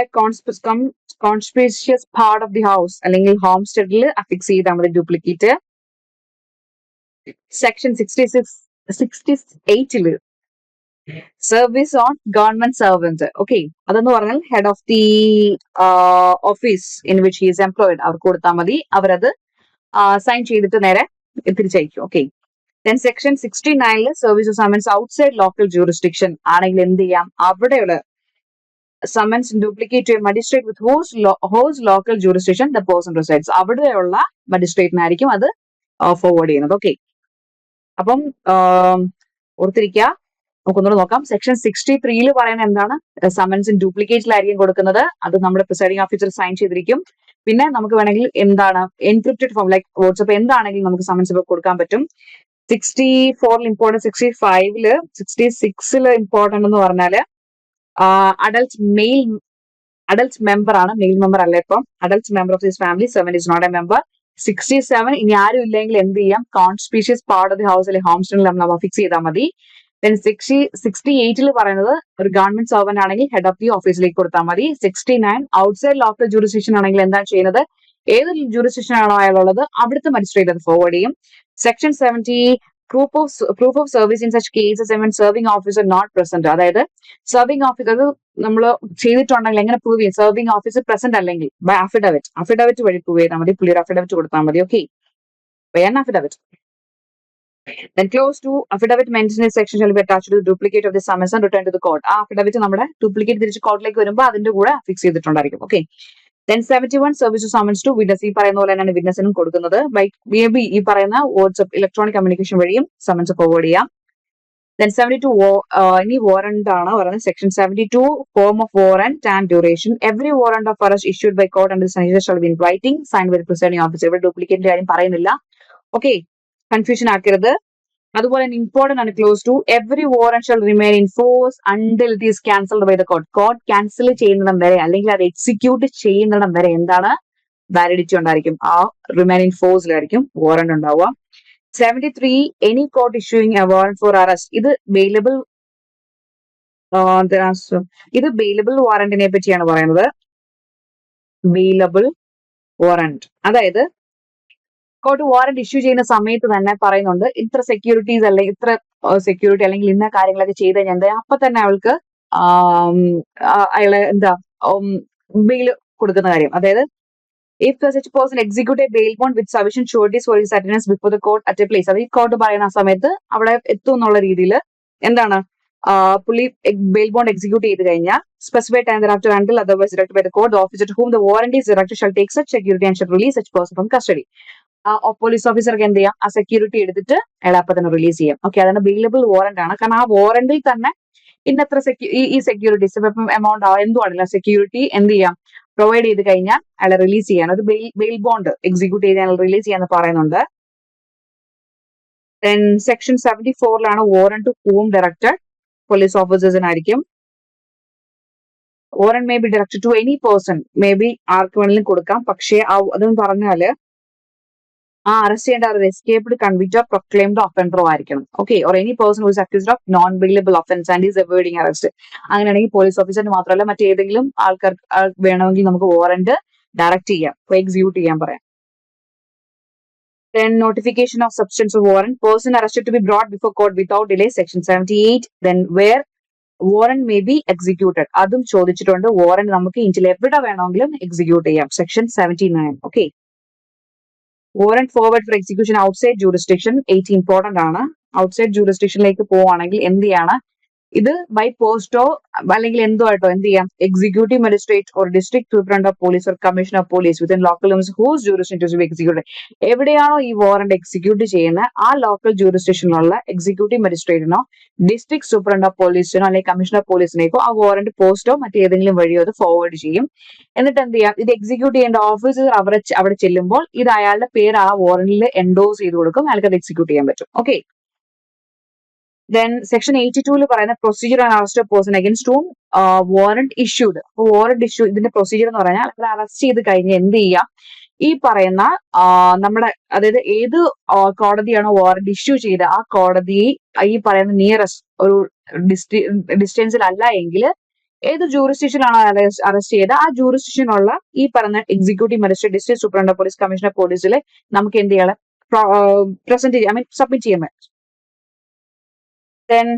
കോൺസ്പിഷ്യസ് പാർട്ട് ഓഫ് ദി ഹൗസ് അല്ലെങ്കിൽ ഹോം സ്റ്റഡിൽ അഫിക്സ് ചെയ്താൽ മതി duplicate. Section 68 service on government servant. Okay. അതെന്ന് പറഞ്ഞാൽ head of the office in which he is employed അവർക്ക് കൊടുത്താൽ മതി. അവരത് സൈൻ ചെയ്തിട്ട് നേരെ തിരിച്ചയക്കും. Okay. Then section 69 service of summons outside local jurisdiction ആണെങ്കിൽ എന്ത് ചെയ്യാം? അവിടെയുള്ള summons duplicate to a magistrate with whose local jurisdiction the person resides. അവിടെയുള്ള മജിസ്ട്രേറ്റിനായിരിക്കും അത് ഫോർവേഡ് ചെയ്യുന്നത്. ഓക്കെ. അപ്പം ഓർത്തിരിക്കുക. നമുക്കൊന്നുകൂടെ നോക്കാം. സെക്ഷൻ 63 പറയുന്നത് എന്താണ്? സമ്മൻസ് ഡ്യൂപ്ലിക്കേറ്റിലായിരിക്കും കൊടുക്കുന്നത്. അത് നമ്മുടെ പ്രിസൈഡിംഗ് ഓഫീസർ സൈൻ ചെയ്തിരിക്കും. പിന്നെ നമുക്ക് വേണമെങ്കിൽ എന്താണ് എൻക്രിപ്റ്റഡ് ഫോം ലൈക്ക് വാട്സ്ആപ്പ് എന്താണെങ്കിലും നമുക്ക് സമ്മൻസ് കൊടുക്കാൻ പറ്റും. 64 ഇമ്പോർട്ടൻറ്റ്, 65 66 ഇമ്പോർട്ടന്റ് എന്ന് പറഞ്ഞാല് അഡൽട്സ് മെമ്പർ ആണ്, മെയിൽ മെമ്പർ അല്ല. ഇപ്പം adults member of this family, servant is not a member. 67 ഇനി ആരും ഇല്ലെങ്കിൽ എന്ത് ചെയ്യാം? Conspicuous part of the house അല്ലെങ്കിൽ ഹോം സ്റ്റഡിൽ നമ്മൾ ഫിക്സ് ചെയ്താൽ മതി. Then 68 പറയുന്നത് ഒരു ഗവൺമെന്റ് സർവന്റ് ആണെങ്കിൽ ഹെഡ് ഓഫ് ദി ഓഫീസിലേക്ക് കൊടുത്താൽ മതി. 69 ഔട്ട്സൈഡ് ലോക്കൽ ജൂറിസ്ഡിക്ഷൻ ആണെങ്കിൽ എന്താണ് ചെയ്യുന്നത്? ഏത് ജൂറിസ്ഡിക്ഷൻ ആണോ അയാളുള്ളത് അവിടുത്തെ മജിസ്ട്രേറ്റ് അത് ഫോർവേഡ് ചെയ്യും. Section 70 proof of service in such cases when serving officer not present. അതായത് സർവിംഗ് ഓഫീസർ അത് നമ്മൾ ചെയ്തിട്ടുണ്ടെങ്കിൽ എങ്ങനെ പ്രൂവ് ചെയ്യും? സർവിംഗ് ഓഫീസർ പ്രസന്റ് അല്ലെങ്കിൽ ബൈ അഫിഡവിറ്റ് വഴി പ്രൂവ് ചെയ്താൽ മതി. പുള്ളിയുടെ അഫിഡവിറ്റ് കൊടുത്താൽ മതി. Okay. By an affidavit. Then close to affidavit mentioned in section shall be attached to the duplicate of the summons and returned to the court. ആ അഫിഡവിറ്റ് നമ്മുടെ ഡ്യൂപ്ലിക്കേറ്റ് തിരിച്ച് കോർട്ടിലേക്ക് വരുമ്പോൾ അതിന്റെ കൂടെ fix ചെയ്തിട്ടുണ്ടായിരിക്കും. Okay. Then 71 service of summons to witness. ഈ പറയുന്ന പോലെ തന്നെയാണ് വിറ്റ്നസിനും കൊടുക്കുന്നത്. ബൈ ഈ പറയുന്ന വാട്സ്ആപ്പ് ഇലക്ട്രോണിക് കമ്മ്യൂണിക്കേഷൻ വഴിയും സമ്മൻസ് ഫോർവേഡ് ചെയ്യാം. Then 72 ഇനി വാറന്റ് ആണ് പറയുന്നത്. Section 72 form of warrant and duration. Every warrant of arrest issued by court under the Sanhita shall be in writing signed by the presiding officer. ഇവിടെ ഡ്യൂപ്ലിക്കേറ്റിന്റെ കാര്യം പറയുന്നില്ല. ഓക്കെ. കൺഫ്യൂഷൻ ആക്കരുത്. അതുപോലെ ഇമ്പോർട്ടന്റ് ആണ് clause two every warrant shall remain in force until it is cancelled by the court. Court cancel ചെയ്യുന്നിടം വരെ അല്ലെങ്കിൽ അത് എക്സിക്യൂട്ട് ചെയ്യുന്നിടം വരെ എന്താണ്? വാലിഡിറ്റി ഉണ്ടായിരിക്കും. ആ റിമെയിൻ ഇൻ ഫോഴ്സിലായിരിക്കും വാറന്റ് ഉണ്ടാവുക. 73 any court issuing a warrant for arrest. ഇത് ബെയിലബിൾ വാറന്റിനെ പറ്റിയാണ് പറയുന്നത്. ബെയിലബിൾ വാറന്റ് അതായത് കോർട്ട് വാറന്റ് ഇഷ്യൂ ചെയ്യുന്ന സമയത്ത് തന്നെ പറയുന്നുണ്ട് ഇത്ര സെക്യൂരിറ്റീസ് അല്ലെങ്കിൽ ഇത്ര സെക്യൂരിറ്റി അല്ലെങ്കിൽ ഇന്ന കാര്യങ്ങളൊക്കെ ചെയ്ത് കഴിഞ്ഞാൽ അപ്പൊ തന്നെ അവൾക്ക് അയാളെ ബെയിൽ കൊടുക്കുന്ന കാര്യം. അതായത് if such person execute a bail bond with sufficient sureties for his attendance before the court at a place. അത് ഈ കോർട്ട് പറയുന്ന സമയത്ത് അവിടെ എത്തും എന്നുള്ള രീതിയിൽ എന്താണ് പുള്ളി ബെയിൽ ബോണ്ട് എക്സിക്യൂട്ട് ചെയ്ത് കഴിഞ്ഞാൽ specified time thereafter until otherwise directed by the court, the officer to whom the warrant is directed shall take such security and shall release such person from custody. Police ഓഫീസർക്ക് എന്ത് ചെയ്യാം, ആ സെക്യൂരിറ്റി എടുത്തിട്ട് അയാളെ അപ്പൊ തന്നെ റിലീസ് ചെയ്യാം. ഓക്കെ, അതാണ് ബെയിലബിൾ വാറന്റ് ആണ്. കാരണം ആ വാറന്റിൽ തന്നെ ഇന്നത്ര ഈ സെക്യൂരിറ്റീസ് ഇപ്പം എമൗണ്ട് എന്തുവാണല്ലോ സെക്യൂരിറ്റി എന്ത് ചെയ്യാം, പ്രൊവൈഡ് ചെയ്ത് കഴിഞ്ഞാൽ അയാളെ റിലീസ് ചെയ്യാൻ ഒരു ബെയിൽ ബോണ്ട് എക്സിക്യൂട്ട് ചെയ്ത് അയാൾ റിലീസ് ചെയ്യാന്ന് പറയുന്നുണ്ട്. Then section 74 warrant to whom directed, police ഓഫീസേഴ്സിനായിരിക്കും. Warrant may be directed to any person, may be ആർക്ക് വേണമെങ്കിലും കൊടുക്കാം. പക്ഷേ അതെന്ന് പറഞ്ഞാല് ആ അറസ്റ്റ് ചെയ്യേണ്ട ഒരു എസ്കേപ്ഡ് കൺവിക്റ്റോ പ്രൊക്ലെയിംഡ് ഒഫൻഡറോ ആയിരിക്കണം. Okay, or any person who is accused of non bailable offence and is avoiding arrest. അങ്ങനെയാണെങ്കിൽ പോലീസ് ഓഫീസറിന് മാത്രമല്ല മറ്റേതെങ്കിലും ആൾക്കാർക്ക് വേണമെങ്കിൽ നമുക്ക് വാറന്റ് ഡയറക്റ്റ് ചെയ്യാം, എക്സിക്യൂട്ട് ചെയ്യാൻ പറയാം. Then notification of substance of warrant, person arrested to be brought before court without delay, section 78. Then where warrant may be executed, അതും ചോദിച്ചിട്ടുണ്ട്. വാറന്റ് നമുക്ക് ഇന്ത്യയിൽ എവിടെ വേണമെങ്കിലും എക്സിക്യൂട്ട് ചെയ്യാം, section 79. Okay, warrant forward for execution outside jurisdiction 80 important ആണ്. ഔട്ട്സൈഡ് ജൂറിസ്ഡിക്ഷനിലേക്ക് പോവുകയാണെങ്കിൽ എന്ത് ചെയ്യാണ്, ഇത് ബൈ പോസ്റ്റോ അല്ലെങ്കിൽ എന്തോ ആയിട്ടോ എന്ത് ചെയ്യാം, executive magistrate or district superintendent of police or commissioner of police within local limits whose jurisdiction to be executed. എവിടെയാണോ ഈ വാറന്റ് എക്സിക്യൂട്ട് ചെയ്യുന്നത് ആ ലോക്കൽ ജൂറിസ്ഡിക്ഷനിലുള്ള എക്സിക്യൂട്ടീവ് മജിസ്ട്രേറ്റിനോ ഡിസ്ട്രിക്ട് സൂപ്രണ്ട് ഓഫ് പോലീസിനോ അല്ലെങ്കിൽ കമ്മീഷണർ ഓഫ് പോലീസിനേക്കോ ആ വാറന്റ് പോസ്റ്റോ മറ്റേതെങ്കിലും വഴിയോ അത് ഫോർവേഡ് ചെയ്യും. എന്നിട്ട് എന്ത് ചെയ്യാം, ഇത് എക്സിക്യൂട്ട് ചെയ്യേണ്ട ഓഫീസർ അവിടെ ചെല്ലുമ്പോൾ ഇത് അയാളുടെ പേര് ആ വാറന്റിൽ എൻഡോസ് ചെയ്ത് കൊടുക്കും, അയാൾക്ക് അത് എക്സിക്യൂട്ട് ചെയ്യാൻ പറ്റും. ഓക്കെ, ദെൻ സെക്ഷൻ 82 പറയുന്ന procedure and arrest of person against whom warrant issued. Warrant issue ഇതിന്റെ പ്രൊസീജിയർ എന്ന് പറഞ്ഞാൽ അവർ അറസ്റ്റ് ചെയ്ത് കഴിഞ്ഞ് എന്ത് ചെയ്യാം, ഈ പറയുന്ന നമ്മുടെ അതായത് ഏത് കോടതിയാണോ വാറന്റ് ഇഷ്യൂ ചെയ്ത് ആ കോടതി ഈ പറയുന്ന നിയറസ്റ്റ് ഒരു ഡിസ്റ്റൻസിൽ അല്ല എങ്കിൽ ഏത് ജൂറിസ്ഡിക്ഷനാണോ അറസ്റ്റ് ചെയ്ത് ആ ജൂറിസ്ഡിക്ഷനുള്ള ഈ പറഞ്ഞ executive magistrate district superintendent of police commissioner പോലീസിൽ നമുക്ക് എന്ത് ചെയ്യാം, പ്രസന്റ് ചെയ്യാം, ഐ മീൻ സബ്മിറ്റ് ചെയ്യാൻ പറ്റും. Then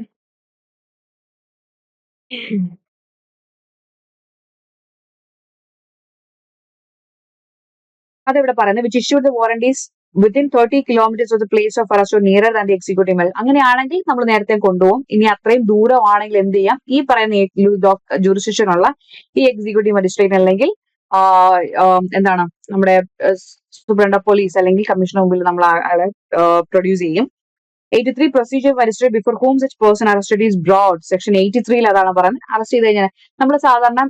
അതെവിടെ പറയുന്നത് which issued the warrant is within 30 kilometres of the place of arrest or nearer than the executive മെൽ. അങ്ങനെയാണെങ്കിൽ നമ്മൾ നേരത്തെ കൊണ്ടുപോകും. ഇനി അത്രയും ദൂരമാണെങ്കിൽ എന്ത് ചെയ്യാം, ഈ പറയുന്ന ജൂറിസ്ഡിക്ഷനുള്ള ഈ എക്സിക്യൂട്ടീവ് മജിസ്ട്രേറ്റ് അല്ലെങ്കിൽ എന്താണ് നമ്മുടെ സൂപ്രണ്ട് ഓഫ് പോലീസ് അല്ലെങ്കിൽ കമ്മീഷണർ മുമ്പിൽ നമ്മൾ അയാളെ പ്രൊഡ്യൂസ് ചെയ്യും. 83 procedure magistrate before whom such person arrested is brought, section 83 അതാണ് പറയുന്നത്. അറസ്റ്റ് ചെയ്ത് കഴിഞ്ഞാൽ നമ്മൾ സാധാരണ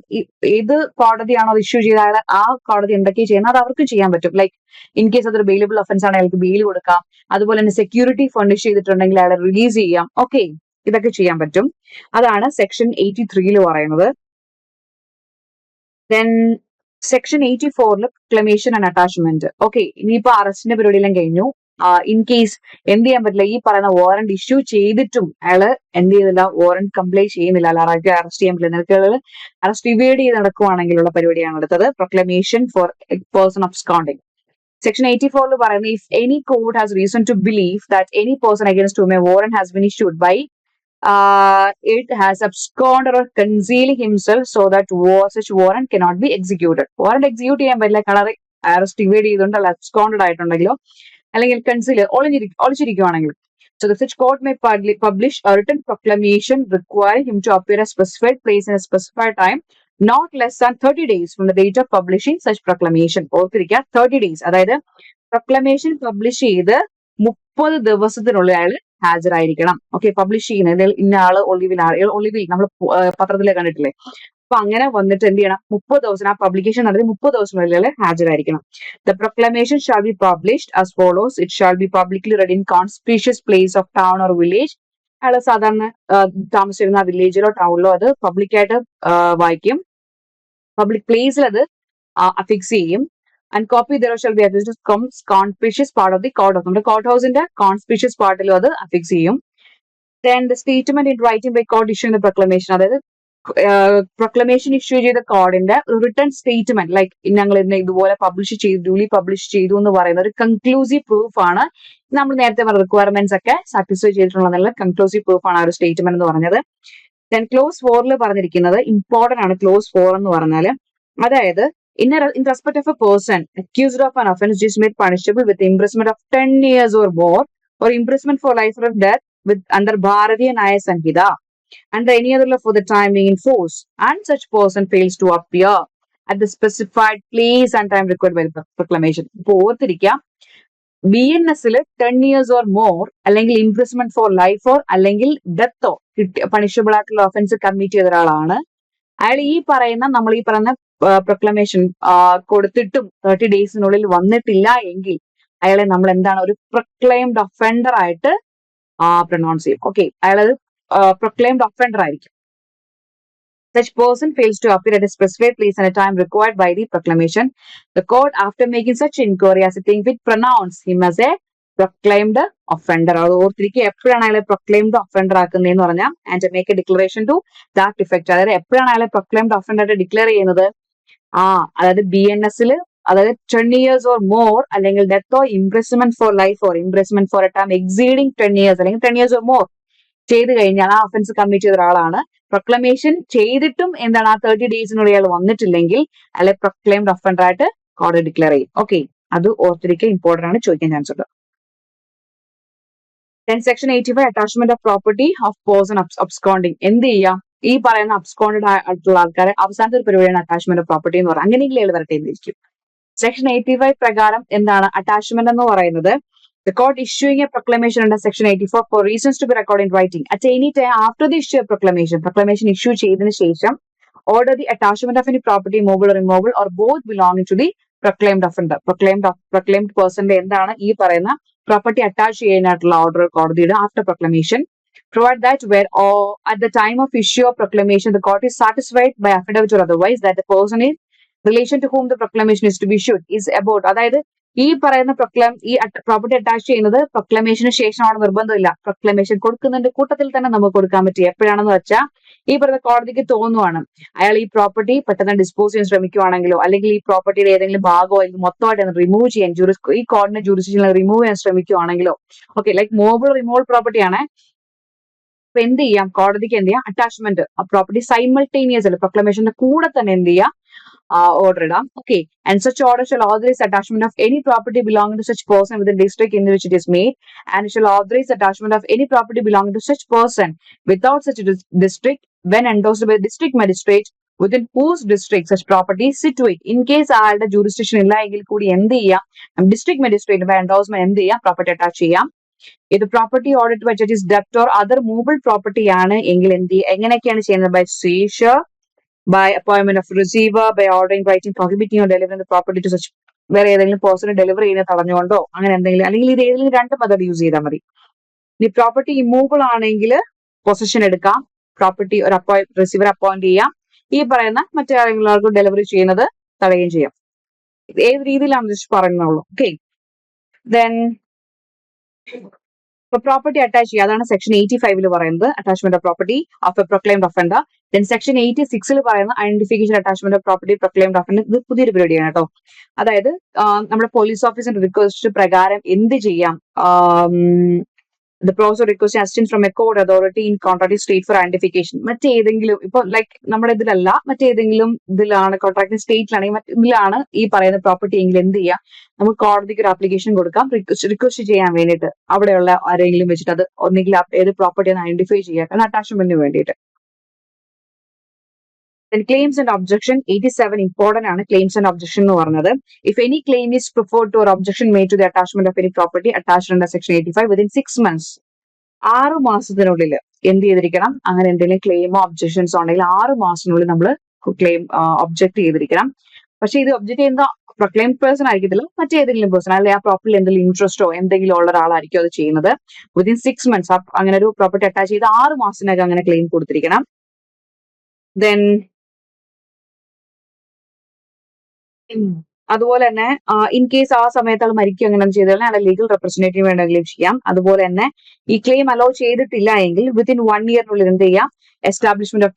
ഏത് കോടതിയാണോ അത് ഇഷ്യൂ ചെയ്ത ആളെ ആ കോടതി എന്തൊക്കെ ചെയ്യുന്നത് അത് അവർക്കും ചെയ്യാൻ പറ്റും. ലൈക്ക് ഇൻ കേസ് അതൊരു ബെയിലബിൾ ഒഫൻസ് ആണ് അയാൾക്ക് ബെയിൽ കൊടുക്കാം, അതുപോലെ തന്നെ സെക്യൂരിറ്റി ഫർണിഷ് ചെയ്തിട്ടുണ്ടെങ്കിൽ അയാളെ റിലീസ് ചെയ്യാം. ഓക്കെ, ഇതൊക്കെ ചെയ്യാൻ പറ്റും. അതാണ് സെക്ഷൻ 83 പറയുന്നത്. Then section 84 proclamation and attachment. Okay, ഇനിയിപ്പോ അറസ്റ്റിന്റെ പരിപാടിയെല്ലാം കഴിഞ്ഞു. ഇൻ കേസ് എന്ത് ചെയ്യാൻ പറ്റില്ല, ഈ പറയുന്ന വാറന്റ് ഇഷ്യൂ ചെയ്തിട്ടും അയാള് എന്ത് ചെയ്യുന്നില്ല, വാറന്റ് കംപ്ലൈ ചെയ്യുന്നില്ല, അല്ലാതെ അറസ്റ്റ് ചെയ്യാൻ പറ്റില്ല, നിനക്ക് അറസ്റ്റ് ഇവേഡ് ചെയ്ത് നടക്കുവാണെങ്കിലുള്ള പരിപാടിയാണ് അടുത്തത്, proclamation for person absconding. Section 84 പറയുന്നത് if any court has reason to believe that any person against whom a warrant has been issued by it has absconded or concealing himself so that such warrant cannot be executed. Warrant execute ചെയ്യാൻ പറ്റില്ല, കളർ അറസ്റ്റ് ഇവേഡ് ചെയ്തുകൊണ്ട് അല്ല അബ്സ്കോണ്ടഡ് ആയിട്ടുണ്ടെങ്കിലോ അല്ലെങ്കിൽ conceal ഒളിച്ചിരിക്കുവാണെങ്കിലും. So the such court may publish a written proclamation requiring him to appear at a specified place in a specified time not less than 30 days from the date of publishing such proclamation. ഓർത്തിരിക്കുക, 30 days, അതായത് പ്രൊക്ലമേഷൻ പബ്ലിഷ് ചെയ്ത് 30 ദിവസത്തിനുള്ളിൽ അയാൾ ഹാജരായിരിക്കണം. ഓക്കെ, പബ്ലിഷ് ചെയ്യുന്നത് ഇന്ന ആള് ഒളിവിൽ നമ്മൾ പത്രത്തിലെ കണ്ടിട്ടില്ലേ, അപ്പൊ അങ്ങനെ വന്നിട്ട് എന്ത് ചെയ്യണം, 30 ദിവസം ആ പബ്ലിക്കേഷൻ നടത്തി 30 ദിവസത്തിനുള്ളിൽ ഹാജരായിരിക്കണം. The proclamation shall be published as follows. It shall be publicly read in conspicuous place of town or village. അയാൾ സാധാരണ താമസിച്ചിരുന്ന വില്ലേജിലോ ടൗണിലോ അത് പബ്ലിക്കായിട്ട് വായിക്കും. പബ്ലിക് പ്ലേസിൽ അത് അഫിക്സ് ചെയ്യും. And copy there shall be conspicuous part of the court of നമ്മുടെ കോർട്ട് ഹൗസിന്റെ കോൺസ്പിഷ്യസ് പാർട്ടിലും അത് അഫിക്സ് ചെയ്യും. Then the statement in writing by court issuing the proclamation, അതായത് പ്രൊക്ലമേഷൻ ഇഷ്യൂ ചെയ്ത കോഡിന്റെ റിട്ടേൺ സ്റ്റേറ്റ്മെന്റ് ലൈക്ക് ഞങ്ങൾ ഇന്ന് ഇതുപോലെ ഡ്യൂലി പബ്ലിഷ് ചെയ്തു എന്ന് പറയുന്ന ഒരു കൺക്ലൂസീവ് പ്രൂഫ് ആണ്. നമ്മൾ നേരത്തെ പറഞ്ഞ റിക്വയർമെന്റ്സ് ഒക്കെ സാറ്റിസ്ഫൈ ചെയ്തിട്ടുള്ള കൺക്ലൂസീവ് പ്രൂഫ് ആണ് ആ ഒരു സ്റ്റേറ്റ്മെന്റ് എന്ന് പറഞ്ഞത്. ദെൻ ക്ലോസ് 4 പറഞ്ഞിരിക്കുന്നത് ഇമ്പോർട്ടന്റ് ആണ്. ക്ലോസ് 4 എന്ന് പറഞ്ഞാല് അതായത് in respect of a person accused of an offense is made punishable with imprisonment of 10 years or more or imprisonment for life or death with under Bharatiya Nyaya Sanhita under any other law for the time being in force, and such person fails to appear at the specified place and time required by the proclamation. ഇപ്പൊ ഓർത്തിരിക്കാം, BNS 10 years or more അല്ലെങ്കിൽ ഇംപ്രിസ്മെന്റ് ഫോർ ലൈഫ് ഓർ അല്ലെങ്കിൽ ഡെത്തോ പണിഷബിൾ ആയിട്ടുള്ള ഒഫൻസ് കമ്മിറ്റ് ചെയ്ത ഒരാളാണ്. അയാൾ ഈ പറയുന്ന പ്രൊക്ലമേഷൻ കൊടുത്തിട്ടും 30 ഡേയ്സിനുള്ളിൽ വന്നിട്ടില്ല എങ്കിൽ അയാളെ നമ്മൾ എന്താണ് ഒരു പ്രൊക്ലെയിംഡ് ഒഫൻഡർ ആയിട്ട് പ്രൊനൗൺസ് ചെയ്യും. ഓക്കെ, അയാളത് പ്രൊക്ലെയിംഡ് ഒഫൻഡർ ആയിരിക്കും. Such person fails to appear at a specified place and a time required by the proclamation. The court, after making such inquiry, as a thing which pronounce him as a proclaimed offender. അത് ഓർത്തിരിക്കുക, എപ്പോഴാണ് അയാളെ പ്രൊക്ലെയിംഡ് ഒഫൻഡർ ആക്കുന്നതെന്ന് പറഞ്ഞാൽ and make a declaration to that effect. അതായത് എപ്പോഴാണ് അയാളെ പ്രൊക്ലെയിംഡ് ഒഫൻഡർ ആയിട്ട് ഡിക്ലെയർ ചെയ്യുന്നത്? അതായത് BNS അതായത് 10 years or more അല്ലെങ്കിൽ ഡെത്തോ imprisonment for life or imprisonment for a time exceeding 10 years അല്ലെങ്കിൽ 10 years or more ചെയ്ത് കഴിഞ്ഞാൽ ആ ഒഫൻസ് കമ്മിറ്റ് ചെയ്ത ഒരാളാണ്. പ്രൊക്ലമേഷൻ ചെയ്തിട്ടും എന്താണ് ആ 30 ഡേയ്സിനുള്ളിൽ അയാൾ വന്നിട്ടില്ലെങ്കിൽ അല്ലെ പ്രൊക്ലെയിംഡ് ഒഫൻഡർ ആയിട്ട് കോടതി ഡിക്ലെയർ ചെയ്യും. ഓക്കെ, അത് ഓർത്തിരിക്കുക, ഇമ്പോർട്ടന്റ് ആണ്, ചോദിക്കാൻ ചാൻസ് ഉണ്ട്. Section 85 attachment of property of person absconding. എന്ത് ചെയ്യാം? ഈ പറയുന്ന അബ്സ്കോണ്ടഡ് ആയിട്ടുള്ള ആൾക്കാരെ അവസാനത്തെ ഒരു പരിപാടിയാണ് അറ്റാച്ച്മെന്റ് ഓഫ് പ്രോപ്പർട്ടി എന്ന് പറയുന്നത്. അങ്ങനെയെങ്കിലും അയാൾ വരട്ടെ എന്നിരിക്കും. സെക്ഷൻ 85 പ്രകാരം എന്താണ് അറ്റാച്ച്മെന്റ് എന്ന് പറയുന്നത്? The court issuing a proclamation under section 84 for reasons to be recorded in writing at any time after the issue of proclamation issue ചെയ്തതിനു ശേഷം order the attachment of any property movable or immovable or both belonging to the proclaimed offender. Proclaimed personന്റെ എന്താണ് ഈ പറയുന്ന പ്രോപ്പർട്ടി അറ്റാച്ച് ചെയ്യാനായിട്ടുള്ള ഓർഡർ കോടതിയുടെ after proclamation. Provide that where at the time of issue of proclamation the court is satisfied by affidavit or otherwise that the person in relation to whom the proclamation is to be issued is about. അതായത് ഈ പറയുന്ന ഈ പ്രോപ്പർട്ടി അറ്റാച്ച് ചെയ്യുന്നത് പ്രൊക്ലമേഷന് ശേഷമാണ് നിർബന്ധമില്ല. പ്രൊക്ലമേഷൻ കൊടുക്കുന്നതിന്റെ കൂട്ടത്തിൽ തന്നെ നമുക്ക് കൊടുക്കാൻ പറ്റും. എപ്പോഴാണെന്ന് വെച്ചാൽ ഈ പറയുന്ന കോടതിക്ക് തോന്നുവാണ് അയാൾ ഈ പ്രോപ്പർട്ടി പെട്ടെന്ന് ഡിസ്പോസ് ചെയ്യാൻ ശ്രമിക്കുവാണെങ്കിലോ അല്ലെങ്കിൽ ഈ പ്രോപ്പർട്ടിയുടെ ഏതെങ്കിലും ഭാഗമോ അല്ലെങ്കിൽ മൊത്തമായിട്ട് റിമൂവ് ചെയ്യാൻ ഈ കോടതിന്റെ ജൂറിസ്ഡിക്ഷനിൽ റിമൂവ് ചെയ്യാൻ ശ്രമിക്കുവാണെങ്കിലോ, okay, like movable removal property ആണ്. അപ്പൊ എന്ത് ചെയ്യാം? കോടതിക്ക് എന്ത് ചെയ്യാം? അറ്റാച്ച്മെന്റ് ആ പ്രോപ്പർട്ടി സൈമൾട്ടേനിയസ് അല്ല പ്രൊക്ലമേഷന്റെ കൂടെ തന്നെ എന്ത് ചെയ്യാം? Order ഇടാം. Okay, and such order shall authorize attachment of any property belonging to such person within the district in which it is made, and shall authorize attachment of any property belonging to such person without such a district when endorsed by the district magistrate within whose district such property is situate. In case ആളുടെ jurisdiction ഇല്ല എങ്കിൽ കൂടി എന്ത് ചെയ്യാം? ഡിസ്ട്രിക്ട് മജിസ്ട്രേറ്റ് എൻഡോഴ്സ്മെന്റ് എന്ത് ചെയ്യാം? പ്രോപ്പർട്ടി അറ്റാച്ച് ചെയ്യാം. ഇത് property order to which is ഡെപ്റ്റ് ഓർ അതർ മൂവബിൾ പ്രോപ്പർട്ടി ആണ് എങ്കിൽ എന്ത് ചെയ്യും? എങ്ങനെയൊക്കെയാണ് ചെയ്യുന്നത്? By seizure, by appointment of receiver, by ordering writing prohibiting or delivering the property to such വേറെ ഏതെങ്കിലും പേഴ്സൺ ഡെലിവറി ചെയ്യുന്നത് തടഞ്ഞുകൊണ്ടോ അങ്ങനെ എന്തെങ്കിലും, അല്ലെങ്കിൽ ഇത് ഏതെങ്കിലും രണ്ട് മെത്തേഡ് യൂസ് ചെയ്താൽ മതി. ഈ പ്രോപ്പർട്ടി ഇമ്മൂവബിൾ ആണെങ്കിൽ പൊസിഷൻ എടുക്കാം, പ്രോപ്പർട്ടി ഒരു റിസീവർ അപ്പോയിന്റ് ചെയ്യാം, ഈ പറയുന്ന മറ്റേ ആരെങ്കിലും ഡെലിവറി ചെയ്യുന്നത് തടയുകയും ചെയ്യാം. ഏത് രീതിയിലാണ് ജസ്റ്റ് പറയുന്നുള്ളൂ. ഓക്കെ, ദെൻ പ്രോപ്പർട്ടി അറ്റാച്ച് ചെയ്യുക, അതാണ് സെക്ഷൻ 85 പറയുന്നത്, attachment of property of A proclaimed offender. Then section 86 പറയുന്ന identification attachment of property proclaimed offender. ഇത് പുതിയൊരു പരിപാടിയാണ് കേട്ടോ. അതായത് നമ്മുടെ പോലീസ് ഓഫീസറിന്റെ റിക്വസ്റ്റ് പ്രകാരം എന്ത് ചെയ്യാം? The process requesting assistance from a court authority in contracting state for identification. മറ്റേതെങ്കിലും ഇപ്പൊ ലൈക്ക് നമ്മുടെ ഇതിലല്ല, മറ്റേതെങ്കിലും ഇതിലാണ് കോൺട്രാക്ടിങ് സ്റ്റേറ്റിലാണെങ്കിൽ ഇതിലാണ് ഈ പറയുന്ന പ്രോപ്പർട്ടി എങ്കിൽ എന്ത് ചെയ്യാം? നമുക്ക് കോടതിക്ക് ഒരു ആപ്ലിക്കേഷൻ കൊടുക്കാം റിക്വസ്റ്റ് ചെയ്യാൻ വേണ്ടിയിട്ട്. അവിടെയുള്ള ആരെങ്കിലും വെച്ചിട്ട് അത് ഒന്നെങ്കിൽ ഏത് പ്രോപ്പർട്ടി ഒന്ന് ഐഡന്റിഫൈ ചെയ്യാം, കാരണം അറ്റാച്ച്മെന്റിന് വേണ്ടിയിട്ട്. Then claims and objection 87 important ആണ്. Claims and objection എന്ന് പറഞ്ഞത്, if any claim is preferred to or objection made to the attachment of any property attached under section 85 within 6 months, 6 മാസത്തിനുള്ളിൽ എന്ത് ചെയ്തിരിക്കണം? അങ്ങനെ എന്തെങ്കിലും ക്ലെയിമോ ഒബ്ജക്ഷൻസോ ഉണ്ടെങ്കിൽ 6 മാസത്തിനുള്ളിൽ നമ്മൾ ക്ലെയിം ഒബ്ജക്ട് ചെയ്തിരിക്കണം. പക്ഷെ ഇത് ഒബ്ജക്ട് ചെയ്യുന്ന പ്രൊക്ലെയിം പേഴ്സൺ ആയിരിക്കത്തില്ല, മറ്റേതെങ്കിലും പേഴ്സൺ അല്ലെങ്കിൽ ആ പ്രോപ്പർട്ടിയിൽ എന്തെങ്കിലും ഇൻട്രസ്റ്റോ എന്തെങ്കിലും ഉള്ള ഒരാളായിരിക്കും അത് ചെയ്യുന്നത്. വിതിൻ 6 months അങ്ങനെ ഒരു പ്രോപ്പർട്ടി അറ്റാച്ച് ചെയ്ത് 6 മാസത്തിനകം അങ്ങനെ ക്ലെയിം കൊടുത്തിരിക്കണം. ദെൻ അതുപോലെ തന്നെ ഇൻ കേസ് ആ സമയത്ത് ആൾ മരിക്കുക അങ്ങനെ ചെയ്താൽ അയാളെ ലീഗൽ റെപ്രസെന്റേറ്റീവ് വേണമെങ്കിലും ചെയ്യാം. അതുപോലെ തന്നെ ഈ ക്ലെയിം അലോ ചെയ്തിട്ടില്ല എങ്കിൽ വിത്തിൻ 1 ഇയറിനുള്ളിൽ എന്ത് ചെയ്യാം? എസ്റ്റാബ്ലിഷ്മെന്റ്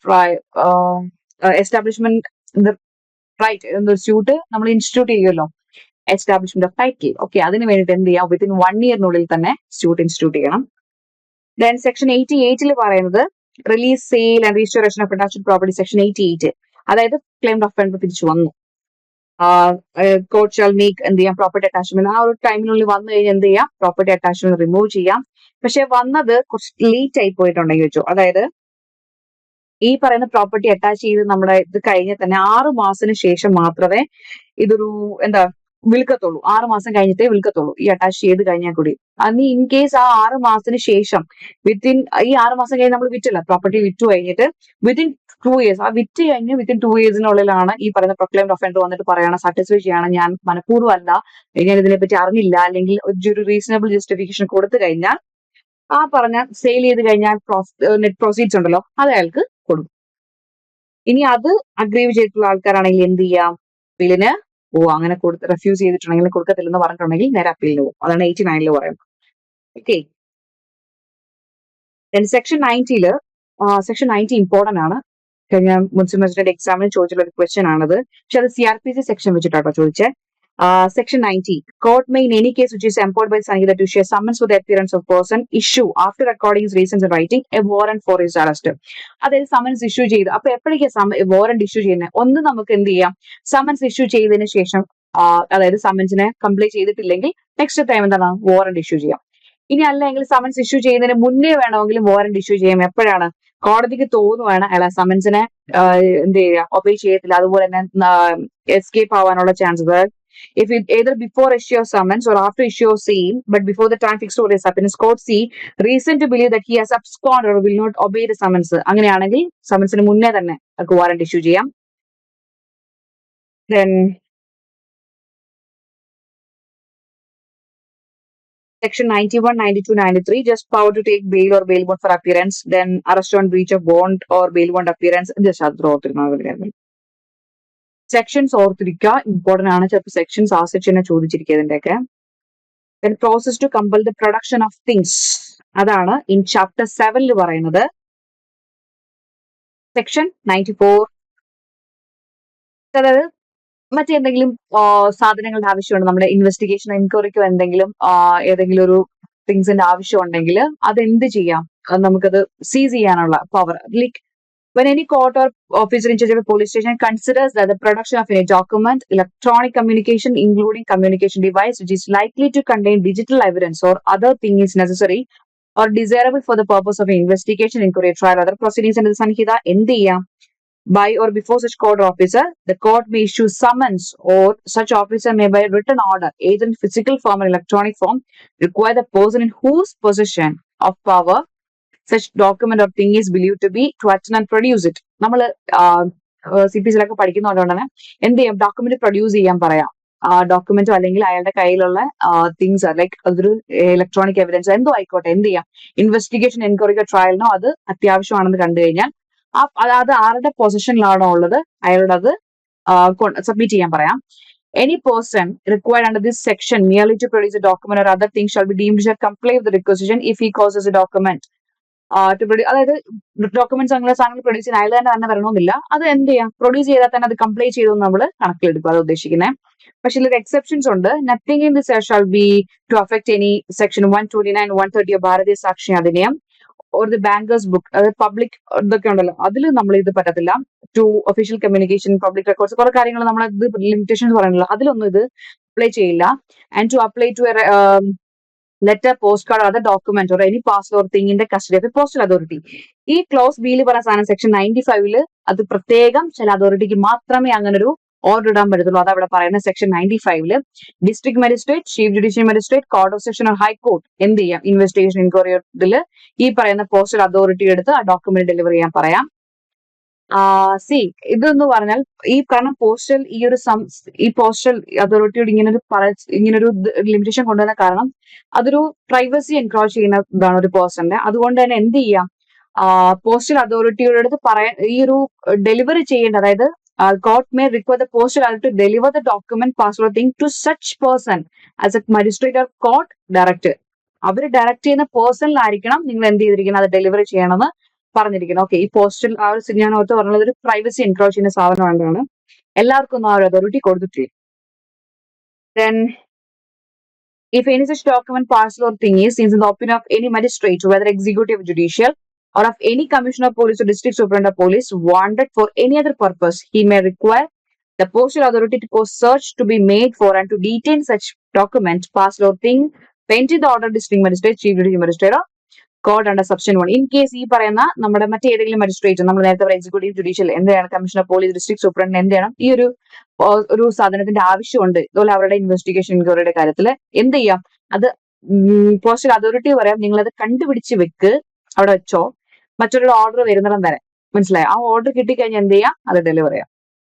റൈറ്റ് സ്യൂട്ട് നമ്മൾ ഇൻസ്റ്റിറ്റ്യൂട്ട് ചെയ്യുമല്ലോ, എസ്റ്റാബ്ലിഷ്മെന്റ് ഓഫ് ടൈറ്റിൽ. ഓക്കെ, അതിന് വേണ്ടിയിട്ട് എന്ത് ചെയ്യാം? വിത്തിൻ 1 ഇയറിനുള്ളിൽ തന്നെ സ്യൂട്ട് ഇൻസ്റ്റിറ്റ്യൂട്ട് ചെയ്യണം. ദെൻ സെക്ഷൻ 88 പറയുന്നത് release, sale and restoration of attached property. Section 88 അതായത് ക്ലെയിംഡ് ഒഫൻഡർ തിരിച്ചു വന്നു, കോർട്ട് ഷാൽ മേക്ക് എന്ത് ചെയ്യാം? പ്രോപ്പർട്ടി അറ്റാച്ച്മെന്റ് ആ ഒരു ടൈമിനുള്ളിൽ വന്നു കഴിഞ്ഞാൽ എന്ത് ചെയ്യാം? പ്രോപ്പർട്ടി അറ്റാച്ച്മെന്റ് റിമൂവ് ചെയ്യാം. പക്ഷെ വന്നത് കുറച്ച് ലേറ്റ് ആയി പോയിട്ടുണ്ടെങ്കിൽ വെച്ചോ, അതായത് ഈ പറയുന്ന പ്രോപ്പർട്ടി അറ്റാച്ച് ചെയ്ത് നമ്മുടെ ഇത് കഴിഞ്ഞ തന്നെ 6 മാസത്തിന് ശേഷം മാത്രമേ ഇതൊരു വിൽക്കത്തുള്ളൂ. 6 മാസം കഴിഞ്ഞിട്ടേ വിൽക്കത്തുള്ളൂ ഈ അറ്റാച്ച് ചെയ്ത് കഴിഞ്ഞാൽ കൂടി. അന്ന് ഇൻ കേസ് ആ 6 മാസത്തിന് ശേഷം വിത്തിൻ ഈ 6 മാസം കഴിഞ്ഞ് നമ്മൾ വിറ്റില്ല, പ്രോപ്പർട്ടി വിറ്റു കഴിഞ്ഞിട്ട് വിത്തിൻ 2 ഇയേഴ്സ്, ആ വിറ്റ് കഴിഞ്ഞ് വിത്തിൻ 2 ഇയേഴ്സിനുള്ളിലാണ് ഈ പറയുന്ന പ്രൊക്ലെയിംഡ് ഒഫൻഡർ വന്നിട്ട് പറയണം സാറ്റിസ്ഫൈ ചെയ്യണം ഞാൻ മനഃപൂർവ്വം അല്ല, ഞാൻ ഇതിനെപ്പറ്റി അറിഞ്ഞില്ല, അല്ലെങ്കിൽ ഒരു റീസണബിൾ ജസ്റ്റിഫിക്കേഷൻ കൊടുത്തു കഴിഞ്ഞാൽ ആ പറഞ്ഞ സെയിൽ ചെയ്ത് കഴിഞ്ഞാൽ നെറ്റ് പ്രോസീഡ്സ് ഉണ്ടല്ലോ അത് അയാൾക്ക് കൊടുക്കും. ഇനി അത് അഗ്രീവ് ചെയ്തിട്ടുള്ള ആൾക്കാരാണെങ്കിൽ എന്ത് ചെയ്യാം, ബില്ലിന് അങ്ങനെ റെഫ്യൂസ് ചെയ്തിട്ടുണ്ടെങ്കിൽ കൊടുക്കത്തില്ലെന്ന് പറഞ്ഞിട്ടുണ്ടെങ്കിൽ നേരെ അപ്പീലിന് പോകും. അതാണ് 89 പറയുന്നത്. ഓക്കെ, സെക്ഷൻ 90 സെക്ഷൻ 90 ഇമ്പോർട്ടന്റ് ആണ്. കഴിഞ്ഞ മുനിസിപ്പൽ മജിസ്ട്രേറ്റ് എക്സാമിന് ചോദിച്ചിട്ടുള്ള ഒരു ക്വസ്റ്റ്യൻ ആണത്. പക്ഷെ അത് CRPC സെക്ഷൻ വെച്ചിട്ടാട്ടോ ചോദിച്ചേ. Section 90. Court may in any case which is empowered by Sangeeta to issue a summons for the appearance of person issue after recording his reasons in writing a warrant for his arrest. അതായത് സമൻസ് ഇഷ്യൂ ചെയ്ത് അപ്പൊ എപ്പോഴേക്കും വാറന്റ് ഇഷ്യൂ ചെയ്യുന്നത്, ഒന്ന് നമുക്ക് എന്ത് ചെയ്യാം, സമൻസ് ഇഷ്യൂ ചെയ്തതിന് ശേഷം അതായത് സമൻസിനെ കംപ്ലീറ്റ് ചെയ്തിട്ടില്ലെങ്കിൽ നെക്സ്റ്റ് ടൈം എന്താണ് വാറന്റ് ഇഷ്യൂ ചെയ്യാം. ഇനി അല്ലെങ്കിൽ സമൻസ് ഇഷ്യൂ ചെയ്യുന്നതിന് മുന്നേ വേണമെങ്കിലും വാറന്റ് ഇഷ്യൂ ചെയ്യാം. എപ്പോഴാണ് കോടതിക്ക് തോന്നുവാണ് അയാൾ സമൻസിനെ എന്ത് ചെയ്യുക, ഒബേ ചെയ്യത്തില്ല, അതുപോലെ തന്നെ എസ്കേപ്പ് ആവാനുള്ള chances. If it either before issue of summons or after issue of same, but before the time fixed for his appearance, court see reason to believe that he has absconded or will not obey the summons. അങ്ങനെയാണെങ്കിൽ സമ്മൻസിന് മുന്നേ തന്നെ വാറന്റ് ഇഷ്യൂ ചെയ്യാം. Then Section 91, 92, 93, just power to take bail or bail bond for appearance, then arrest on breach of bond or bail bond appearance. Just അത് ഓർത്തിരുന്നു. സെക്ഷൻസ് ഓർത്തിരിക്കുക, ഇമ്പോർട്ടന്റ് ആണ്. ചിലപ്പോൾ സെക്ഷൻസ് ആ സെക്ഷനെ ചോദിച്ചിരിക്കുക ഇതിന്റെയൊക്കെ. Then process to compel the production of things, അതാണ് ഇൻ ചാപ്റ്റർ 7 പറയുന്നത്. സെക്ഷൻ 94, അതായത് മറ്റെന്തെങ്കിലും സാധനങ്ങളുടെ ആവശ്യമുണ്ട്, നമ്മുടെ ഇൻവെസ്റ്റിഗേഷൻ എൻക്വയറിക്കോ എന്തെങ്കിലും ഏതെങ്കിലും ഒരു തിങ്സിന്റെ ആവശ്യം ഉണ്ടെങ്കിൽ അതെന്ത് ചെയ്യാം, നമുക്കത് സീസ് ചെയ്യാനുള്ള power. Like when any court or officer in charge of a police station considers that the production of a document, electronic communication, including communication device, which is likely to contain digital evidence or other thing is necessary or desirable for the purpose of an investigation, inquiry, trial, other proceedings under the Sanhita, എന്ത് ചെയ്യാം, by or before such court or officer, the court may issue summons or such officer may by written order, either in physical form or electronic form, require the person in whose possession of power such document or thing is believed to be to attend and produce it. നമ്മൾ CPC-ലൊക്കെ പഠിക്കുന്നതുകൊണ്ട് തന്നെ എന്ത് ചെയ്യാം, ഡോക്യുമെന്റ് പ്രൊഡ്യൂസ് ചെയ്യാൻ പറയാം. ഡോക്യുമെന്റോ അല്ലെങ്കിൽ അയാളുടെ കയ്യിലുള്ള തിങ്സ് ലൈക്ക് അതൊരു ഇലക്ട്രോണിക് എവിഡൻസ് എന്തോ ആയിക്കോട്ടെ, എന്ത് ചെയ്യാം, ഇൻവെസ്റ്റിഗേഷൻ എൻക്വയറിക്കോ ട്രയലിനോ അത് അത്യാവശ്യമാണെന്ന് കണ്ടു കഴിഞ്ഞാൽ അത് ആരുടെ പൊസിഷനിലാണോ ഉള്ളത് അയാളോട് അത് സബ്മിറ്റ് ചെയ്യാൻ പറയാം. Any person required under this section merely to produce a document or other thing shall be deemed to comply with the requisition if he causes a document to produce. അതായത് ഡോക്യുമെന്റ്സ് അങ്ങനെ സാധനങ്ങൾ പ്രൊഡ്യൂസ് ചെയ്യാൻ അയാൾ തന്നെ വരണമെന്നില്ല, അത് എന്ത് ചെയ്യാം, പ്രൊഡ്യൂസ് ചെയ്താൽ തന്നെ അത് കംപ്ലൈ ചെയ്തു നമ്മൾ കണക്കിലെടുക്കും, അത് ഉദ്ദേശിക്കുന്നത്. പക്ഷെ ഇതിലൊരു എക്സെപ്ഷൻസ് ഉണ്ട്. Nothing in this shall be to affect any section 129, 130 Bharatiya Sakshya Adhiniyam or the bankers book, അതായത് പബ്ലിക് ഇതൊക്കെ ഉണ്ടല്ലോ, അതിൽ നമ്മൾ ഇത് പറ്റത്തില്ല. To official communication, public records, കുറെ കാര്യങ്ങൾ നമ്മൾ ഇത് ലിമിറ്റേഷൻസ് പറയുന്നില്ല, അതിലൊന്നും ഇത് അപ്ലൈ ചെയ്യില്ല. And to apply to letter, post card, other document or any parcel or thing in the custody of a postal authority. ഈ ക്ലോസ് ബിയിൽ പറയുന്ന സാധനം സെക്ഷൻ 95 അത് പ്രത്യേകം ചില അതോറിറ്റിക്ക് മാത്രമേ അങ്ങനെ ഒരു ഓർഡർ ഇടാൻ പറ്റത്തുള്ളൂ. അതവിടെ പറയുന്നത് section 95 district magistrate, chief judicial magistrate, court of session or high court എന്ത് ചെയ്യാം, ഇൻവെസ്റ്റിഗേഷൻ എൻക്വയറിയിൽ ഈ പറയുന്ന പോസ്റ്റൽ അതോറിറ്റി എടുത്ത് ആ ഡോക്യുമെന്റ് ഡെലിവർ ചെയ്യാൻ പറയാം. ഇതെന്ന് പറഞ്ഞാൽ ഈ കാരണം പോസ്റ്റൽ ഈ പോസ്റ്റൽ അതോറിറ്റിയോട് ഇങ്ങനൊരു ലിമിറ്റേഷൻ കൊണ്ടുവരുന്ന കാരണം അതൊരു പ്രൈവസി എൻക്രോച്ച് ചെയ്യുന്ന ഇതാണ് ഒരു പേഴ്സന്റെ. അതുകൊണ്ട് തന്നെ എന്ത് ചെയ്യാം, പോസ്റ്റൽ അതോറിറ്റിയുടെ അടുത്ത് ഈ ഒരു ഡെലിവറി ചെയ്യേണ്ട, അതായത് court may require the postal authority to deliver the document, parcel or thing to such person as a magistrate or court director. അവർ ഡയറക്ട് ചെയ്യുന്ന പേഴ്സണിലായിരിക്കണം നിങ്ങൾ എന്ത് ചെയ്തിരിക്കണം, അത് ഡെലിവറി ചെയ്യണമെന്ന് പറഞ്ഞിരിക്കണം. ഓക്കെ, ഈ പോസ്റ്റൽ ആ ഒരു ഞാൻ ഓർത്ത് പറഞ്ഞത് ഒരു പ്രൈവസി എൻക്രോച്ച് ചെയ്യുന്ന സാധനം വേണ്ടതാണ്, എല്ലാവർക്കും ഒന്നും ആ ഒരു അതോറിറ്റി കൊടുത്തിട്ടില്ല. Then if any such document, parcel or thing is, in the opinion of any magistrate, whether executive or judicial, or of any commissioner of police or district superintendent of police, wanted for any other purpose, he may require the postal authority to cause search to be made for and to detain such document, parcel or thing, pending the order of district magistrate, chief judicial magistrate, or code under section 1. In case ഈ പറയുന്ന നമ്മുടെ മറ്റേതെങ്കിലും മജിസ്ട്രേറ്റ്, നമ്മൾ നേരത്തെ എക്സിക്യൂട്ടീവ് ജുഡീഷ്യൽ എന്ത് ചെയ്യണം, കമ്മീഷണർ പോലീസ്, ഡിസ്ട്രിക്ട് സൂപ്രണ്ട് എന്ത് ചെയ്യണം, ഈ ഒരു സാധനത്തിന്റെ ആവശ്യമുണ്ട് ഇതുപോലെ അവരുടെ ഇൻവെസ്റ്റിഗേഷൻ ഇൻക്വയറിയുടെ കാര്യത്തിൽ എന്ത് ചെയ്യാം, അത് പോസ്റ്റൽ അതോറിറ്റി പറയാം, നിങ്ങൾ അത് കണ്ടുപിടിച്ച് വെക്ക്, അവിടെ വെച്ചോ, മറ്റൊരു ഓർഡർ വരുന്നിടം വരെ. മനസ്സിലായോ? ആ ഓർഡർ കിട്ടിക്കഴിഞ്ഞാൽ എന്ത് ചെയ്യാം, അത് ഡെലിവർ ചെയ്യാം.